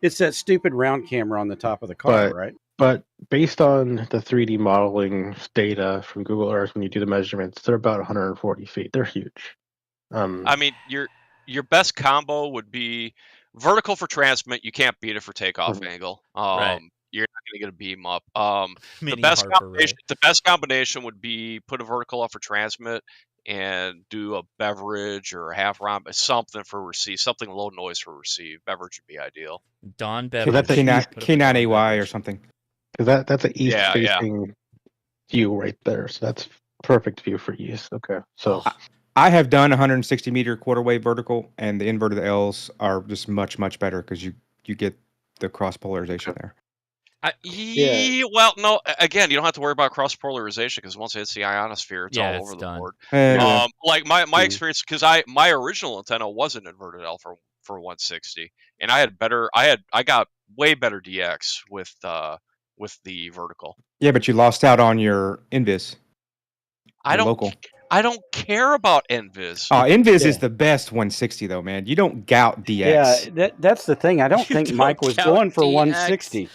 Speaker 11: It's that stupid round camera on the top of the car, right?
Speaker 21: But based on the 3D modeling data from Google Earth, when you do the measurements, they're about 140 feet. They're huge.
Speaker 17: I mean, your best combo would be vertical for transmit. You can't beat it for takeoff angle.
Speaker 1: Right.
Speaker 17: You're not going to get a beam up. The
Speaker 1: Mini
Speaker 17: best
Speaker 1: Harper,
Speaker 17: combination, the best combination would be put a vertical up for transmit and do a beverage or a half rhomb, something for receive, something low noise for receive. Beverage would be ideal.
Speaker 1: Dawn
Speaker 21: So
Speaker 1: beverage.
Speaker 21: that's a
Speaker 10: K9AY or something.
Speaker 21: Because that's an east
Speaker 17: Yeah, yeah.
Speaker 21: facing view right there. So that's perfect view for east. Okay. So
Speaker 10: I have done 160 meter quarter wave vertical, and the inverted L's are just much better because you get the cross polarization there.
Speaker 17: Well, no. Again, you don't have to worry about cross polarization because once it hits the ionosphere, it's all over the board. Like my experience, because my original antenna was an inverted L for 160, and I got way better DX with the vertical.
Speaker 10: Yeah, but you lost out on your Invis.
Speaker 17: I don't
Speaker 10: local.
Speaker 17: I don't care about Invis.
Speaker 10: Oh, Invis is the best 160 though, man. You don't gout DX.
Speaker 11: Yeah, that's the thing. I don't think Mike was going for 160.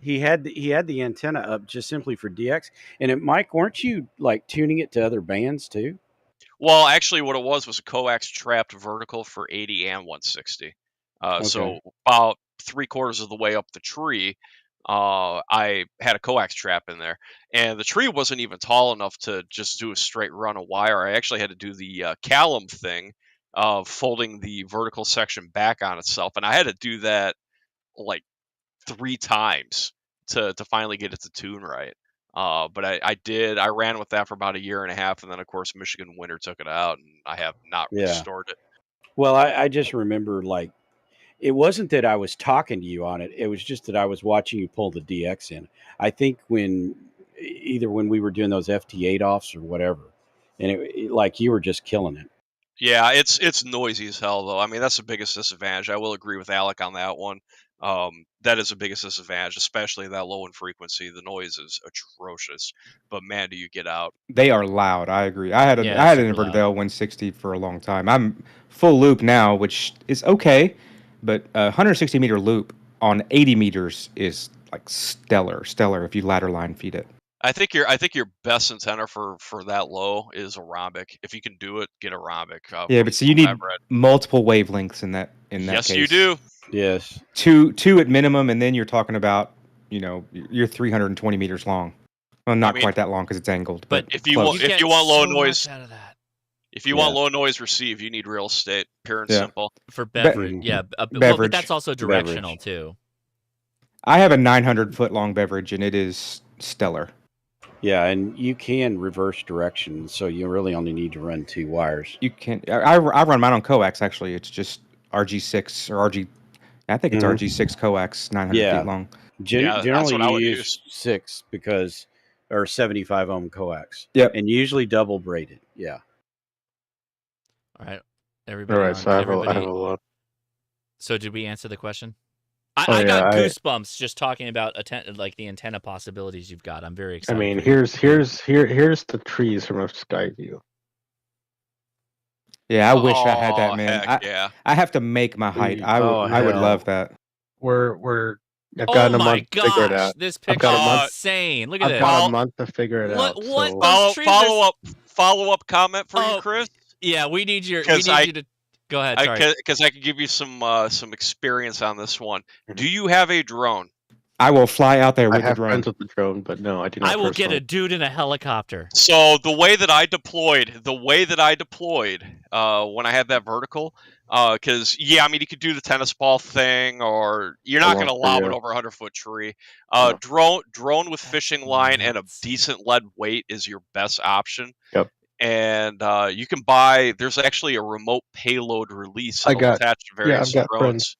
Speaker 11: He had the antenna up just simply for DX. And Mike, weren't you like tuning it to other bands too?
Speaker 17: Well, actually, what it was a coax trapped vertical for 80 and 160. So about 3/4 of the way up the tree, I had a coax trap in there, and the tree wasn't even tall enough to just do a straight run of wire. I actually had to do the Callum thing of folding the vertical section back on itself, and I had to do that like 3 times to finally get it to tune right. But I did. I ran with that for about 1.5 years, and then of course Michigan winter took it out, and I have not restored it.
Speaker 11: Well, I just remember like it wasn't that I was talking to you on it. It was just that I was watching you pull the DX in. I think when we were doing those FT8 offs or whatever, and it like you were just killing it.
Speaker 17: Yeah, it's noisy as hell though. I mean, that's the biggest disadvantage. I will agree with Alec on that one. That is the biggest disadvantage, especially that low in frequency. The noise is atrocious, but man, do you get out.
Speaker 10: They are loud. I agree. I had an inverted L 160 for a long time. I'm full loop now, which is okay, but 160 meter loop on 80 meters is like stellar if you ladder line feed it.
Speaker 17: I think your best antenna for that low is a rhombic. If you can do it, get a rhombic.
Speaker 10: Yeah, but so you need multiple wavelengths in that
Speaker 17: Yes,
Speaker 10: case.
Speaker 17: you do.
Speaker 11: Yes.
Speaker 10: Two at minimum, and then you're talking about you're 320 meters long. Well, not quite that long because it's angled. But
Speaker 17: if you
Speaker 10: close.
Speaker 17: want low noise
Speaker 1: out of that.
Speaker 17: If you want low noise receive, you need real estate. Pure and
Speaker 10: Yeah.
Speaker 17: simple.
Speaker 1: For beverage, well, but
Speaker 10: Beverage.
Speaker 1: that's also directional too.
Speaker 10: I have a 900-foot long beverage, and it is stellar.
Speaker 11: Yeah, and you can reverse direction, so you really only need to run 2 wires.
Speaker 10: You can. I run mine on Coax. Actually, it's just RG6 or RG. I think it's RG6 Coax, 900 feet long.
Speaker 11: Generally, you use 6 because, or 75 ohm coax.
Speaker 10: Yep.
Speaker 11: And usually double braided. Yeah.
Speaker 1: All right, everybody.
Speaker 21: All right, so I have a lot.
Speaker 1: So did we answer the question?
Speaker 21: Oh,
Speaker 1: I got
Speaker 21: yeah,
Speaker 1: goosebumps just talking about like the antenna possibilities you've got. I'm very
Speaker 21: I
Speaker 1: excited.
Speaker 21: mean, here's the trees from a sky view.
Speaker 10: Yeah, I wish I had that, man.
Speaker 17: Heck yeah.
Speaker 10: I have to make my height. I would love that.
Speaker 21: I've got a month to figure it
Speaker 1: gosh,
Speaker 21: out.
Speaker 1: this
Speaker 21: I've
Speaker 1: picture
Speaker 21: got a
Speaker 1: is
Speaker 21: month.
Speaker 1: insane. Look at
Speaker 21: I've
Speaker 1: this.
Speaker 21: got a month to figure it out.
Speaker 1: What?
Speaker 21: So.
Speaker 1: Those trees are...
Speaker 17: Follow up comment for you, Chris.
Speaker 1: Yeah, we need you to go ahead. Sorry.
Speaker 17: Because I can give you some experience on this one. Do you have a drone?
Speaker 10: I will fly out there with
Speaker 21: I have
Speaker 10: the drone.
Speaker 21: friends with the drone, but no, I do not.
Speaker 1: I will get
Speaker 21: personally.
Speaker 1: a dude in a helicopter.
Speaker 17: So the way that I deployed when I had that vertical, because I mean you could do the tennis ball thing, or you're not going to lob it over a 100-foot tree. Drone with fishing line and a decent lead weight is your best option.
Speaker 21: Yep.
Speaker 17: And you can buy. There's actually a remote payload release attached to various
Speaker 21: I've got
Speaker 17: drones.
Speaker 21: friends.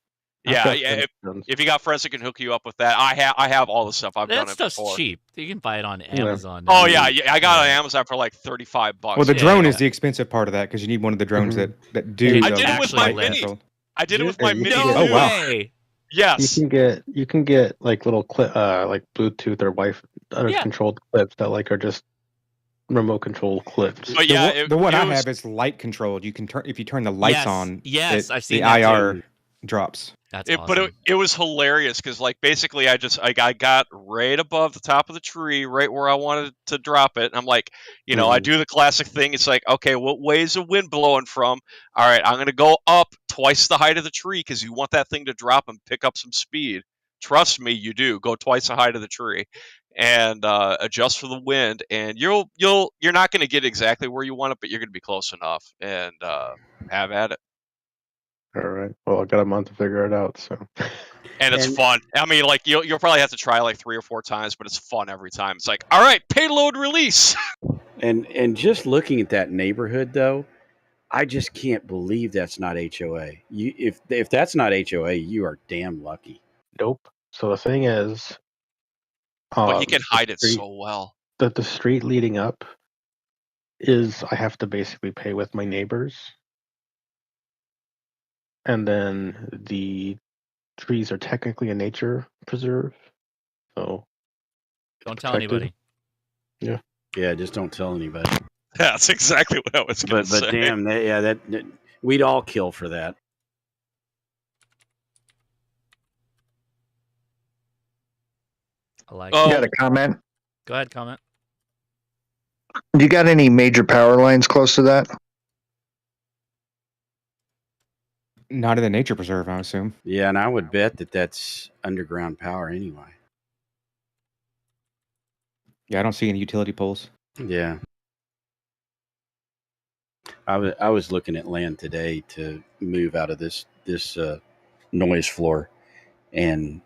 Speaker 17: If you got friends that can hook you up with that, I have all the stuff. I've done
Speaker 1: That
Speaker 17: it
Speaker 1: stuff's
Speaker 17: before.
Speaker 1: cheap. You can buy it on Amazon.
Speaker 17: Oh yeah, I got it on Amazon for like $35.
Speaker 10: Well, the drone is the expensive part of that because you need one of the drones that do.
Speaker 17: I did it with my mini. I did it with my mini.
Speaker 10: Oh wow!
Speaker 17: Yes.
Speaker 21: You can get like little like Bluetooth or Wi-Fi controlled clips that like are just remote controlled clips.
Speaker 17: But
Speaker 10: the one I have is light controlled. You can turn if you turn the lights on.
Speaker 1: Yes, I've seen
Speaker 10: the
Speaker 1: that
Speaker 10: IR
Speaker 1: too.
Speaker 10: drops.
Speaker 1: That's awesome.
Speaker 17: But it was hilarious because like basically I got right above the top of the tree, right where I wanted to drop it. And I'm like, I do the classic thing. It's like, okay, what way is the wind blowing from? All right, I'm gonna go up twice the height of the tree because you want that thing to drop and pick up some speed. Trust me, you do. Go twice the height of the tree and adjust for the wind, and you're not gonna get exactly where you want it, but you're gonna be close enough. And have at it.
Speaker 21: All right. Well, I got a month to figure it out. So.
Speaker 17: And it's fun. I mean, like you'll probably have to try like 3 or 4 times, but it's fun every time. It's like, all right, payload release.
Speaker 11: And just looking at that neighborhood though, I just can't believe that's not HOA. If that's not HOA, you are damn lucky.
Speaker 21: Nope. So the thing is,
Speaker 17: but you can hide it so well.
Speaker 21: The street leading up is I have to basically pay with my neighbors. And then the trees are technically a nature preserve, so
Speaker 1: don't tell anybody.
Speaker 21: Yeah,
Speaker 11: just don't tell anybody.
Speaker 17: That's exactly what I was going to say.
Speaker 11: But damn, that we'd all kill for that.
Speaker 1: I like.
Speaker 7: You got a comment?
Speaker 1: Go ahead, comment.
Speaker 7: Do you got any major power lines close to that?
Speaker 10: Not in the nature preserve, I assume.
Speaker 11: Yeah, and I would bet that that's underground power anyway.
Speaker 10: Yeah, I don't see any utility poles.
Speaker 11: Yeah. I was looking at land today to move out of this noise floor, and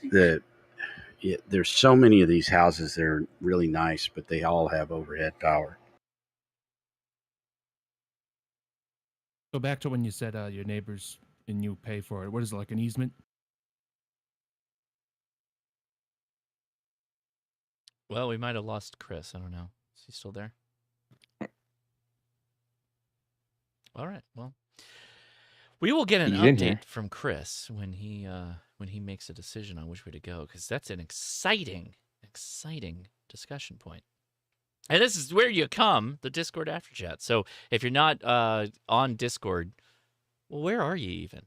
Speaker 11: there's so many of these houses that are really nice, but they all have overhead power.
Speaker 14: Go back to when you said your neighbors and you pay for it. What is it, like an easement?
Speaker 1: Well, we might have lost Chris. I don't know. Is he still there? All right. Well, we will get an update from Chris when he makes a decision on which way to go, because that's an exciting discussion point. And this is where you come, the Discord After Chat. So if you're not on Discord, well, where are you even?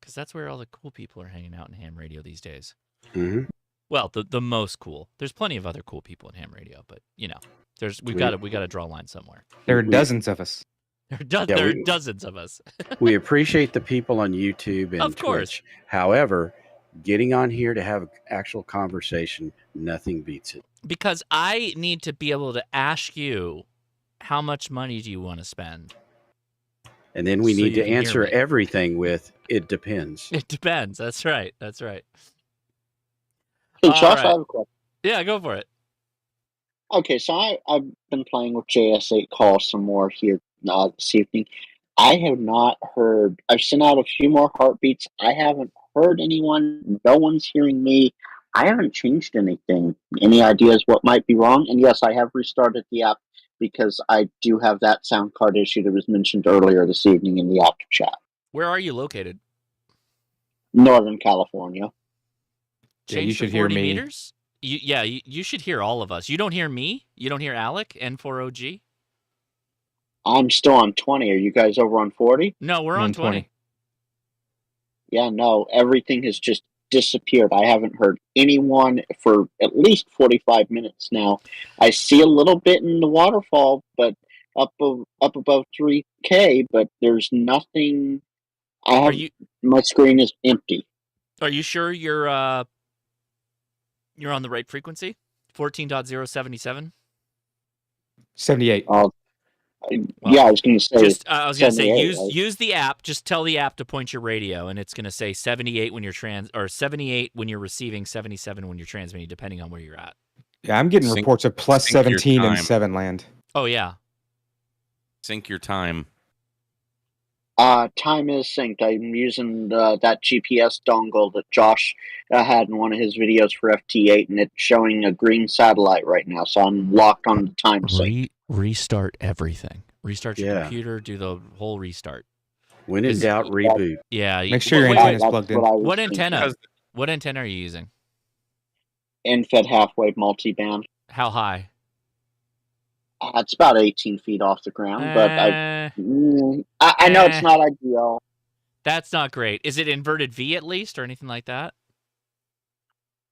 Speaker 1: Because that's where all the cool people are hanging out in ham radio these days.
Speaker 11: Mm-hmm.
Speaker 1: Well, the most cool. There's plenty of other cool people in ham radio, but we got to draw a line somewhere.
Speaker 10: There are dozens of us.
Speaker 1: There are dozens of us.
Speaker 11: We appreciate the people on YouTube and
Speaker 1: of course.
Speaker 11: Twitch. However, getting on here to have an actual conversation, nothing beats it.
Speaker 1: Because I need to be able to ask you, how much money do you want to spend?
Speaker 11: And then we
Speaker 1: So
Speaker 11: need
Speaker 1: you
Speaker 11: to
Speaker 1: can hear
Speaker 11: answer
Speaker 1: me.
Speaker 11: everything with, it depends.
Speaker 1: It depends. That's right. That's right.
Speaker 8: Hey,
Speaker 1: All
Speaker 8: Josh,
Speaker 1: right.
Speaker 8: I have a question.
Speaker 1: Yeah, go for it.
Speaker 8: Okay, so I've been playing with JS8 Call some more here this evening. I have not heard. I've sent out a few more heartbeats. I haven't heard anyone. No one's hearing me. I haven't changed anything. Any ideas what might be wrong? And yes, I have restarted the app because I do have that sound card issue that was mentioned earlier this evening in the after chat.
Speaker 1: Where are you located?
Speaker 8: Northern California.
Speaker 1: Change
Speaker 10: you
Speaker 1: to
Speaker 10: should hear
Speaker 1: 40
Speaker 10: me.
Speaker 1: meters? You should hear all of us. You don't hear me? You don't hear Alec, N4OG?
Speaker 8: I'm still on 20. Are you guys over on 40?
Speaker 1: No, we're on 20.
Speaker 8: Yeah, no, everything has just disappeared. I haven't heard anyone for at least 45 minutes now. I see a little bit in the waterfall, but up above 3K, but there's nothing. My screen is empty.
Speaker 1: Are you sure you're on the right frequency? 14.077?
Speaker 10: 78.
Speaker 8: Yeah, I was going to say.
Speaker 1: I was going to say
Speaker 8: 78, right?
Speaker 1: use the app. Just tell the app to point your radio, and it's going to say 78 when you're 78 when you're receiving, 77 when you're transmitting, depending on where you're at.
Speaker 10: Yeah, I'm getting reports of plus
Speaker 6: sync your
Speaker 10: 17 in
Speaker 6: time.
Speaker 10: 7 land.
Speaker 1: Oh yeah.
Speaker 6: Sync your time.
Speaker 8: Time is synced. I'm using that GPS dongle that Josh had in one of his videos for FT8, and it's showing a green satellite right now, so I'm locked on the time sync.
Speaker 1: Restart everything. Restart your computer. Do the whole restart.
Speaker 11: When in doubt, reboot.
Speaker 1: Yeah.
Speaker 10: Make sure your antenna's plugged in.
Speaker 1: What antenna? What antenna are you using?
Speaker 8: Infed half-wave multi-band.
Speaker 1: How high?
Speaker 8: It's about 18 feet off the ground, but I know it's not ideal.
Speaker 1: That's not great. Is it inverted V at least, or anything like that?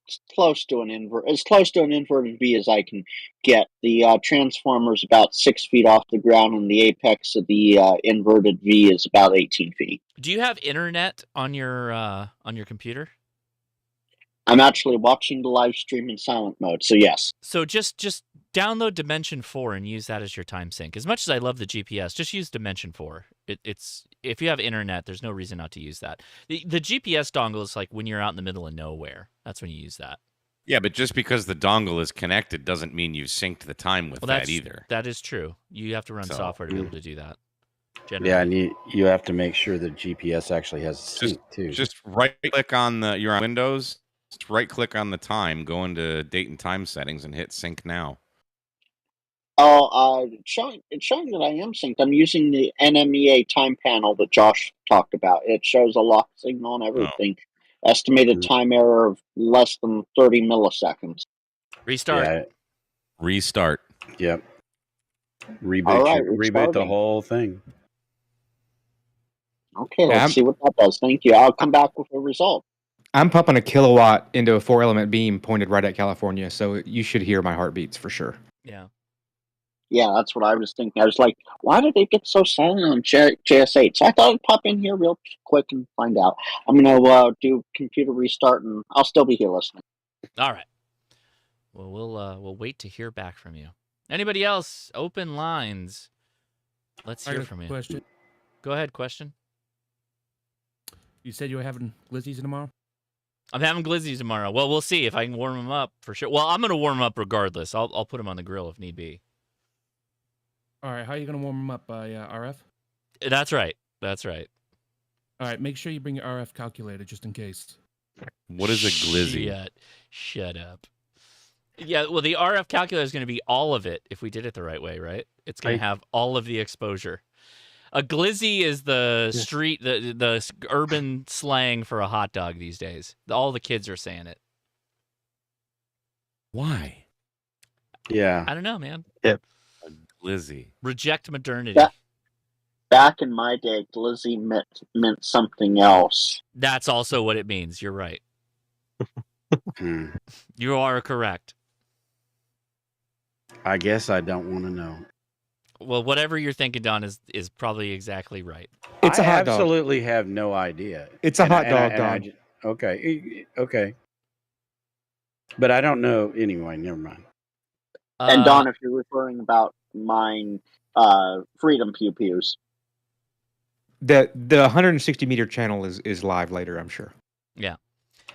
Speaker 8: It's close to an inverted V as I can get. The transformer's about 6 feet off the ground, and the apex of the inverted V is about 18 feet.
Speaker 1: Do you have internet on your computer?
Speaker 8: I'm actually watching the live stream in silent mode, so yes.
Speaker 1: So just download Dimension 4 and use that as your time sync. As much as I love the GPS, just use Dimension 4. It's if you have internet, there's no reason not to use that. The GPS dongle is like when you're out in the middle of nowhere. That's when you use that.
Speaker 6: Yeah, but just because the dongle is connected doesn't mean you've synced the time with that either.
Speaker 1: That is true. You have to run software to be able to do that. Generally.
Speaker 11: Yeah, and you have to make sure the GPS actually has sync too.
Speaker 6: Just right-click on you're on Windows. Just right-click on the time, go into date and time settings, and hit sync now.
Speaker 8: Oh, it's showing that I am synced. I'm using the NMEA time panel that Josh talked about. It shows a lock signal and everything. Estimated time error of less than 30 milliseconds.
Speaker 1: Restart.
Speaker 11: Yeah.
Speaker 6: Restart.
Speaker 11: Yep. Reboot.
Speaker 8: All right,
Speaker 11: Reboot the
Speaker 8: restarting.
Speaker 11: whole thing.
Speaker 8: Okay, let's see what that does. Thank you. I'll come back with a result.
Speaker 10: I'm pumping a kilowatt into a 4-element beam pointed right at California, so you should hear my heartbeats for sure.
Speaker 1: Yeah.
Speaker 8: Yeah, that's what I was thinking. I was like, why did they get so silent on JS8? So I thought I'd pop in here real quick and find out. I'm going to do computer restart, and I'll still be here listening.
Speaker 1: All right. Well, we'll wait to hear back from you. Anybody else? Open lines. Let's
Speaker 14: I
Speaker 1: hear
Speaker 14: got a
Speaker 1: from you.
Speaker 14: question.
Speaker 1: Go ahead. Question.
Speaker 14: You said you were having Glizzies tomorrow?
Speaker 1: I'm having Glizzy tomorrow. Well, we'll see if I can warm them up for sure. Well, I'm going to warm them up regardless. I'll put them on the grill if need be.
Speaker 14: All right, how are you going to warm them up? By RF?
Speaker 1: That's right. That's right.
Speaker 14: All right, make sure you bring your RF calculator just in case.
Speaker 6: What is a Glizzy?
Speaker 1: Shut up. Yeah, well, the RF calculator is going to be all of it if we did it the right way, right? It's going to have all of the exposure. A Glizzy is the street, the urban slang for a hot dog these days. All the kids are saying it.
Speaker 6: Why?
Speaker 11: Yeah.
Speaker 1: I don't know, man.
Speaker 11: Yep.
Speaker 6: Glizzy.
Speaker 1: Reject modernity.
Speaker 8: Back in my day, Glizzy meant something else.
Speaker 1: That's also what it means. You're right. You are correct.
Speaker 11: I guess I don't want to know.
Speaker 1: Well, whatever you're thinking, Don, is probably exactly right.
Speaker 10: It's a hot dog.
Speaker 11: Absolutely have no idea.
Speaker 10: It's a hot dog, Don.
Speaker 11: Okay. Okay. But I don't know. Anyway, never mind.
Speaker 8: And Don, if you're referring about mine, Freedom Pew Pews.
Speaker 10: The 160 meter channel is live later, I'm sure.
Speaker 1: Yeah.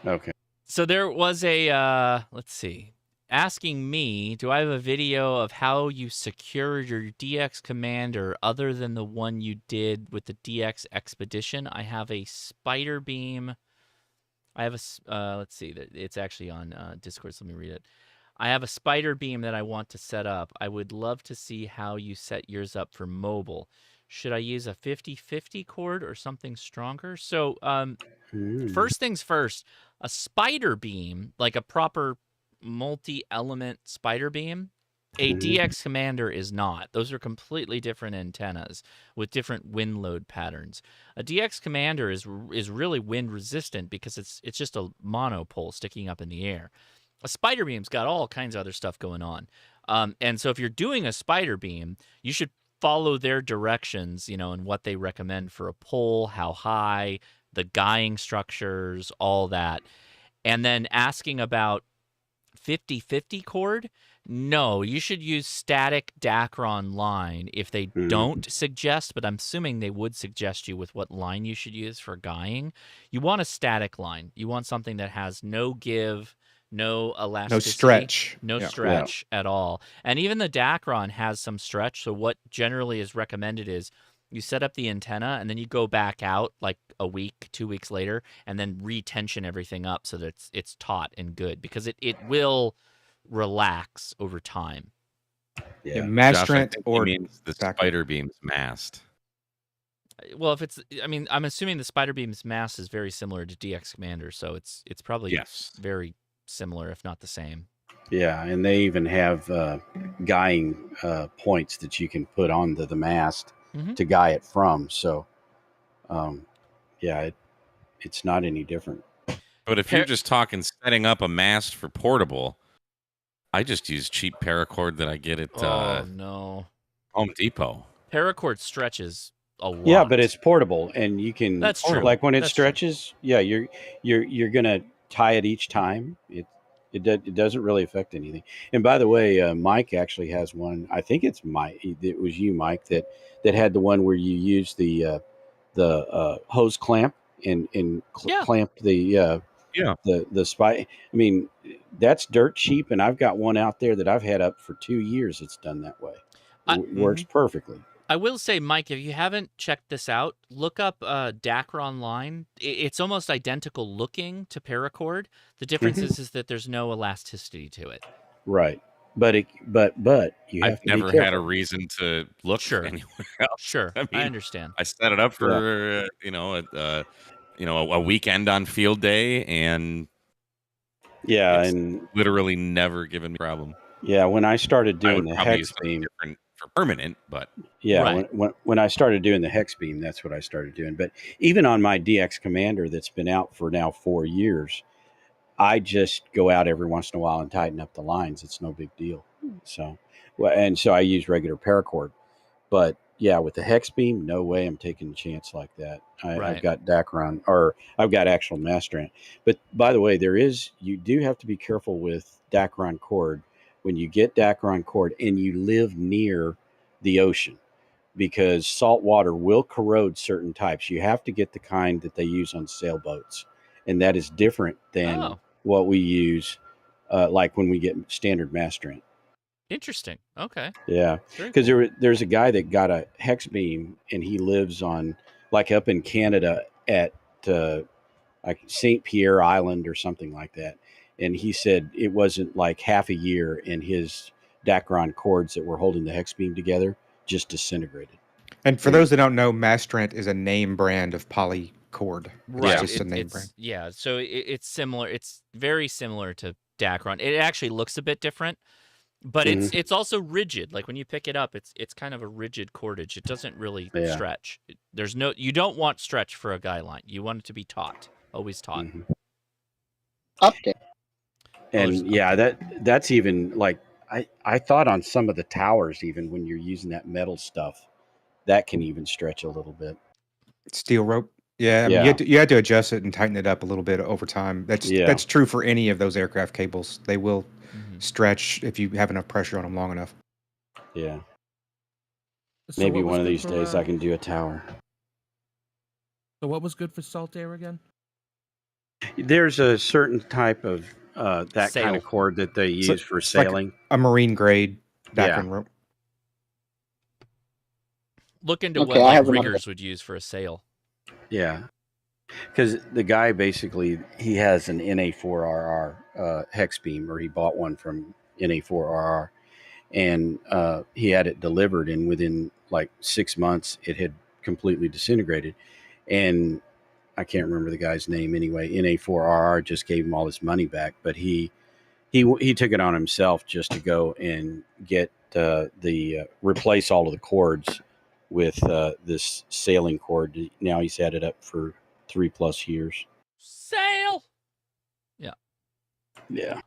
Speaker 11: Okay.
Speaker 1: So there was a let's see, asking me, do I have a video of how you secure your DX commander other than the one you did with the DX Expedition? I have a spider beam. I have a let's see, it's actually on Discord. So let me read it. I have a spider beam that I want to set up. I would love to see how you set yours up for mobile. Should I use a 50-50 cord or something stronger? So first things first, a spider beam, like a proper multi-element spider beam, a DX commander is not. Those are completely different antennas with different wind load patterns. A DX commander is really wind resistant because it's just a monopole sticking up in the air. A spider beam's got all kinds of other stuff going on. And so if you're doing a spider beam, you should follow their directions, and what they recommend for a pole, how high, the guying structures, all that. And then asking about 50-50 cord, no, you should use static Dacron line if they don't suggest, but I'm assuming they would suggest you with what line you should use for guying. You want a static line. You want something that has no give, no elasticity, no stretch at all. And even the Dacron has some stretch. So what generally is recommended is you set up the antenna and then you go back out like a week, 2 weeks later, and then retension everything up so that it's taut and good, because it will relax over time.
Speaker 10: Yeah, Mastrant or
Speaker 6: means the spider beam's mast.
Speaker 1: Well, I'm assuming the spider beam's mast is very similar to DX Commander, so it's probably very similar, if not the same.
Speaker 11: Yeah, and they even have guying points that you can put onto the mast to guy it from. So, it's not any different.
Speaker 6: But if you're just talking setting up a mast for portable, I just use cheap paracord that I get at Home Depot.
Speaker 1: Paracord stretches a lot.
Speaker 11: Yeah, but it's portable, and you can.
Speaker 1: That's true.
Speaker 11: Like when it stretches, you're gonna tie it each time. It doesn't really affect anything. And by the way, Mike actually has one. I think it's Mike. It was you, Mike, that had the one where you use the hose clamp and clamp the spike. I mean, that's dirt cheap, and I've got one out there that I've had up for 2 years. It's done that way. It works perfectly.
Speaker 1: I will say, Mike, if you haven't checked this out, look up Dacron line. It's almost identical looking to paracord. The difference is that there's no elasticity to it.
Speaker 11: Right. But you have
Speaker 6: I've never had a reason to look anywhere else.
Speaker 1: Sure, I understand.
Speaker 6: I set it up for a weekend on field day, and
Speaker 11: and
Speaker 6: literally never given me a problem.
Speaker 11: Yeah, when I started doing the hex beam,
Speaker 6: different for permanent, but
Speaker 11: when I started doing the hex beam, that's what I started doing. But even on my DX Commander that's been out for now 4 years, I just go out every once in a while and tighten up the lines. It's no big deal. So I use regular paracord. But yeah, with the hex beam, no way I'm taking a chance like that. I've got Dacron, or I've got actual Mastrant. But by the way, you do have to be careful with Dacron cord when you get Dacron cord and you live near the ocean, because salt water will corrode certain types. You have to get the kind that they use on sailboats, and that is different than what we use, like when we get standard Mastrant.
Speaker 1: Interesting. Okay.
Speaker 11: Yeah, because there's a guy that got a hex beam, and he lives on like up in Canada at like St. Pierre Island or something like that. And he said it wasn't like half a year, and his Dacron cords that were holding the hex beam together just disintegrated.
Speaker 10: And for those that don't know, Mastrant is a name brand of poly cord.
Speaker 1: Right.
Speaker 10: It's just a name brand.
Speaker 1: Yeah. So it's similar. It's very similar to Dacron. It actually looks a bit different, but it's also rigid. Like when you pick it up, it's kind of a rigid cordage. It doesn't really stretch. You don't want stretch for a guy line. You want it to be taut, always taut.
Speaker 8: Update.
Speaker 11: And that's even like I thought on some of the towers, even when you're using that metal stuff, that can even stretch a little bit.
Speaker 10: Steel rope. Yeah, I mean,
Speaker 11: Yeah.
Speaker 10: you had to adjust it and tighten it up a little bit over time. That's true for any of those aircraft cables. They will stretch if you have enough pressure on them long enough.
Speaker 11: Yeah.
Speaker 14: So
Speaker 11: Maybe
Speaker 14: what was
Speaker 11: one of
Speaker 14: good
Speaker 11: these
Speaker 14: for,
Speaker 11: days I can do a tower.
Speaker 14: So what was good for salt air again?
Speaker 11: There's a certain type of that kind
Speaker 1: Sail.
Speaker 11: of cord that they use for
Speaker 10: It's like
Speaker 11: sailing.
Speaker 10: a marine grade background
Speaker 11: Yeah.
Speaker 10: rope.
Speaker 1: Look into
Speaker 8: Okay,
Speaker 1: what
Speaker 8: I
Speaker 1: like
Speaker 8: have another-
Speaker 1: riggers would use for a sail.
Speaker 11: Yeah. Because the guy basically, he has an NA4RR hex beam, or he bought one from NA4RR, and he had it delivered, and within like 6 months, it had completely disintegrated. And I can't remember the guy's name anyway. NA4RR just gave him all his money back, but he took it on himself just to go and get replace all of the cords with this sailing cord. Now he's had it up for 3+ years.
Speaker 1: Sail. Yeah.
Speaker 11: Yeah.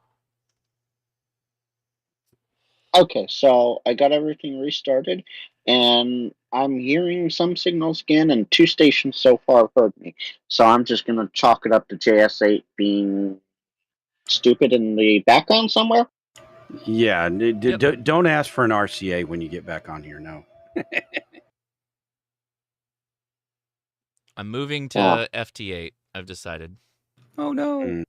Speaker 8: Okay, so I got everything restarted, and I'm hearing some signals again, and 2 stations so far have heard me. So I'm just going to chalk it up to JS8 being stupid in the background somewhere.
Speaker 11: Yeah. Don't ask for an RCA when you get back on here. No.
Speaker 1: I'm moving to FT8. I've decided.
Speaker 10: Oh no.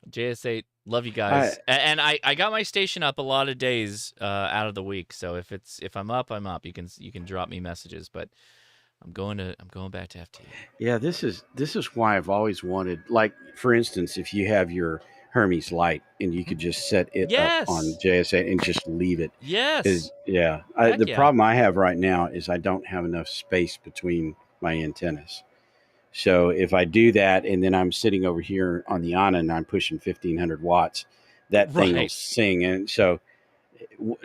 Speaker 1: JS8, love you guys. And I got my station up a lot of days out of the week. So if I'm up, I'm up. You can drop me messages, but I'm going back to FT8.
Speaker 11: Yeah, this is why I've always wanted, like, for instance, if you have your Hermes light and you could just set it up on JS8 and just leave it.
Speaker 1: Yes.
Speaker 11: Yeah. The problem I have right now is I don't have enough space between my antennas. So if I do that and then I'm sitting over here on the ANA and I'm pushing 1500 watts, that thing will sing. And so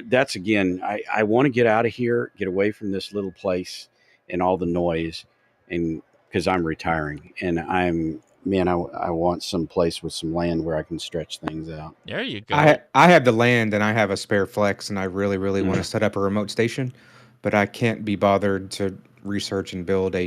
Speaker 11: that's, again, I want to get out of here, get away from this little place and all the noise, and because I'm retiring and I want some place with some land where I can stretch things out.
Speaker 1: There you go.
Speaker 10: I have the land and I have a spare flex, and I really want to set up a remote station, but I can't be bothered to research and build a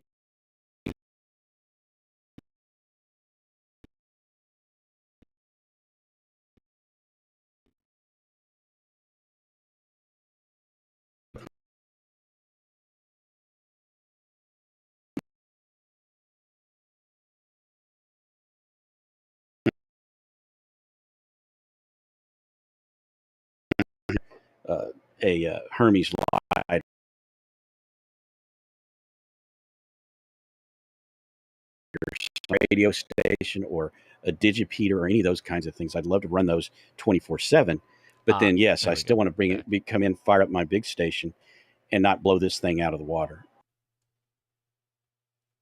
Speaker 11: Hermes light radio station or a digipeater or any of those kinds of things. I'd love to run those 24/7. But then, yes, I still want to come in, fire up my big station, and not blow this thing out of the water.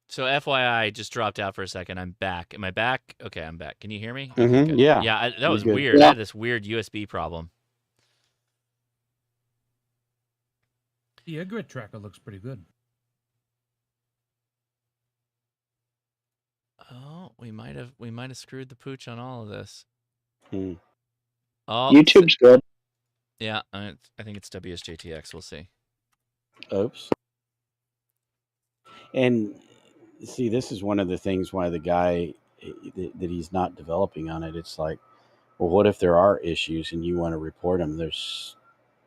Speaker 1: So FYI, I just dropped out for a second. I'm back. Am I back? Okay, I'm back. Can you hear me?
Speaker 11: Mhm,
Speaker 1: good.
Speaker 11: yeah.
Speaker 1: Yeah, that
Speaker 11: You're
Speaker 1: was
Speaker 11: good.
Speaker 1: weird.
Speaker 11: Yeah.
Speaker 1: I had this weird USB problem.
Speaker 14: The grid tracker looks pretty good.
Speaker 1: Oh, we might have screwed the pooch on all of this.
Speaker 11: Hmm.
Speaker 1: Oh,
Speaker 8: YouTube's good.
Speaker 1: Yeah, I think it's WSJTX. We'll see.
Speaker 11: Oops. And see, this is one of the things why the guy that he's not developing on it. It's like, well, what if there are issues and you want to report them?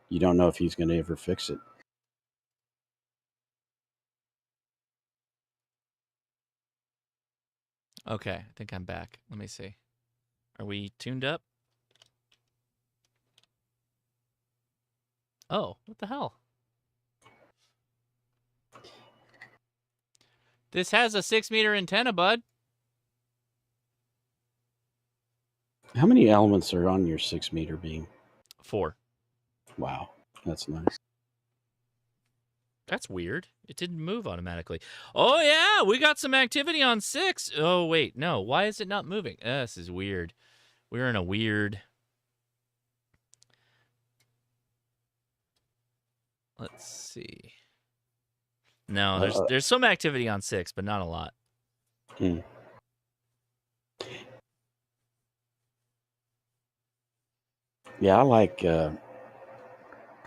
Speaker 11: You don't know if he's going to ever fix it.
Speaker 1: Okay, I think I'm back. Let me see. Are we tuned up? Oh, what the hell? This has a 6-meter antenna, bud.
Speaker 11: How many elements are on your 6-meter beam?
Speaker 1: 4.
Speaker 11: Wow, that's nice.
Speaker 1: That's weird. It didn't move automatically. Oh, yeah, we got some activity on 6. Oh, wait, no. Why is it not moving? This is weird. We're in a weird... Let's see. No, there's some activity on 6, but not a lot.
Speaker 11: Hmm. Yeah, I like...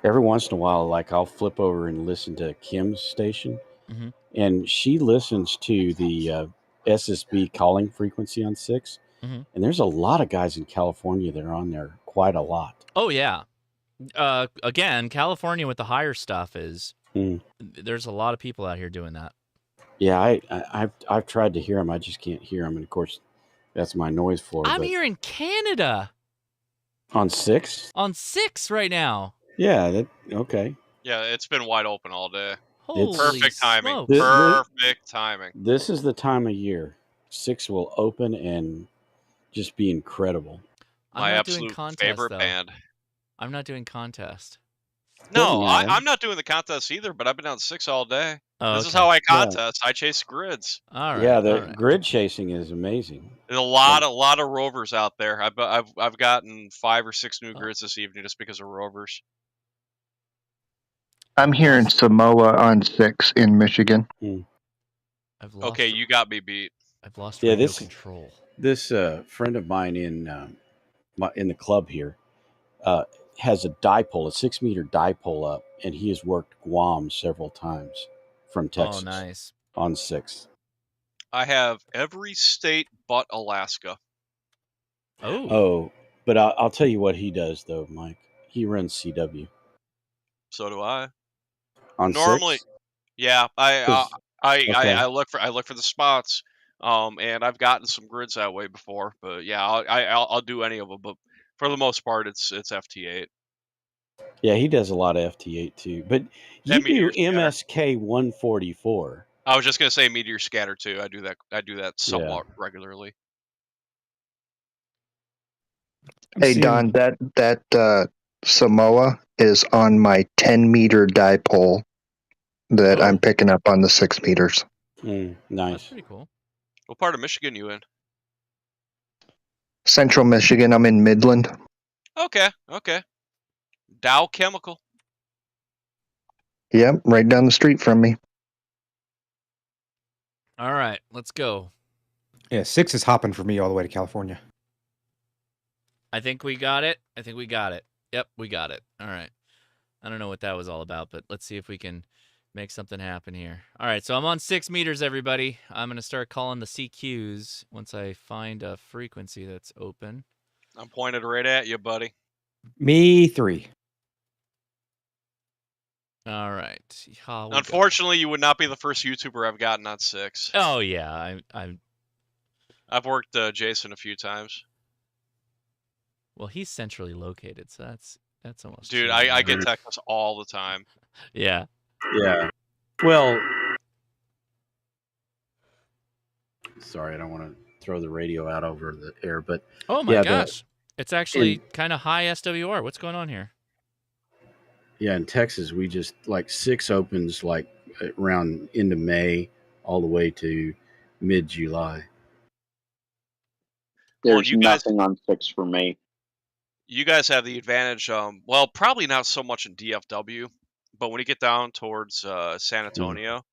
Speaker 11: every once in a while, like, I'll flip over and listen to Kim's station,
Speaker 1: Mhm.
Speaker 11: and she listens to the SSB calling frequency on 6.
Speaker 1: Mhm.
Speaker 11: And there's a lot of guys in California that are on there, quite a lot.
Speaker 1: Oh yeah. Again, California with the higher stuff is there's a lot of people out here doing that.
Speaker 11: Yeah, I've tried to hear them. I just can't hear them, and of course, that's my noise floor.
Speaker 1: I'm
Speaker 11: but
Speaker 1: here in Canada
Speaker 11: on 6.
Speaker 1: on 6 right now.
Speaker 11: Yeah. Okay.
Speaker 17: Yeah, it's been wide open all day.
Speaker 1: Holy
Speaker 17: Perfect timing.
Speaker 1: smokes.
Speaker 17: Perfect timing.
Speaker 11: This is the time of year 6 will open and just be incredible.
Speaker 17: My
Speaker 1: I'm not doing
Speaker 17: absolute
Speaker 1: contest,
Speaker 17: favorite
Speaker 1: though.
Speaker 17: band.
Speaker 1: I'm not doing contest.
Speaker 17: No, I'm not doing the contest either, but I've been on 6 all day.
Speaker 1: Oh,
Speaker 17: This is
Speaker 1: okay.
Speaker 17: how I
Speaker 11: Yeah.
Speaker 17: contest. I chase grids.
Speaker 1: All right.
Speaker 11: Yeah, the
Speaker 1: all right.
Speaker 11: grid chasing is amazing.
Speaker 17: There's a lot of rovers out there. I've gotten 5 or 6 new grids this evening just because of rovers.
Speaker 7: I'm here in Samoa on 6 in Michigan.
Speaker 1: I've lost.
Speaker 17: Okay, you got me beat.
Speaker 1: I've lost
Speaker 11: Yeah,
Speaker 1: radio
Speaker 11: this
Speaker 1: control.
Speaker 11: This friend of mine in the club here has a dipole, a 6-meter dipole up, and he has worked Guam several times from Texas.
Speaker 1: Oh, nice.
Speaker 11: On 6.
Speaker 17: I have every state but Alaska.
Speaker 11: Oh, but I'll tell you what he does though, Mike. He runs CW
Speaker 17: So do I.
Speaker 11: on
Speaker 17: Normally,
Speaker 11: 6.
Speaker 17: yeah. I
Speaker 11: Okay.
Speaker 17: look for the spots. And I've gotten some grids that way before, but yeah, I'll do any of them. But for the most part, it's FT8.
Speaker 11: Yeah, he does a lot of FT8 too. But you
Speaker 17: And
Speaker 11: do
Speaker 17: Meteor Scatter.
Speaker 11: MSK 144.
Speaker 17: I was just gonna say Meteor Scatter too. I do that somewhat regularly.
Speaker 7: Hey Don, that Samoa is on my 10-meter dipole that I'm picking up on the 6 meters.
Speaker 11: Nice.
Speaker 1: That's pretty cool.
Speaker 17: What part of Michigan you in?
Speaker 7: Central Michigan, I'm in Midland.
Speaker 17: Okay. Dow Chemical.
Speaker 7: Yep, right down the street from me.
Speaker 1: All right, let's go.
Speaker 10: Yeah, 6 is hopping for me all the way to California.
Speaker 1: I think we got it. Yep, we got it. All right. I don't know what that was all about, but let's see if we can make something happen here. All right, so I'm on 6 meters, everybody. I'm going to start calling the CQs once I find a frequency that's open.
Speaker 17: I'm pointed right at you, buddy.
Speaker 10: Me 3.
Speaker 1: All right.
Speaker 17: Unfortunately, you would not be the first YouTuber I've gotten on 6.
Speaker 1: Oh yeah,
Speaker 17: I've worked Jason a few times.
Speaker 1: Well, he's centrally located, so that's almost.
Speaker 17: Dude,
Speaker 1: true.
Speaker 17: I get texts all the time.
Speaker 1: Yeah.
Speaker 11: Yeah. Well, sorry, I don't want to throw the radio out over the air, but
Speaker 1: oh my gosh, it's actually kind of high SWR. What's going on here?
Speaker 11: Yeah, in Texas, we just like 6 opens like around into May all the way to mid-July.
Speaker 8: There's nothing on 6 for me.
Speaker 17: You guys have the advantage. Well, probably not so much in DFW, but when you get down towards San Antonio,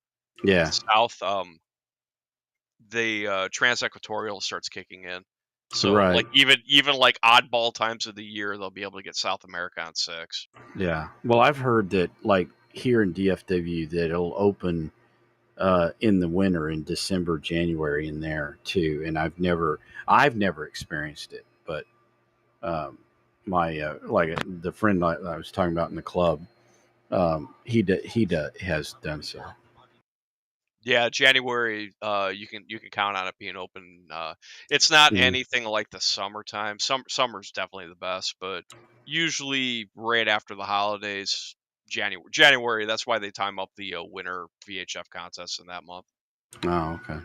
Speaker 11: Yeah.
Speaker 17: south, the trans-equatorial starts kicking in. So
Speaker 11: Right.
Speaker 17: like even like oddball times of the year, they'll be able to get South America on 6.
Speaker 11: Yeah. Well, I've heard that like here in DFW that it'll open in the winter in December, January in there too. And I've never experienced it, but my like the friend I was talking about in the club, he has done so.
Speaker 17: Yeah, January, you can count on it being open. It's not anything like the summertime. Summer's definitely the best, but usually right after the holidays, January. That's why they time up the winter VHF contest in that month.
Speaker 11: Oh, okay.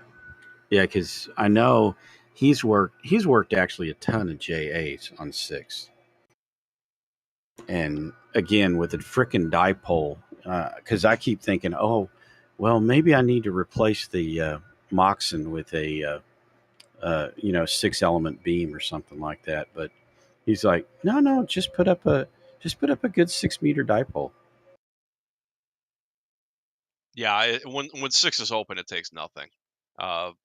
Speaker 11: Yeah, because I know he's worked actually a ton of JAs on 6, and again with the frickin' dipole, because I keep thinking, oh. Well, maybe I need to replace the Moxon with a 6-element beam or something like that. But he's like, no, just put up a good 6-meter dipole.
Speaker 17: Yeah, when 6 is open, it takes nothing. I've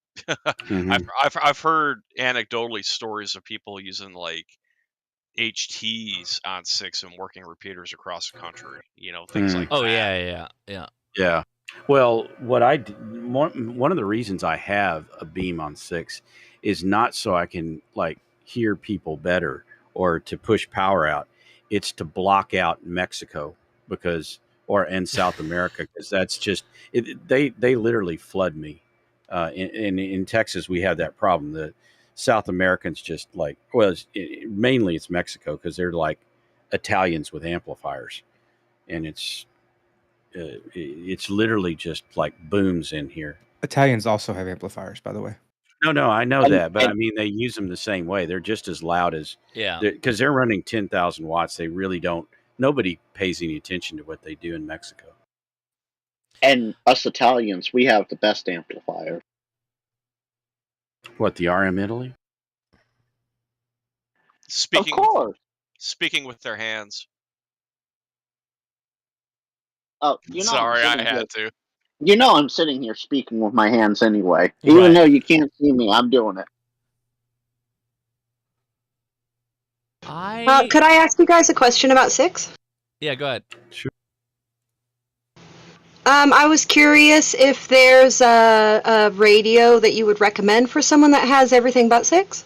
Speaker 17: heard anecdotally stories of people using like HTs on 6 and working repeaters across the country. Things like
Speaker 1: Oh
Speaker 17: that.
Speaker 1: yeah.
Speaker 11: Yeah. Well, one of the reasons I have a beam on 6 is not so I can like hear people better or to push power out. It's to block out Mexico and South America because that's just they literally flood me. In Texas, we have that problem. The South Americans just like mainly it's Mexico because they're like Italians with amplifiers, and it's literally just like booms in here.
Speaker 10: Italians also have amplifiers, by the way.
Speaker 11: No, I know that, but I mean they use them the same way. They're just as loud as because they're running 10,000 watts. They really don't. Nobody pays any attention to what they do in Mexico.
Speaker 8: And us Italians, we have the best amplifier.
Speaker 11: What, the RM Italy?
Speaker 17: Speaking,
Speaker 8: of course.
Speaker 17: Speaking with their hands.
Speaker 8: Oh,
Speaker 17: sorry, I had to.
Speaker 8: You know I'm sitting here speaking with my hands anyway. Even though you can't see me, I'm doing it.
Speaker 9: Could I ask you guys a question about 6?
Speaker 1: Yeah, go ahead.
Speaker 11: Sure.
Speaker 9: I was curious if there's a radio that you would recommend for someone that has everything but 6?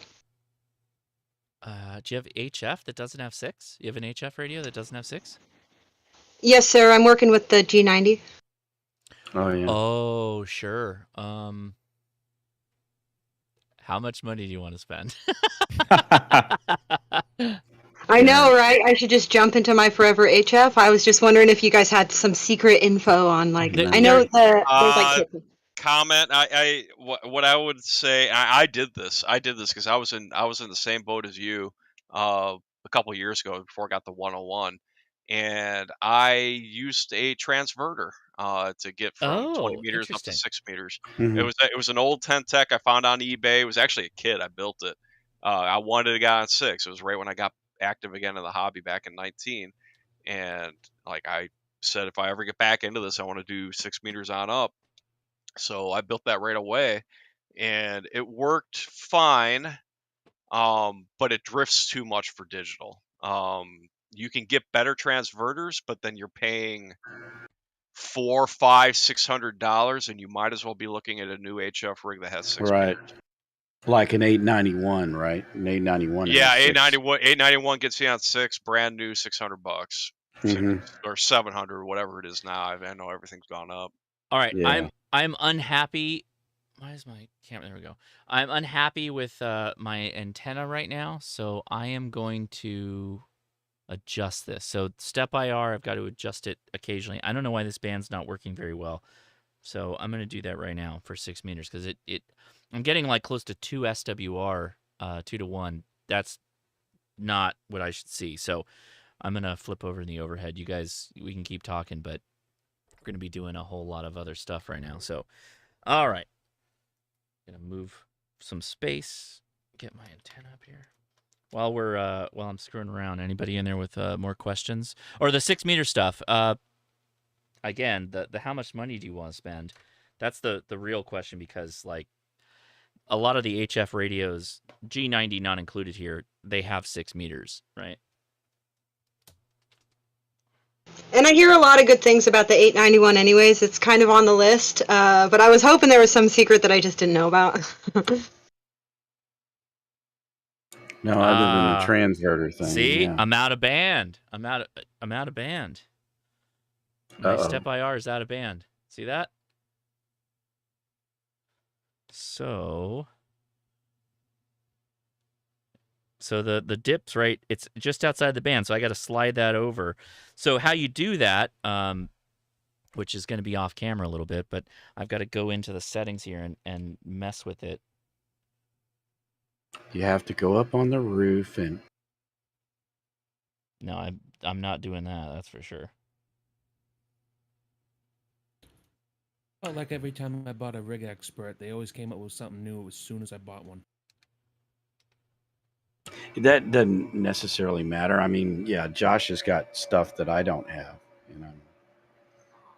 Speaker 1: Do you have HF that doesn't have 6? You have an HF radio that doesn't have 6?
Speaker 9: Yes, sir. I'm working with the G90.
Speaker 11: Oh yeah.
Speaker 1: Oh sure. How much money do you want to spend?
Speaker 9: I know, right? I should just jump into my Forever HF. I was just wondering if you guys had some secret info on like. I know there's like.
Speaker 17: Comment. What I would say. I did this. Because I was in the same boat as you a couple years ago before I got the 101, and I used a transverter to get from 20 meters up to 6 meters.
Speaker 11: Mhm.
Speaker 17: It was an old 10 tech I found on eBay. It was actually a kit. I built it. I wanted to get on 6. It was right when I got active again in the hobby back in 19, and like I said, if I ever get back into this, I want to do 6 meters on up. So I built that right away, and it worked fine, but it drifts too much for digital. You can get better transverters, but then you're paying $400, $500, $600, and you might as well be looking at a new HF rig that has 6
Speaker 11: Right.
Speaker 17: meters.
Speaker 11: Like an 891, right? An 891.
Speaker 17: Yeah,
Speaker 11: has 6.
Speaker 17: 891 gets you on 6, brand new, $600,
Speaker 11: Mhm.
Speaker 17: or 700, whatever it is now. I know everything's gone up.
Speaker 1: All right,
Speaker 11: Yeah.
Speaker 1: I'm unhappy. Why is my camera? There we go. I'm unhappy with my antenna right now, so I am going to adjust this. So step IR, I've got to adjust it occasionally. I don't know why this band's not working very well, so I'm going to do that right now for 6 meters because I'm getting like close to 2 SWR, 2 to 1. That's not what I should see. So I'm going to flip over in the overhead. You guys, we can keep talking, but we're going to be doing a whole lot of other stuff right now. So, all right. Going to move some space, get my antenna up here. While I'm screwing around, anybody in there with more questions? Or the 6 meter stuff. Again, the how much money do you want to spend? That's the real question, because like a lot of the HF radios, G90 not included here, they have 6 meters, right?
Speaker 9: And I hear a lot of good things about the 891 anyways. It's kind of on the list, but I was hoping there was some secret that I just didn't know about.
Speaker 11: No, other than the transverter thing.
Speaker 1: See,
Speaker 11: yeah.
Speaker 1: I'm out of band. I'm out of band. My step IR is out of band. See that? So the dip's right. It's just outside the band, so I got to slide that over. So how you do that, which is going to be off camera a little bit, but I've got to go into the settings here and mess with it.
Speaker 11: You have to go up on the roof and.
Speaker 1: No, I'm not doing that. That's for sure.
Speaker 14: Felt like every time I bought a rig expert, they always came up with something new as soon as I bought one.
Speaker 11: That doesn't necessarily matter. I mean, yeah, Josh has got stuff that I don't have, you know.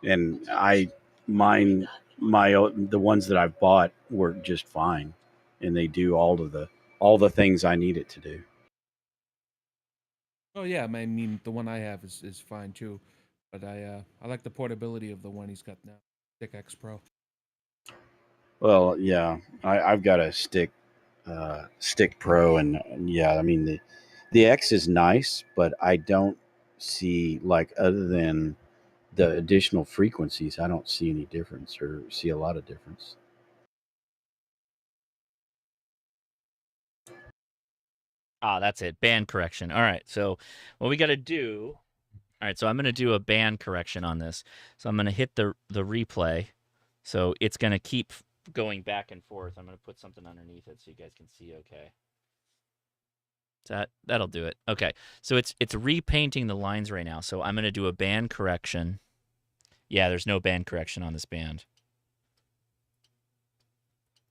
Speaker 11: And the ones that I've bought work just fine, and they do all the things I need it to do.
Speaker 14: Oh yeah, I mean the one I have is fine too, but I like the portability of the one he's got now. Stick X Pro.
Speaker 11: Well, yeah, I've got a Stick Pro, and yeah, I mean the X is nice, but I don't see, like, other than the additional frequencies, I don't see any difference or see a lot of difference.
Speaker 1: That's it. Band correction. All right. So what we got to do. All right. So I'm going to do a band correction on this. So I'm going to hit the replay. So it's going to keep going back and forth. I'm going to put something underneath it so you guys can see. Okay. That'll do it. Okay. So it's repainting the lines right now. So I'm going to do a band correction. Yeah, there's no band correction on this band.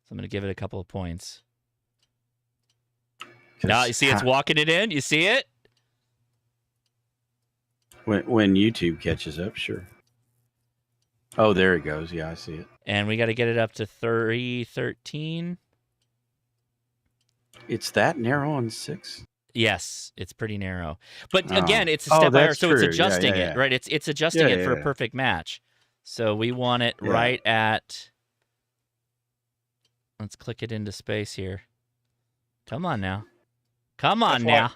Speaker 1: So I'm going to give it a couple of points. Now you see it's walking it in. You see it?
Speaker 11: When YouTube catches up, sure. Oh, there it goes. Yeah, I see it.
Speaker 1: And we got to get it up to 313.
Speaker 11: It's that narrow on 6?
Speaker 1: Yes, it's pretty narrow. But again, it's a step by so it's adjusting it, right? It's adjusting it for a perfect match. So we want it right at. Let's click it into space here. Come on now. Come on now.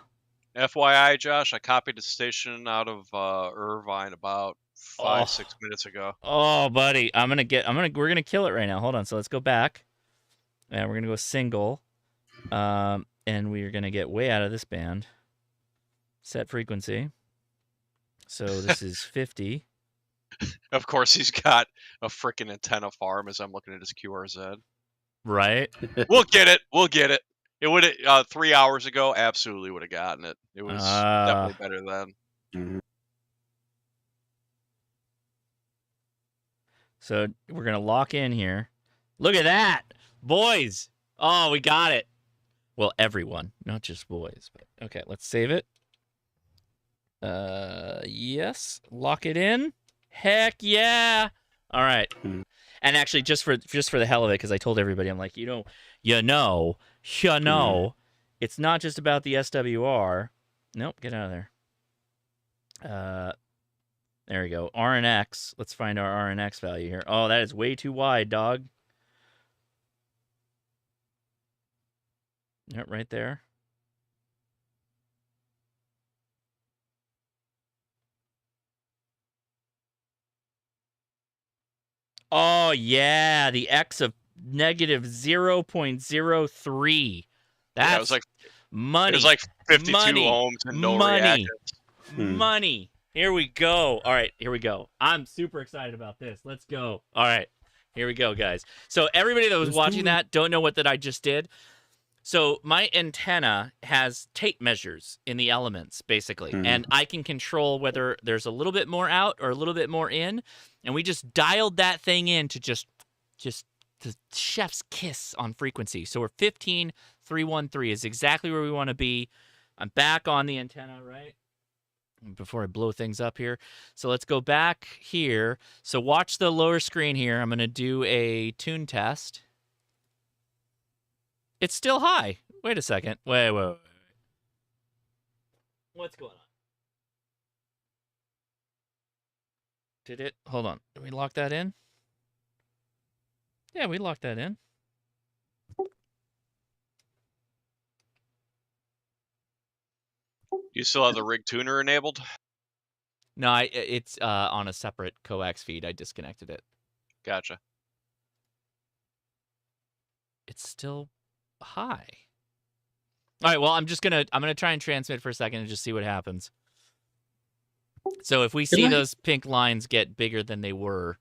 Speaker 17: FYI, Josh, I copied the station out of Irvine about 5-6 minutes ago.
Speaker 1: Oh, buddy, we're gonna kill it right now. Hold on. So let's go back, and we're gonna go single, and we're gonna get way out of this band. Set frequency. So this is 50.
Speaker 17: Of course, he's got a freaking antenna farm as I'm looking at his QRZ.
Speaker 1: Right.
Speaker 17: We'll get it. We'll get it. It would 3 hours ago, absolutely would have gotten it. It was definitely better then.
Speaker 11: Mm-hmm.
Speaker 1: So we're gonna lock in here. Look at that, boys! Oh, we got it. Well, everyone, not just boys. But okay, let's save it. Yes, lock it in. Heck yeah! All right. And actually, just for the hell of it, because I told everybody, I'm like, it's not just about the SWR. Nope, get out of there. There we go. RNX. Let's find our RNX value here. Oh, that is way too wide, dog. Yep, right there. Oh, yeah, the X of negative 0.03. That's
Speaker 17: it was like
Speaker 1: money.
Speaker 17: It was like 52
Speaker 1: money.
Speaker 17: ohms and no
Speaker 1: money.
Speaker 17: reactance.
Speaker 1: Money. Here we go. All right, here we go. I'm super excited about this. Let's go. All right, here we go, guys. So everybody that was watching that don't know what that I just did. So my antenna has tape measures in the elements, basically. And I can control whether there's a little bit more out or a little bit more in. And we just dialed that thing in to just the chef's kiss on frequency. So we're 15.313 is exactly where we want to be. I'm back on the antenna, right? Before I blow things up here. So let's go back here. So watch the lower screen here. I'm going to do a tune test. It's still high. Wait a second. Wait. What's going on? Did it? Hold on. Did we lock that in? Yeah, we locked that in.
Speaker 17: You still have the rig tuner enabled?
Speaker 1: No, it's on a separate coax feed. I disconnected it.
Speaker 17: Gotcha.
Speaker 1: It's still high. All right, well, I'm gonna try and transmit for a second and just see what happens. So if we see those pink lines get bigger than they were.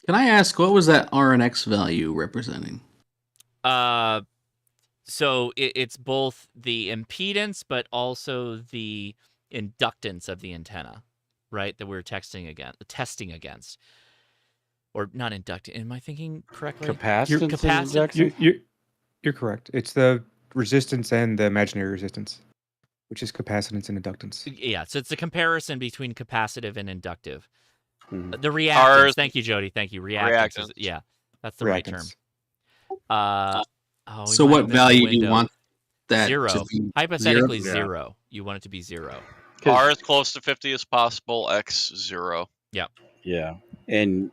Speaker 13: Can I ask, what was that RNX value representing?
Speaker 1: So it's both the impedance, but also the inductance of the antenna, right? That we're testing against. Or not inducting. Am I thinking correctly?
Speaker 10: Capacitance. You're correct. It's the resistance and the imaginary resistance, which is capacitance and inductance.
Speaker 1: Yeah, so it's a comparison between capacitive and inductive. The reactance. Thank you, Jody. Thank you. Reactance. Yeah, that's the right term.
Speaker 13: So what value do you want that
Speaker 1: zero?
Speaker 13: to be?
Speaker 1: Hypothetically zero. You want it to be 0.
Speaker 17: R as close to 50 as possible, X 0.
Speaker 1: Yeah.
Speaker 11: Yeah. And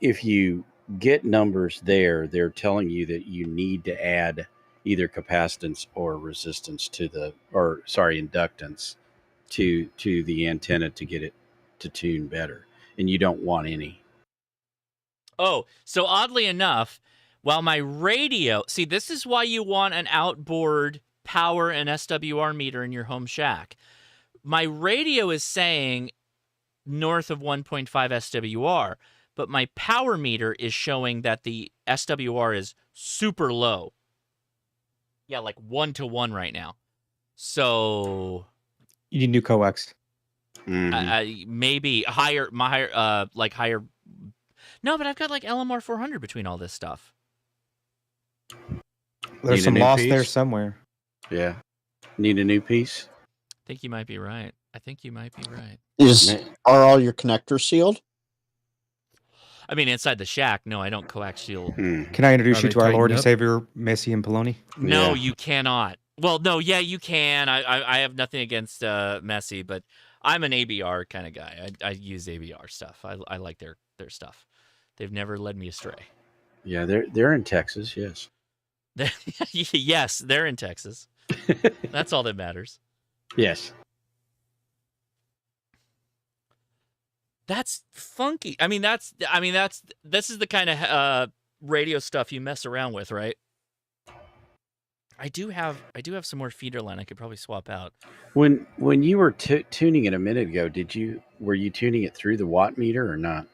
Speaker 11: if you get numbers there, they're telling you that you need to add either capacitance or resistance to inductance to the antenna to get it to tune better. And you don't want any.
Speaker 1: Oh, so oddly enough, while my radio, see, this is why you want an outboard power and SWR meter in your home shack. My radio is saying north of 1.5 SWR, but my power meter is showing that the SWR is super low. Yeah, like 1-to-1 right now. So
Speaker 10: You need new coax.
Speaker 1: maybe higher, higher. No, but I've got like LMR 400 between all this stuff.
Speaker 10: There's some loss there somewhere.
Speaker 11: Yeah. Need a new piece?
Speaker 1: I think you might be right.
Speaker 16: Are all your connectors sealed?
Speaker 1: I mean, inside the shack, no, I don't coax shield.
Speaker 10: Can I introduce you to our Lord and Savior, Messi and Poloni?
Speaker 1: No, you cannot. Well, no, yeah, you can. I have nothing against Messi, but I'm an ABR kind of guy. I use ABR stuff. I like their stuff. They've never led me astray.
Speaker 11: Yeah, they're in Texas, yes.
Speaker 1: Yes, they're in Texas. That's all that matters.
Speaker 11: Yes.
Speaker 1: That's funky. This is the kind of radio stuff you mess around with, right? I do have some more feeder line I could probably swap out.
Speaker 11: When you were tuning it a minute ago, were you tuning it through the watt meter or not?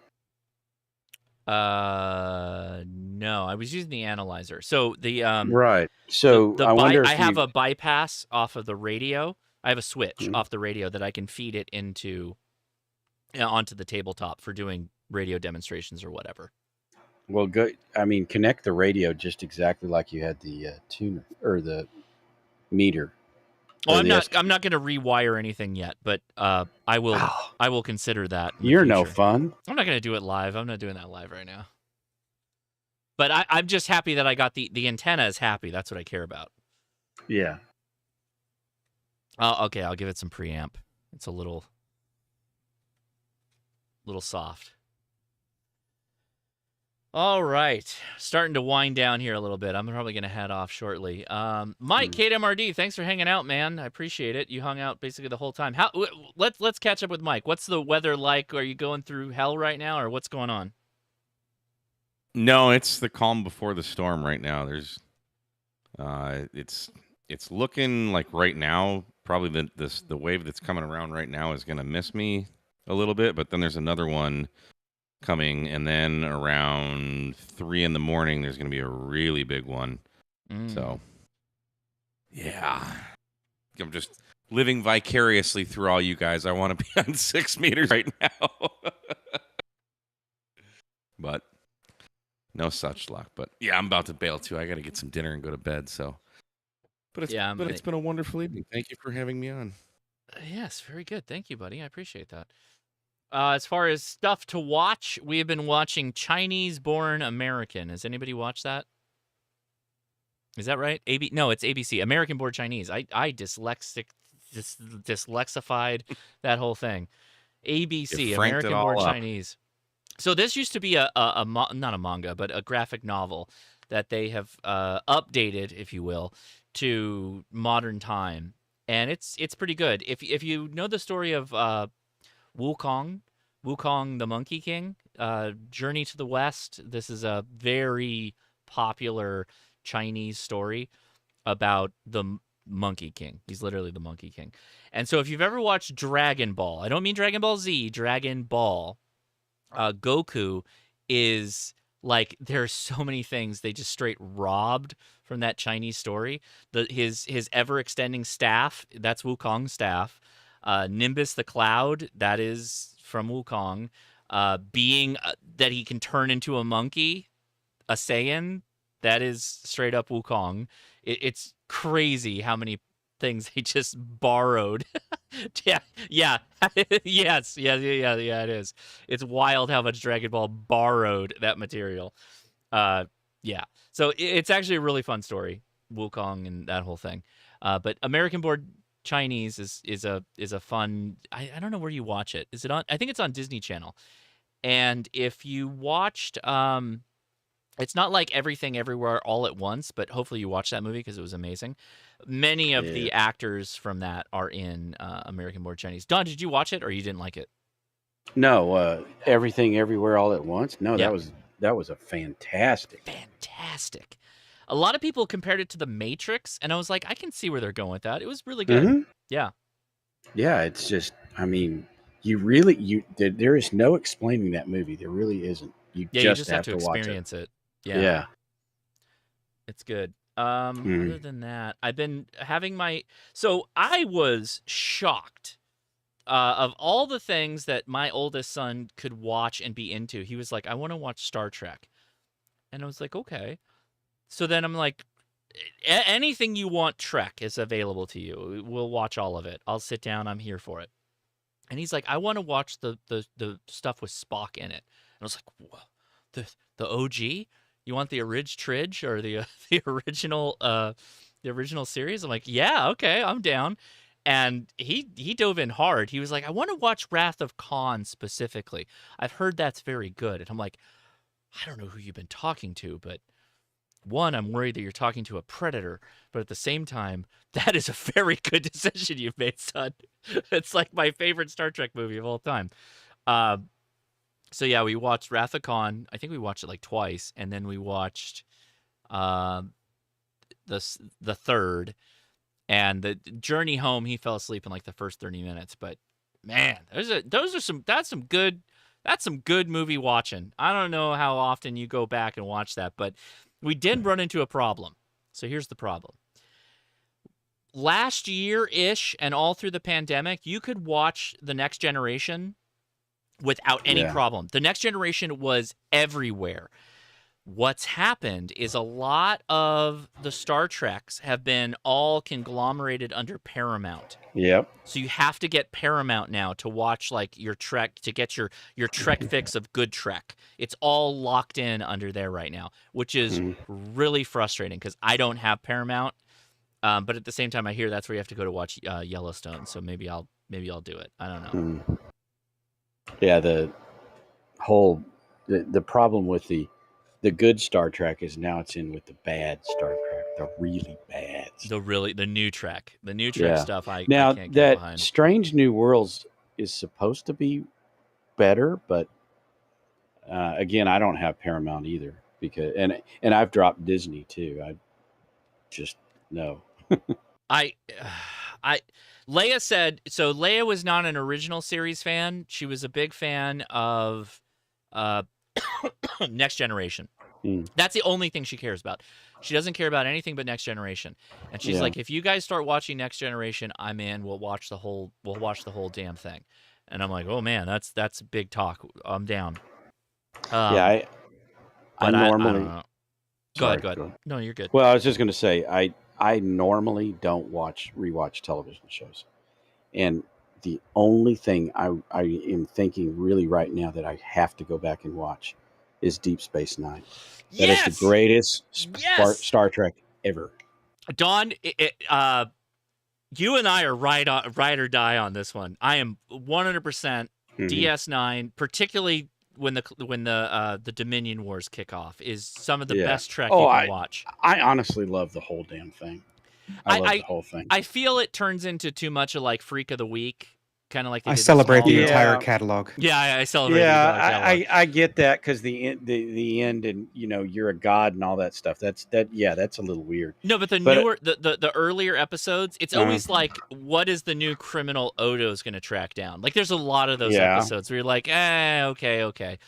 Speaker 1: No, I was using the analyzer. So the
Speaker 11: right. So
Speaker 1: I have a bypass off of the radio. I have a switch off the radio that I can feed it onto the tabletop for doing radio demonstrations or whatever.
Speaker 11: Well, good. Connect the radio just exactly like you had the tuner or the meter.
Speaker 1: Oh, I'm not going to rewire anything yet, but I will consider that.
Speaker 11: You're no fun.
Speaker 1: I'm not going to do it live. I'm not doing that live right now. But I'm just happy that I got the antenna is happy. That's what I care about.
Speaker 11: Yeah.
Speaker 1: Okay, I'll give it some preamp. It's a little soft. All right, starting to wind down here a little bit. I'm probably going to head off shortly. Mike, KMRD, thanks for hanging out, man. I appreciate it. You hung out basically the whole time. Let's catch up with Mike. What's the weather like? Are you going through hell right now, or what's going on?
Speaker 6: No, it's the calm before the storm right now. There's, it's looking like right now probably the wave that's coming around right now is going to miss me a little bit, but then there's another one coming, and then around 3 in the morning there's going to be a really big one. So yeah, I'm just living vicariously through all you guys. I want to be on 6 meters right now. But no such luck. But yeah, I'm about to bail too. I got to get some dinner and go to bed. So it's been a wonderful evening. Thank you for having me on.
Speaker 1: Yes, very good. Thank you, buddy. I appreciate that. As far as stuff to watch, we have been watching Chinese Born American. Has anybody watched that? Is that right? No, it's ABC. American Born Chinese. I dyslexified that whole thing. ABC, American Born Chinese. So this used to be not a manga, but a graphic novel that they have updated, if you will, to modern time, and it's pretty good. If you know the story of Wukong the Monkey King, Journey to the West. This is a very popular Chinese story about the Monkey King. He's literally the Monkey King. And so if you've ever watched Dragon Ball, I don't mean Dragon Ball Z, Dragon Ball, Goku is like, there's so many things they just straight robbed from that Chinese story. His ever-extending staff, that's Wukong's staff. Nimbus the Cloud, that is from Wukong. Being that he can turn into a monkey, a Saiyan, that is straight up Wukong. It's crazy how many things they just borrowed. yeah, yes, yeah, it is. It's wild how much Dragon Ball borrowed that material. Yeah, so it's actually a really fun story, Wukong and that whole thing. But American Born Chinese is a fun. I don't know where you watch it. Is it on? I think it's on Disney Channel. And if you watched, it's not like Everything Everywhere All at Once, but hopefully you watched that movie because it was amazing. Many of the actors from that are in American Born Chinese. Don, did you watch it or you didn't like it?
Speaker 11: No, Everything Everywhere All at Once. No,
Speaker 1: Yeah.
Speaker 11: that was a fantastic.
Speaker 1: A lot of people compared it to The Matrix, and I was like, I can see where they're going with that. It was really good. Yeah.
Speaker 11: Yeah, it's just, I mean, there is no explaining that movie. There really isn't. You just have to
Speaker 1: experience
Speaker 11: watch
Speaker 1: it. Yeah.
Speaker 11: Yeah.
Speaker 1: It's good. Other than that, I've been having so I was shocked of all the things that my oldest son could watch and be into. He was like, I want to watch Star Trek. And I was like, okay. So then I'm like, anything you want Trek is available to you. We'll watch all of it. I'll sit down. I'm here for it. And he's like, I want to watch the stuff with Spock in it. And I was like, whoa, the OG? You want the Tridge or the original series? I'm like, yeah, okay, I'm down. And he dove in hard. He was like, I want to watch Wrath of Khan specifically. I've heard that's very good. And I'm like, I don't know who you've been talking to, but one, I'm worried that you're talking to a predator, but at the same time, that is a very good decision you've made, son. It's like my favorite Star Trek movie of all time. So yeah, we watched Wrath of Khan. I think we watched it like twice, and then we watched the third, and the Journey Home. He fell asleep in like the first 30 minutes, but man, that's some good movie watching. I don't know how often you go back and watch that, but we did run into a problem. So here's the problem. Last year-ish and all through the pandemic, you could watch The Next Generation without any problem. The Next Generation was everywhere. What's happened is a lot of the Star Treks have been all conglomerated under Paramount.
Speaker 11: Yep.
Speaker 1: So you have to get Paramount now to watch like your Trek, to get your Trek fix of good Trek. It's all locked in under there right now, which is really frustrating because I don't have Paramount. But at the same time, I hear that's where you have to go to watch Yellowstone. So maybe I'll do it. I don't know.
Speaker 11: Yeah, the problem with the good Star Trek is now it's in with the bad Star Trek, the really bad.
Speaker 1: The new Trek, stuff. I
Speaker 11: now
Speaker 1: can't get
Speaker 11: that
Speaker 1: behind.
Speaker 11: Strange New Worlds is supposed to be better, but again, I don't have Paramount either because and I've dropped Disney too. I just no.
Speaker 1: Leia said so. Leia was not an original series fan. She was a big fan of Next Generation. That's the only thing she cares about. She doesn't care about anything but Next Generation. And she's like, if you guys start watching Next Generation, I'm in. We'll watch the whole damn thing. And I'm like, oh man, that's big talk. I'm down.
Speaker 11: I normally.
Speaker 1: I don't know. Go ahead. No, you're good.
Speaker 11: Well, I was just going to say, I normally don't rewatch television shows, and the only thing I am thinking really right now that I have to go back and watch is Deep Space Nine. That is the greatest Star Trek ever.
Speaker 1: Don, you and I are ride or die on this one. I am 100% DS9, particularly when the Dominion Wars kick off, is some of the best Trek you can watch.
Speaker 11: I honestly love the whole damn thing. I love the whole thing.
Speaker 1: I feel it turns into too much of like Freak of the Week, kind of like
Speaker 10: I celebrate the entire catalog.
Speaker 1: Yeah, I celebrate.
Speaker 11: Yeah, I get that because the end, and you're a god and all that stuff. That's a little weird.
Speaker 1: No, but newer, the earlier episodes, it's always like, what is the new criminal Odo's going to track down? Like, there's a lot of those episodes where you're like, okay.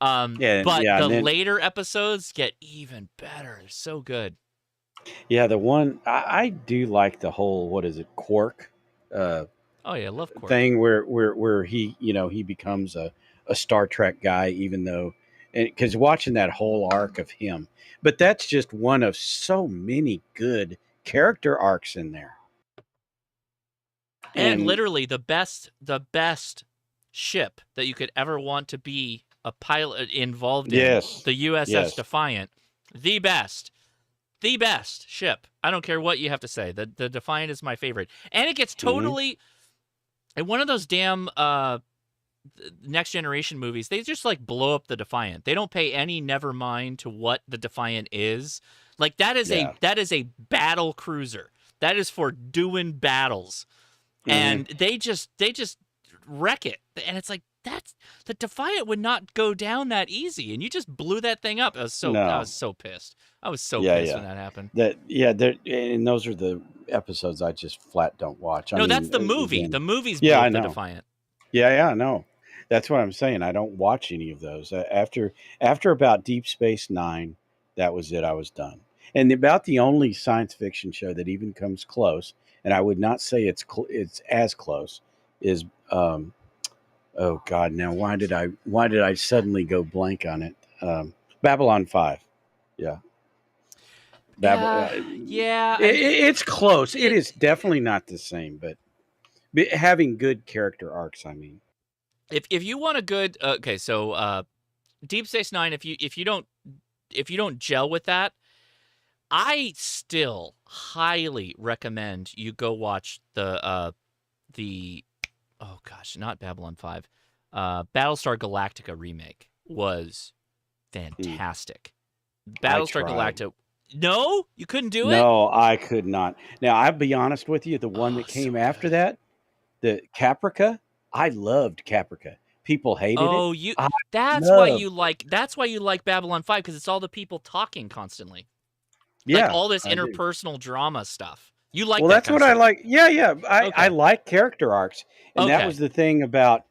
Speaker 1: Later episodes get even better. They're so good.
Speaker 11: Yeah, the one I do like the whole Quark.
Speaker 1: I love Quark.
Speaker 11: Thing where he he becomes a Star Trek guy, even though, because watching that whole arc of him, but that's just one of so many good character arcs in there.
Speaker 1: And literally the best ship that you could ever want to be a pilot involved in, the USS Defiant, the best ship I don't care what you have to say. The Defiant is my favorite, and it gets totally. And one of those damn Next Generation movies, they just like blow up the Defiant. They don't pay any never mind to what the Defiant is. Like that is a battle cruiser. That is for doing battles. And they just wreck it. And it's like the Defiant would not go down that easy, and you just blew that thing up. I was so pissed. I was so pissed when that happened.
Speaker 11: And those are the episodes I just flat don't watch.
Speaker 1: No, that's the movie.
Speaker 11: Again,
Speaker 1: the movie's blew up the Defiant.
Speaker 11: Yeah, I know. That's what I'm saying. I don't watch any of those. After about Deep Space Nine, that was it. I was done. And about the only science fiction show that even comes close, and I would not say it's as close, is oh God! Now why did I suddenly go blank on it? Babylon 5. Yeah. It's close. It is definitely not the same, but having good character arcs. I mean,
Speaker 1: if you want a good so Deep Space Nine, if you don't gel with that, I still highly recommend you go watch the oh gosh, not Babylon 5, Battlestar Galactica remake was fantastic. Battlestar Galactica. No, you couldn't do it?
Speaker 11: No, I could not. Now, I'll be honest with you. The one that came after that, the Caprica, I loved Caprica. People hated it.
Speaker 1: That's why you like Babylon 5, because it's all the people talking constantly.
Speaker 11: Yeah.
Speaker 1: Like all this interpersonal drama stuff. You like
Speaker 11: that's what I like. Yeah. I like character arcs. And that was the thing about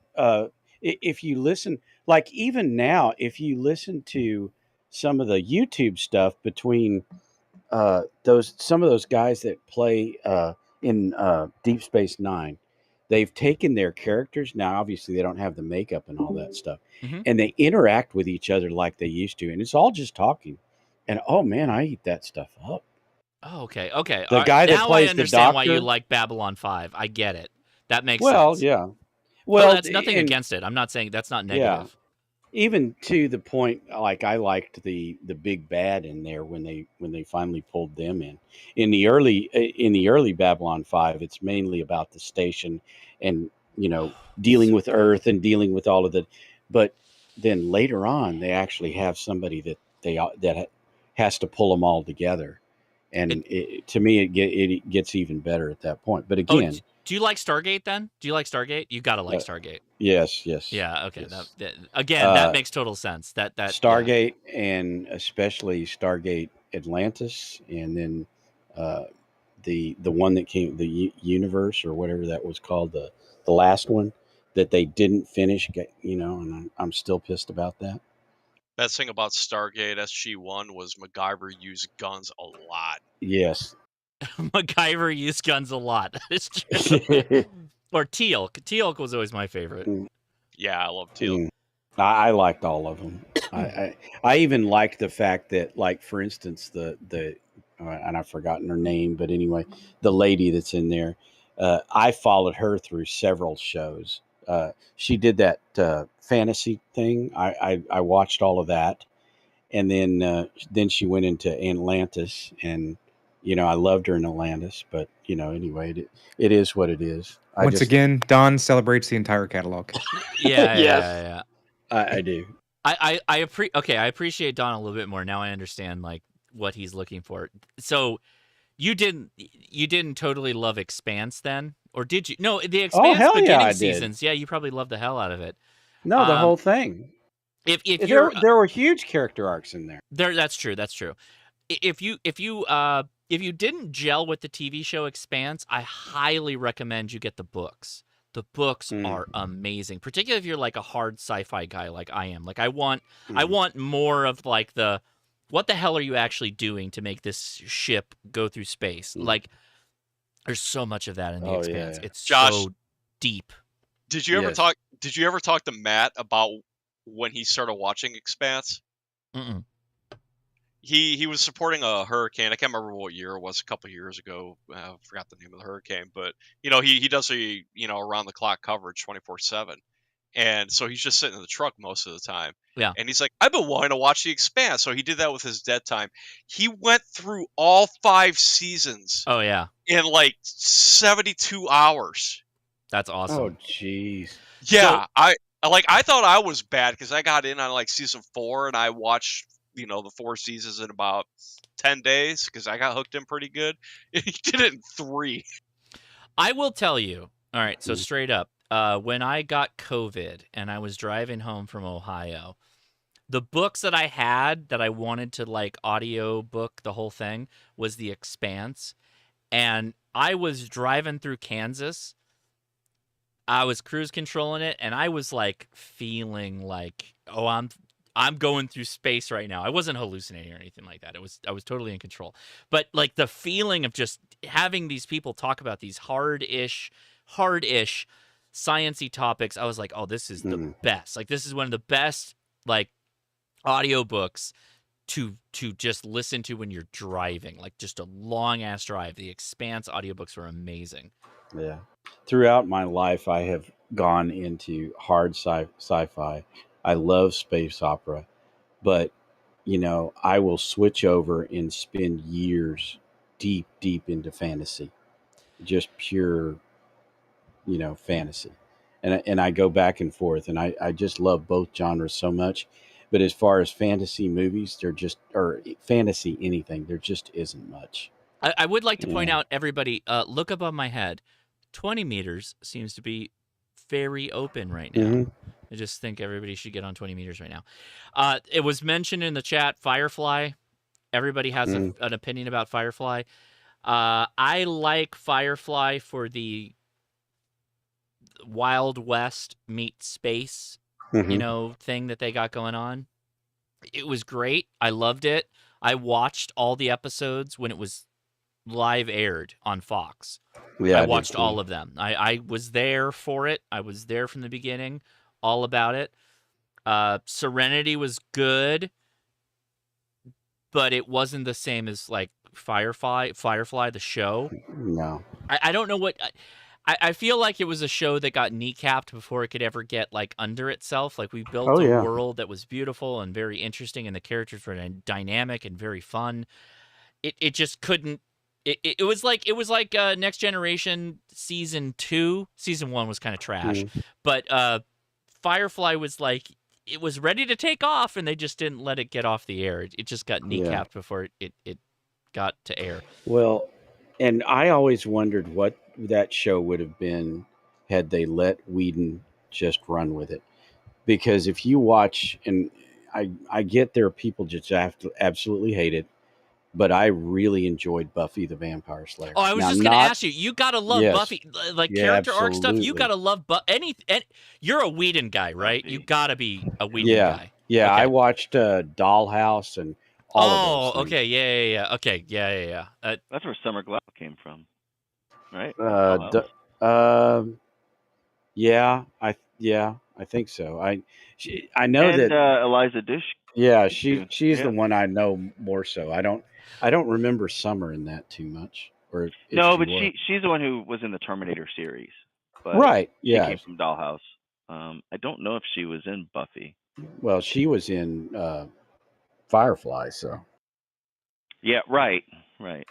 Speaker 11: if you listen, like even now, if you listen to some of the YouTube stuff between some of those guys that play in Deep Space Nine, they've taken their characters. Now, obviously, they don't have the makeup and all that stuff, and they interact with each other like they used to, and it's all just talking. And oh man, I eat that stuff up.
Speaker 1: Oh, okay.
Speaker 11: The guy that plays
Speaker 1: I understand
Speaker 11: the
Speaker 1: why you
Speaker 11: doctor.
Speaker 1: like Babylon 5. I get it. That makes
Speaker 11: Well,
Speaker 1: sense.
Speaker 11: yeah.
Speaker 1: Well, that's nothing against it. I'm not saying that's not negative.
Speaker 11: Even to the point, like I liked the big bad in there when they finally pulled them in. In the early Babylon 5, it's mainly about the station and dealing with Earth and dealing with all of the. But then later on, they actually have somebody that has to pull them all together, and to me, it gets even better at that point. But again.
Speaker 1: Do you like Stargate then? Do you like Stargate? You gotta like Stargate.
Speaker 11: Yes.
Speaker 1: Yeah. Okay.
Speaker 11: Yes.
Speaker 1: That makes total sense. That
Speaker 11: Stargate and especially Stargate Atlantis, and then the one that came, the universe or whatever that was called, the last one that they didn't finish. And I'm still pissed about that.
Speaker 17: Best thing about Stargate SG-1 was MacGyver used guns a lot.
Speaker 11: Yes.
Speaker 1: MacGyver used guns a lot. It's true. Or Teal'c. Teal'c was always my favorite.
Speaker 17: Yeah, I love Teal'c.
Speaker 11: I liked all of them. I even liked the fact that, like, for instance, the and I've forgotten her name, but anyway, the lady that's in there, I followed her through several shows. She did that fantasy thing. I watched all of that, and then she went into Atlantis, and I loved her in Atlantis, but anyway, it is what it is.
Speaker 10: Once again, Don celebrates the entire catalog.
Speaker 1: Yeah.
Speaker 11: I do.
Speaker 1: I appreciate Don a little bit more now. I understand like what he's looking for. So you didn't totally love Expanse then, or did you? No, the Expanse beginning seasons. Yeah, you probably loved the hell out of it.
Speaker 11: No, the whole thing.
Speaker 1: If
Speaker 11: there were huge character arcs in there.
Speaker 1: That's true. If you didn't gel with the TV show Expanse, I highly recommend you get the books. The books are amazing, particularly if you're like a hard sci-fi guy like I am. Like I want more of like what the hell are you actually doing to make this ship go through space? Like there's so much of that in the Expanse.
Speaker 17: Yeah.
Speaker 1: It's
Speaker 17: Josh,
Speaker 1: so deep.
Speaker 17: Did you ever talk to Matt about when he started watching Expanse?
Speaker 1: Mm-mm.
Speaker 17: He was supporting a hurricane. I can't remember what year it was. A couple of years ago, I forgot the name of the hurricane. But he does a around the clock coverage 24/7. And so he's just sitting in the truck most of the time.
Speaker 1: Yeah.
Speaker 17: And he's like, I've been wanting to watch The Expanse. So he did that with his dead time. He went through all 5 seasons
Speaker 1: Oh yeah.
Speaker 17: in like 72 hours.
Speaker 1: That's awesome.
Speaker 11: Oh, jeez.
Speaker 17: Yeah, I thought I was bad because I got in on like season 4 and I watched the 4 seasons in about 10 days because I got hooked in pretty good. He did it in 3.
Speaker 1: I will tell you. All right, so straight up, when I got COVID and I was driving home from Ohio, the books that I had that I wanted to like audio book the whole thing was The Expanse, and I was driving through Kansas. I was cruise controlling it, and I was like feeling like, oh, I'm going through space right now. I wasn't hallucinating or anything like that. I was totally in control. But like the feeling of just having these people talk about these hard-ish science-y topics, I was like, oh, this is the best. Like this is one of the best like audiobooks to just listen to when you're driving. Like just a long-ass drive. The Expanse audiobooks were amazing.
Speaker 11: Yeah. Throughout my life, I have gone into hard sci-fi. I love space opera, but I will switch over and spend years deep into fantasy, just pure, fantasy, and I go back and forth, and I just love both genres so much. But as far as fantasy movies, or fantasy anything, there just isn't much.
Speaker 1: I would like to point out, everybody, look above my head. 20 meters seems to be very open right now. I just think everybody should get on 20 meters right now. It was mentioned in the chat, Firefly. Everybody has an opinion about Firefly. I like Firefly for the Wild West meet space, thing that they got going on. It was great. I loved it. I watched all the episodes when it was live aired on Fox.
Speaker 11: Yeah,
Speaker 1: I watched all of them. I was there for it. I was there from the beginning, all about it. Serenity was good, but it wasn't the same as like Firefly, the show.
Speaker 11: No.
Speaker 1: I don't know what... I feel like it was a show that got kneecapped before it could ever get like under itself. Like we built a world that was beautiful and very interesting, and the characters were dynamic and very fun. It just couldn't... It was like Next Generation season 2. Season 1 was kind of trash, but Firefly was like, it was ready to take off, and they just didn't let it get off the air. It just got kneecapped before it got to air.
Speaker 11: Well, and I always wondered what that show would have been had they let Whedon just run with it, because if you watch, and I get there are people just have to absolutely hate it, but I really enjoyed Buffy the Vampire Slayer.
Speaker 1: Oh, I was just going to ask you. You got to love Buffy, like character arc stuff. You got to love you're a Whedon guy, right? You got to be a Whedon guy.
Speaker 11: Yeah, okay. I watched Dollhouse and all of those things.
Speaker 1: Okay, yeah. Okay, yeah.
Speaker 4: That's where Summer Glau came from, right?
Speaker 11: Yeah, I think so. I know that
Speaker 4: Eliza Dushku.
Speaker 11: Yeah, she's the one I know more so. I don't remember Summer in that too much. Or
Speaker 4: no, but she's the one who was in the Terminator series. But
Speaker 11: right? Yeah,
Speaker 4: she came from Dollhouse. I don't know if she was in Buffy.
Speaker 11: Well, she was in Firefly, so.
Speaker 4: Yeah, right.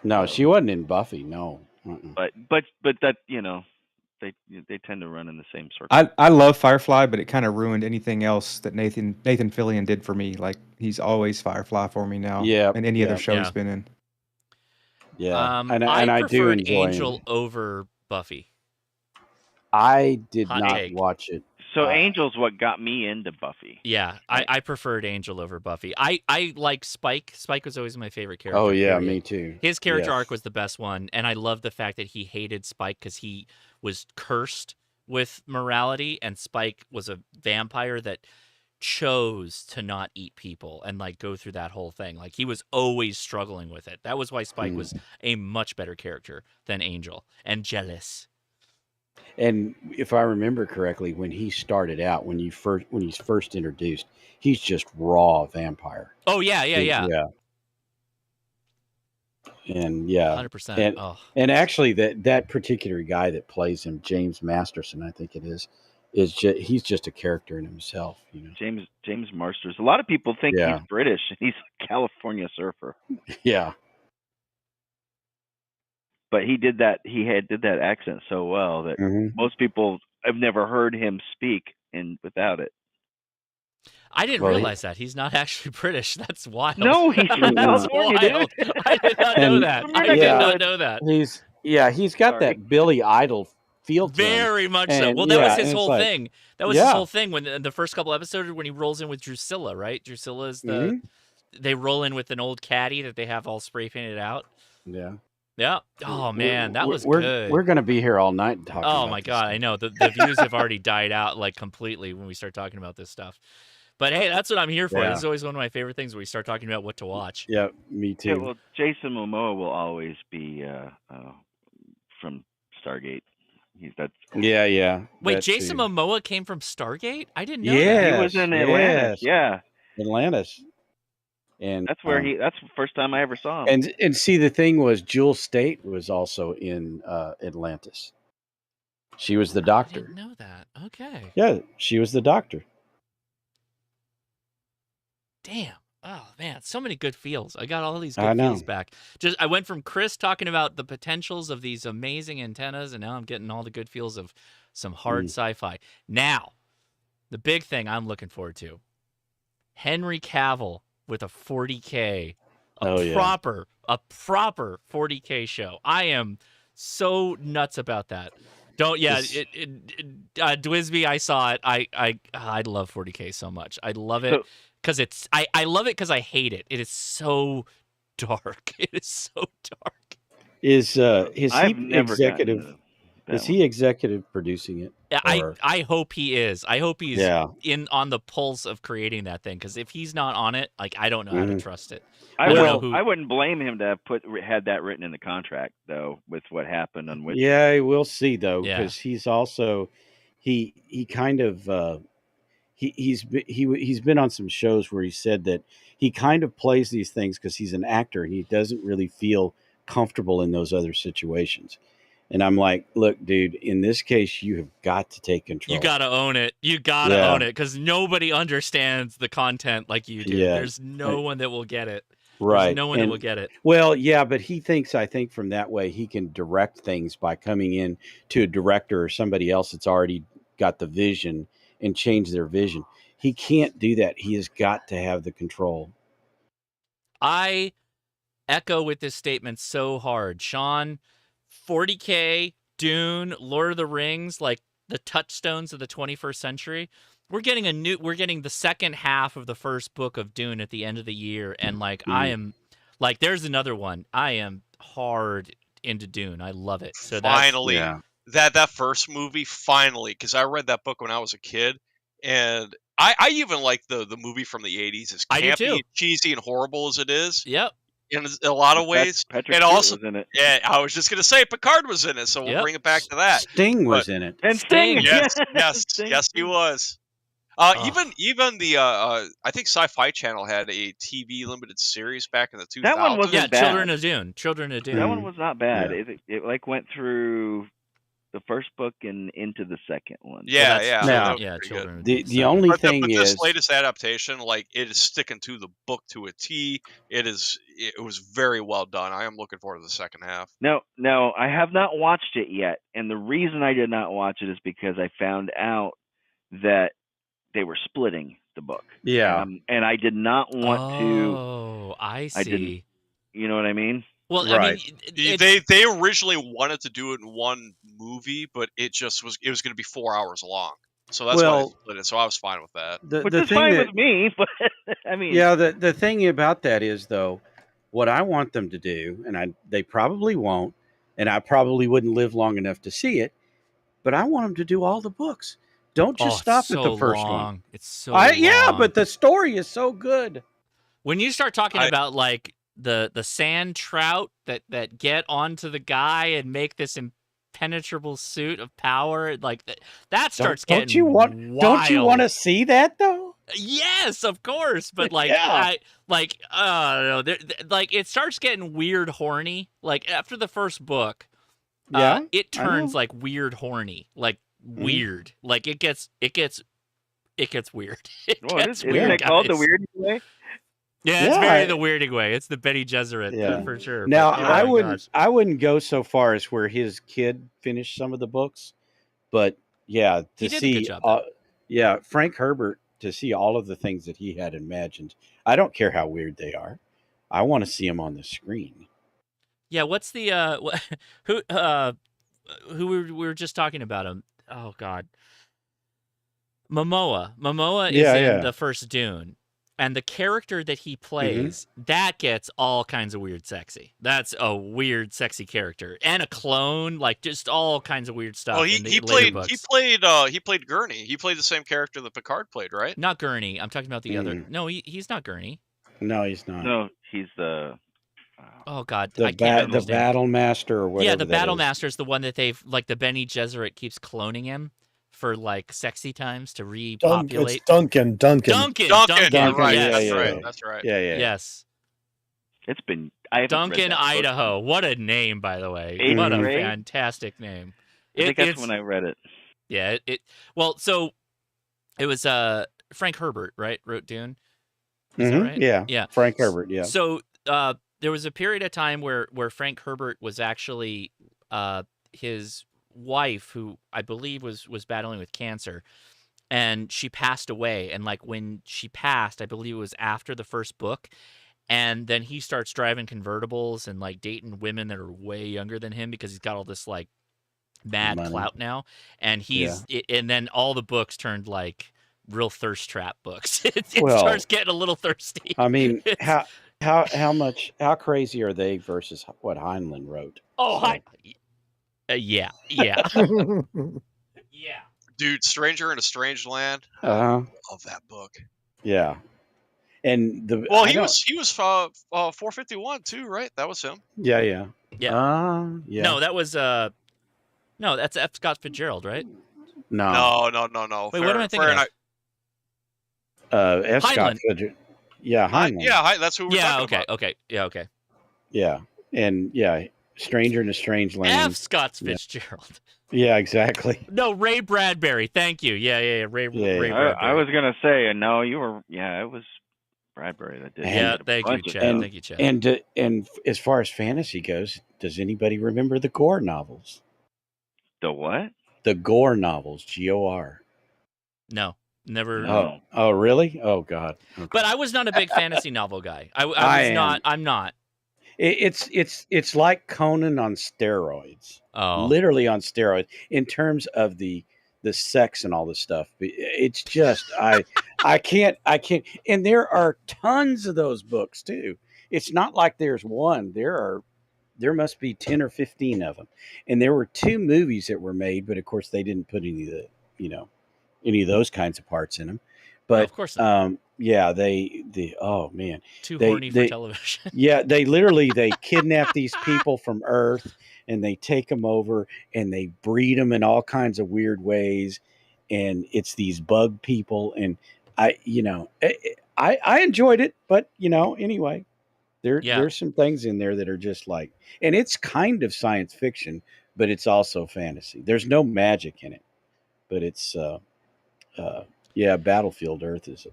Speaker 11: No, she wasn't in Buffy. No.
Speaker 4: But that they tend to run in the same circle.
Speaker 10: I love Firefly, but it kind of ruined anything else that Nathan Fillion did for me. Like he's always Firefly for me now.
Speaker 11: Yeah,
Speaker 10: and any other show he's been in.
Speaker 11: Yeah,
Speaker 1: and I do enjoy Angel over Buffy.
Speaker 11: I did not watch it.
Speaker 4: So Angel's what got me into Buffy.
Speaker 1: Yeah, I preferred Angel over Buffy. I like Spike. Spike was always my favorite character.
Speaker 11: Oh yeah, me too.
Speaker 1: His character arc was the best one, and I love the fact that he hated Spike because he was cursed with morality, and Spike was a vampire that chose to not eat people and like go through that whole thing. Like he was always struggling with it. That was why Spike was a much better character than Angel, and jealous.
Speaker 11: And if I remember correctly, when he started out, when he's first introduced, he's just raw vampire.
Speaker 1: Oh yeah.
Speaker 11: And
Speaker 1: 100%.
Speaker 11: And actually, that particular guy that plays him, James Masterson, I think it is. he's just a character in himself, you know.
Speaker 4: James Marsters. A lot of people think
Speaker 11: Yeah.
Speaker 4: he's British. He's a California surfer.
Speaker 11: Yeah.
Speaker 4: But he did that. Did that accent so well that most people have never heard him speak without it.
Speaker 1: I didn't realize that he's not actually British. That's wild.
Speaker 4: No, he's from
Speaker 1: That's
Speaker 4: California,
Speaker 1: wild. I did not know that. I did not know that.
Speaker 11: He's got that Billy Idol feel to him.
Speaker 1: Very much so.
Speaker 11: And,
Speaker 1: Well, that was his
Speaker 11: and
Speaker 1: whole
Speaker 11: it's like-
Speaker 1: thing. That was his whole thing when the first couple episodes when he rolls in with Drusilla, right? Drusilla is they roll in with an old caddy that they have all spray painted out.
Speaker 11: Yeah.
Speaker 1: Yeah. Oh man, that was
Speaker 11: we're,
Speaker 1: good.
Speaker 11: We're gonna be here all night talking.
Speaker 1: Oh
Speaker 11: about
Speaker 1: my
Speaker 11: this
Speaker 1: god,
Speaker 11: stuff.
Speaker 1: I know the views have already died out like completely when we start talking about this stuff. But hey, that's what I'm here for.
Speaker 11: Yeah.
Speaker 1: This is always one of my favorite things when we start talking about what to watch.
Speaker 11: Yeah, me too.
Speaker 4: Yeah, well, Jason Momoa will always be from Stargate.
Speaker 11: Yeah.
Speaker 1: Wait,
Speaker 11: that
Speaker 1: Jason
Speaker 11: too.
Speaker 1: Momoa came from Stargate? I didn't know
Speaker 11: Yes,
Speaker 1: that.
Speaker 4: He was in Atlantis.
Speaker 11: yes.
Speaker 4: Yeah,
Speaker 11: Atlantis. And
Speaker 4: that's where that's the first time I ever saw him.
Speaker 11: And see, the thing was, Jewel State was also in Atlantis. She was the
Speaker 1: I
Speaker 11: doctor.
Speaker 1: didn't know that. Okay.
Speaker 11: Yeah, she was the doctor.
Speaker 1: Damn. Oh man, so many good feels. I got all these
Speaker 11: I
Speaker 1: good
Speaker 11: know.
Speaker 1: feels back. I went from Chris talking about the potentials of these amazing antennas, and now I'm getting all the good feels of some hard sci-fi. Now, the big thing I'm looking forward to: Henry Cavill with a 40K, a proper 40K show. I am so nuts about that. Dwisby, I saw it. I love 40K so much. I love it. Because I love it because I hate it. It is so dark. It is so dark.
Speaker 11: Is
Speaker 4: I've
Speaker 11: he
Speaker 4: never
Speaker 11: executive?
Speaker 4: gotten to that
Speaker 11: Is he executive producing it?
Speaker 1: I hope he is. I hope he's
Speaker 11: Yeah.
Speaker 1: in on the pulse of creating that thing. Because if he's not on it, like I don't know how to trust it.
Speaker 4: I
Speaker 1: don't know who.
Speaker 4: wouldn't blame him to have had that written in the contract though, with what happened on which.
Speaker 11: Yeah, we'll see though,
Speaker 1: Yeah.
Speaker 11: because he's also he kind of he's been on some shows where he said that he kind of plays these things because he's an actor and he doesn't really feel comfortable in those other situations. And I'm like, look, dude, in this case, you have got to take control.
Speaker 1: You gotta own it. You gotta own it because nobody understands the content like you do.
Speaker 11: Yeah.
Speaker 1: There's no one that will get it.
Speaker 11: Right.
Speaker 1: There's no one that will get it.
Speaker 11: Well, yeah, but he thinks, I think from that way, he can direct things by coming in to a director or somebody else that's already got the vision and change their vision. He can't do that. He has got to have the control.
Speaker 1: I echo with this statement so hard. Sean, 40K, Dune, Lord of the Rings, like the touchstones of the 21st century. We're getting the second half of the first book of Dune at the end of the year. And like, I am like, there's another one. I am hard into Dune. I love it. So
Speaker 17: Finally, that first movie, finally, because I read that book when I was a kid, and I even like the movie from the 80s, as
Speaker 1: I do too.
Speaker 17: campy, cheesy, and horrible as it is.
Speaker 1: Yep.
Speaker 17: In a lot of ways.
Speaker 4: Patrick
Speaker 17: and
Speaker 4: Stewart
Speaker 17: also,
Speaker 4: was in it.
Speaker 17: yeah, I was just gonna say Picard was in it, so we'll bring it back to that.
Speaker 11: Sting was in it.
Speaker 4: And Sting,
Speaker 17: Yes, yes, he was. Even the I think Sci-Fi Channel had a TV limited series back in the 2000s.
Speaker 4: That one wasn't bad.
Speaker 1: Children of Dune. Children of Dune.
Speaker 4: That one was not bad.
Speaker 11: Yeah.
Speaker 4: It like went through the first book and into the second one.
Speaker 17: Yeah,
Speaker 11: Now,
Speaker 1: Children of
Speaker 11: the
Speaker 1: Dune.
Speaker 11: only
Speaker 17: But
Speaker 11: thing
Speaker 17: this
Speaker 11: is,
Speaker 17: latest adaptation, like it is sticking to the book to a T. It was very well done. I am looking forward to the second half.
Speaker 4: No, I have not watched it yet, and the reason I did not watch it is because I found out that they were splitting the book.
Speaker 11: Yeah.
Speaker 4: And I did not want to.
Speaker 1: Oh, I see.
Speaker 4: I didn't. You know what I mean?
Speaker 1: Well,
Speaker 11: Right.
Speaker 1: I mean,
Speaker 17: They originally wanted to do it in one movie, but it was going to be 4 hours long. So that's why they split it. So I was fine with that.
Speaker 4: Which is fine with me, but I mean,
Speaker 11: yeah, the thing about that is though, what I want them to do, and they probably won't, and I probably wouldn't live long enough to see it, but I want them to do all the books. Don't just stop at the first one.
Speaker 1: It's so long.
Speaker 11: Yeah, but the story is so good.
Speaker 1: When you start talking about like the sand trout that get onto the guy and make this impenetrable suit of power, like that starts getting
Speaker 11: Don't you want to see that though?
Speaker 1: Yes, of course, but like
Speaker 11: Yeah.
Speaker 1: I don't know, like it starts getting weird horny. Like after the first book,
Speaker 11: Yeah,
Speaker 1: it
Speaker 11: I
Speaker 1: turns
Speaker 11: know.
Speaker 1: like weird horny. Like weird. Like it gets weird. It
Speaker 4: Well,
Speaker 1: gets
Speaker 4: isn't
Speaker 1: weird,
Speaker 4: it called the
Speaker 1: guys.
Speaker 4: Weird way?
Speaker 1: Yeah, it's
Speaker 11: Yeah,
Speaker 1: very the weirding way. It's the Benny Gesserit
Speaker 11: Yeah.
Speaker 1: for sure.
Speaker 11: Now
Speaker 1: but, oh
Speaker 11: I
Speaker 1: my
Speaker 11: wouldn't
Speaker 1: gosh.
Speaker 11: I wouldn't go so far as where his kid finished some of the books, but yeah,
Speaker 1: He
Speaker 11: to
Speaker 1: did a good
Speaker 11: see
Speaker 1: job, though.
Speaker 11: yeah, Frank Herbert, to see all of the things that he had imagined. I don't care how weird they are. I want to see them on the screen.
Speaker 1: Yeah, what's the who we were just talking about him? Oh God, Momoa. Momoa is
Speaker 11: Yeah,
Speaker 1: in
Speaker 11: yeah.
Speaker 1: the first Dune, and the character that he
Speaker 11: Mm-hmm.
Speaker 1: plays that gets all kinds of weird, sexy. That's a weird, sexy character, and a clone, like just all kinds of weird stuff.
Speaker 17: Well,
Speaker 1: in the
Speaker 17: he
Speaker 1: later
Speaker 17: played
Speaker 1: books.
Speaker 17: he played Gurney. He played the same character that Picard played, right?
Speaker 1: Not Gurney. I'm talking about the other.
Speaker 11: Mm.
Speaker 1: No, he's not Gurney.
Speaker 11: No, he's not.
Speaker 4: No, he's the.
Speaker 1: Oh God,
Speaker 11: The
Speaker 1: I can't remember
Speaker 11: the
Speaker 1: his name.
Speaker 11: Battle Master or whatever.
Speaker 1: Yeah, the
Speaker 11: that
Speaker 1: Battle
Speaker 11: is.
Speaker 1: Master is the one that they've like the Benny Gesserit keeps cloning him for like sexy times to repopulate.
Speaker 19: It's Duncan.
Speaker 1: Duncan.
Speaker 11: Duncan,
Speaker 17: Right,
Speaker 11: yeah,
Speaker 17: that's
Speaker 11: yeah,
Speaker 17: right.
Speaker 11: yeah.
Speaker 17: That's right.
Speaker 11: Yeah, yeah.
Speaker 1: Yes.
Speaker 4: It's been. I haven't read
Speaker 1: Duncan,
Speaker 4: that book.
Speaker 1: Idaho. What a name, by the way.
Speaker 4: Eighth
Speaker 1: What a
Speaker 4: grade?
Speaker 1: fantastic name.
Speaker 4: I think that's
Speaker 1: it's-
Speaker 4: when I read it.
Speaker 1: Yeah, well, so it was Frank Herbert, right? Wrote Dune. Is that
Speaker 11: Mhm,
Speaker 1: right?
Speaker 11: yeah.
Speaker 1: Yeah.
Speaker 11: Frank Herbert, yeah.
Speaker 1: So there was a period of time where Frank Herbert was actually his wife, who I believe was battling with cancer, and she passed away. And like when she passed, I believe it was after the first book. And then he starts driving convertibles and like dating women that are way younger than him because he's got all this like mad
Speaker 11: Money.
Speaker 1: clout now. And and then all the books turned like real thirst trap books. it
Speaker 11: Well,
Speaker 1: starts getting a little thirsty.
Speaker 11: I mean, how crazy are they versus what Heinlein wrote?
Speaker 1: Oh,
Speaker 11: So-
Speaker 1: hi. Yeah. Yeah.
Speaker 17: Dude, Stranger in a Strange Land.
Speaker 11: Uh-huh.
Speaker 17: Love that book.
Speaker 11: Yeah. And the
Speaker 17: Well,
Speaker 11: I
Speaker 17: he
Speaker 11: don't-
Speaker 17: was 451 too, right? That was him.
Speaker 11: Yeah, yeah.
Speaker 1: Yeah.
Speaker 11: Yeah.
Speaker 1: No, that was no, that's F. Scott Fitzgerald, right?
Speaker 11: No.
Speaker 17: No.
Speaker 1: Wait, what am I thinking of?
Speaker 11: F. Scott
Speaker 1: Heinlein.
Speaker 11: Fitzgerald. Yeah, Heinlein.
Speaker 17: Yeah, that's who we're talking about.
Speaker 1: Okay. Yeah, okay.
Speaker 11: Yeah. And yeah, Stranger in a Strange Land.
Speaker 1: F. Scott
Speaker 11: Yeah.
Speaker 1: Fitzgerald.
Speaker 11: Yeah, exactly.
Speaker 1: No, Ray Bradbury. Thank you. Yeah. Ray Bradbury.
Speaker 4: I was gonna say, and no, you were. Yeah, it was Bradbury that did.
Speaker 11: And-
Speaker 4: he
Speaker 1: Yeah,
Speaker 4: did a
Speaker 1: thank you,
Speaker 4: bunch of
Speaker 1: Chad.
Speaker 4: stuff.
Speaker 1: Thank you, Chad.
Speaker 11: And as far as fantasy goes, does anybody remember the Gore novels?
Speaker 4: The what?
Speaker 11: The Gore novels, G-O-R.
Speaker 1: No, never.
Speaker 11: Oh, really? Oh, God. Okay.
Speaker 1: But I was not a big fantasy novel guy. I was
Speaker 11: I
Speaker 1: not.
Speaker 11: am.
Speaker 1: I'm not.
Speaker 11: It's like Conan on steroids.
Speaker 1: Oh.
Speaker 11: Literally on steroids in terms of the sex and all this stuff. It's just I can't. And there are tons of those books too. It's not like there's one. There must be 10 or 15 of them. And there were 2 movies that were made, but of course they didn't put any of those kinds of parts in them. But
Speaker 1: of course not.
Speaker 11: yeah, they oh man,
Speaker 1: Too horny for television.
Speaker 11: Yeah, they kidnap these people from Earth and they take them over and they breed them in all kinds of weird ways, and it's these bug people. And I enjoyed it, but anyway, there's some things in there that are just like, and it's kind of science fiction, but it's also fantasy. There's no magic in it, but it's Battlefield Earth is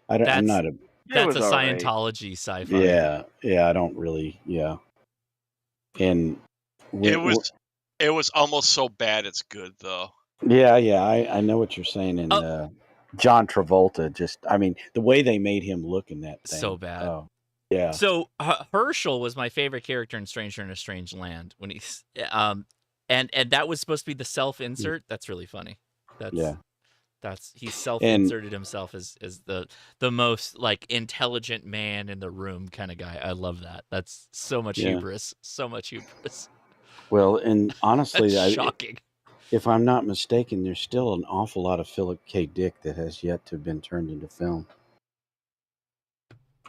Speaker 11: I'm not a.
Speaker 1: That's a Scientology sci-fi.
Speaker 11: Yeah, I don't really. Yeah, and
Speaker 17: It was almost so bad it's good though.
Speaker 11: Yeah, I know what you're saying. And John Travolta, the way they made him look in that thing,
Speaker 1: So bad.
Speaker 11: Oh, yeah.
Speaker 1: So Herschel was my favorite character in Stranger in a Strange Land when he's and that was supposed to be the self-insert. That's really funny. He's self-inserted himself as the most like intelligent man in the room kind of guy. I love that. That's so much hubris. So much hubris.
Speaker 11: Well, and honestly,
Speaker 1: That's shocking.
Speaker 11: If I'm not mistaken, there's still an awful lot of Philip K. Dick that has yet to have been turned into film.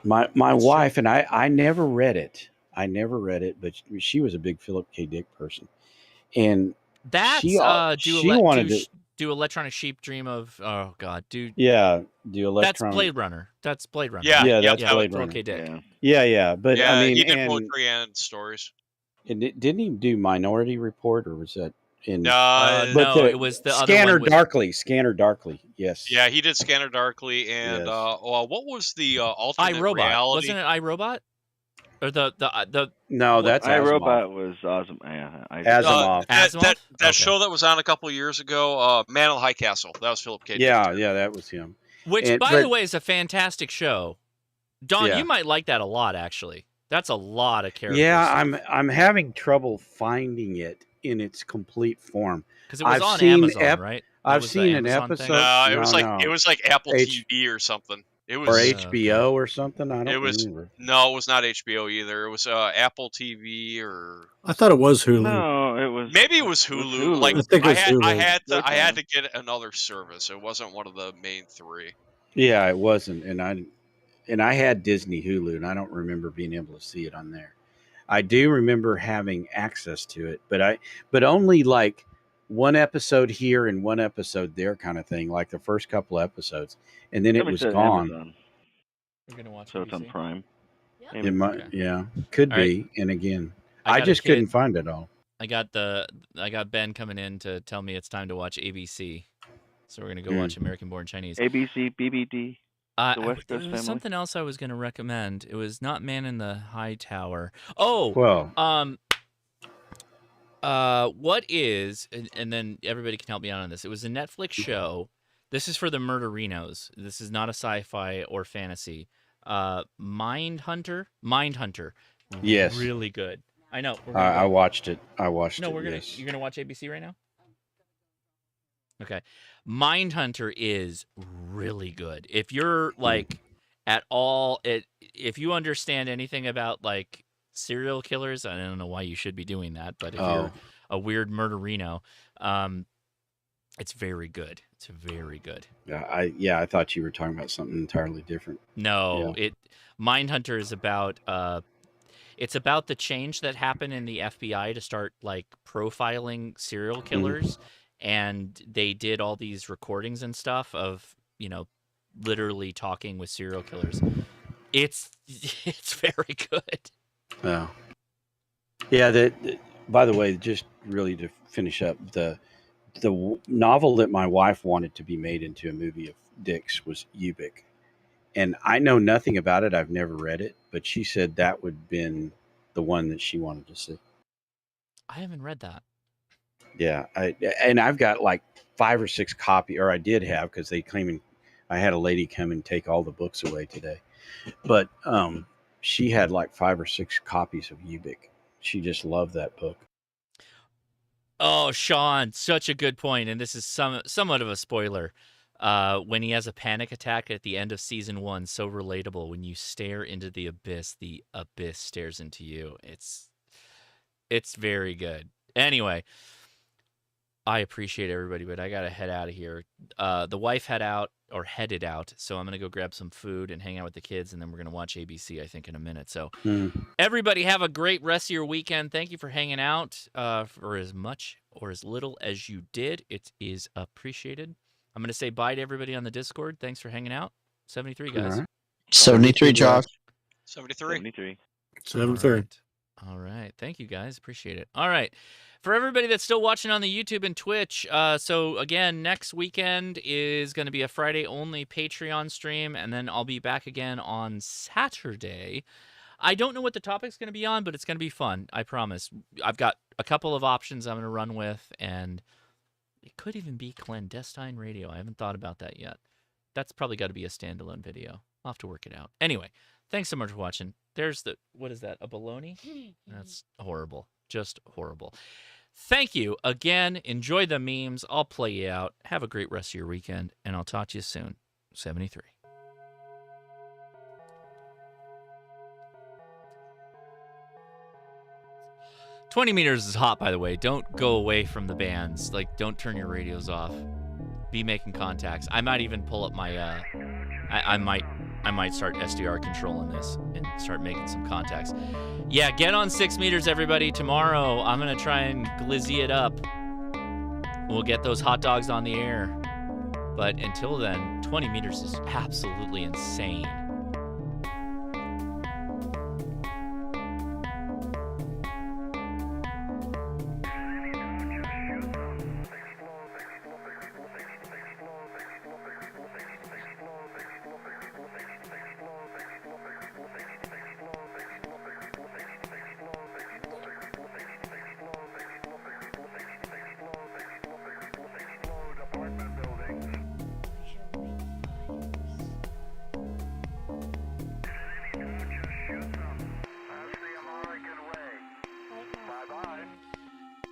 Speaker 11: My wife and I never read it. But she was a big Philip K. Dick person, and
Speaker 1: That's
Speaker 11: she wanted to
Speaker 1: do Electronic Sheep Dream of do
Speaker 11: do
Speaker 1: That's Blade Runner. That's Blade Runner.
Speaker 11: Yeah, that's Blade
Speaker 1: Philip
Speaker 11: Runner.
Speaker 1: K. Dick.
Speaker 11: Yeah, but I mean,
Speaker 17: he did poetry and stories.
Speaker 11: And didn't he do Minority Report, or was that but
Speaker 1: no, it was the other
Speaker 11: Scanner
Speaker 1: one with-
Speaker 11: Darkly. Scanner Darkly. Yes.
Speaker 17: Yeah, he did Scanner Darkly, and
Speaker 11: Yes.
Speaker 17: what was the alternate
Speaker 1: iRobot.
Speaker 17: reality?
Speaker 1: Wasn't it iRobot? Or the
Speaker 11: No, that's
Speaker 4: iRobot was awesome. Yeah,
Speaker 11: Asimov.
Speaker 17: That
Speaker 1: Okay.
Speaker 17: show that was on a couple years ago, Man in the High Castle. That was Philip K.
Speaker 11: Yeah,
Speaker 17: Dick.
Speaker 11: yeah, that was him.
Speaker 1: Which, by the way, is a fantastic show. Don,
Speaker 11: Yeah.
Speaker 1: you might like that a lot, actually. That's a lot of characters.
Speaker 11: Yeah, I'm having trouble finding it in its complete form.
Speaker 1: Because it was on Amazon, right? That
Speaker 11: I've
Speaker 1: was the
Speaker 11: seen an
Speaker 1: Amazon
Speaker 11: episode.
Speaker 1: thing?
Speaker 17: No, it was like Apple
Speaker 11: H-
Speaker 17: TV or something. It was
Speaker 11: or HBO or something. I don't remember.
Speaker 17: No, it was not HBO either. It was Apple TV or
Speaker 19: I thought it was Hulu.
Speaker 4: No, it was.
Speaker 17: maybe it was Hulu. Like
Speaker 19: I think it was Hulu.
Speaker 17: I had to get another service. It wasn't one of the main three.
Speaker 11: Yeah, it wasn't, and I had Disney Hulu, and I don't remember being able to see it on there. I do remember having access to it, but only like one episode here and one episode there, kind of thing. Like the first couple episodes, and then it was gone.
Speaker 1: We're gonna watch.
Speaker 4: So it's on Prime.
Speaker 11: It might, yeah, could
Speaker 1: All
Speaker 11: be.
Speaker 1: right.
Speaker 11: And again,
Speaker 1: I
Speaker 11: I
Speaker 1: got a
Speaker 11: just couldn't
Speaker 1: kid.
Speaker 11: find it all.
Speaker 1: I got Ben coming in to tell me it's time to watch ABC. So we're gonna go
Speaker 11: Mm.
Speaker 1: watch American Born Chinese.
Speaker 4: ABC, BBD, the West
Speaker 1: there
Speaker 4: Coast
Speaker 1: was
Speaker 4: family.
Speaker 1: something else I was gonna recommend. It was not Man in the High Tower. Oh,
Speaker 11: Well.
Speaker 1: what is and then everybody can help me out on this. It was a Netflix show. This is for the murderinos. This is not a sci-fi or fantasy. Mindhunter.
Speaker 11: Yes.
Speaker 1: Really good. I know.
Speaker 11: I watched it. I watched
Speaker 1: No,
Speaker 11: it.
Speaker 1: you're gonna watch ABC right now? Okay. Mindhunter is really good. If you're like at all if you understand anything about like serial killers, I don't know why you should be doing that, but if you're a weird murderino, it's very good. It's very good.
Speaker 11: Yeah, I thought you were talking about something entirely different.
Speaker 1: No, Mindhunter is about it's about the change that happened in the FBI to start like profiling serial killers, and they did all these recordings and stuff of, you know, literally talking with serial killers. It's very good.
Speaker 11: Oh. Yeah, by the way, just really to finish up, the novel that my wife wanted to be made into a movie of Dick's was Ubik. And I know nothing about it. I've never read it, but she said that would have been the one that she wanted to see.
Speaker 1: I haven't read that.
Speaker 11: Yeah, I've got like 5 or 6 copies, or I did have, because they came and I had a lady come and take all the books away today. But she had like 5 or 6 copies of Ubik. She just loved that book.
Speaker 1: Oh, Sean, such a good point, and this is somewhat of a spoiler. When he has a panic attack at the end of season 1, so relatable. When you stare into the abyss stares into you. It's very good. Anyway, I appreciate everybody, but I gotta head out of here. The wife headed out, so I'm gonna go grab some food and hang out with the kids, and then we're gonna watch ABC, I think, in a minute. So everybody have a great rest of your weekend. Thank you for hanging out for as much or as little as you did. It is appreciated. I'm gonna say bye to everybody on the Discord. Thanks for hanging out. 73 guys.
Speaker 16: 73, Josh.
Speaker 17: 73.
Speaker 19: 73.
Speaker 1: All right. Thank you, guys. Appreciate it. All right. For everybody that's still watching on the YouTube and Twitch, so again, next weekend is going to be a Friday-only Patreon stream, and then I'll be back again on Saturday. I don't know what the topic's going to be on, but it's going to be fun. I promise. I've got a couple of options I'm going to run with, and it could even be clandestine radio. I haven't thought about that yet. That's probably got to be a standalone video. I'll have to work it out. Anyway, thanks so much for watching. There's what is that, a baloney? That's horrible. Just horrible. Thank you again. Enjoy the memes. I'll play you out. Have a great rest of your weekend, and I'll talk to you soon. 73. "20 meters is hot, by the way. Don't go away from the bands. Like, don't turn your radios off. Be making contacts. I might even pull up my I might start SDR controlling this and start making some contacts. Yeah, get on 6 meters, everybody. Tomorrow, I'm going to try and glizzy it up. We'll get those hot dogs on the air. But until then, 20 meters is absolutely insane.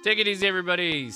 Speaker 1: Take it easy, everybody.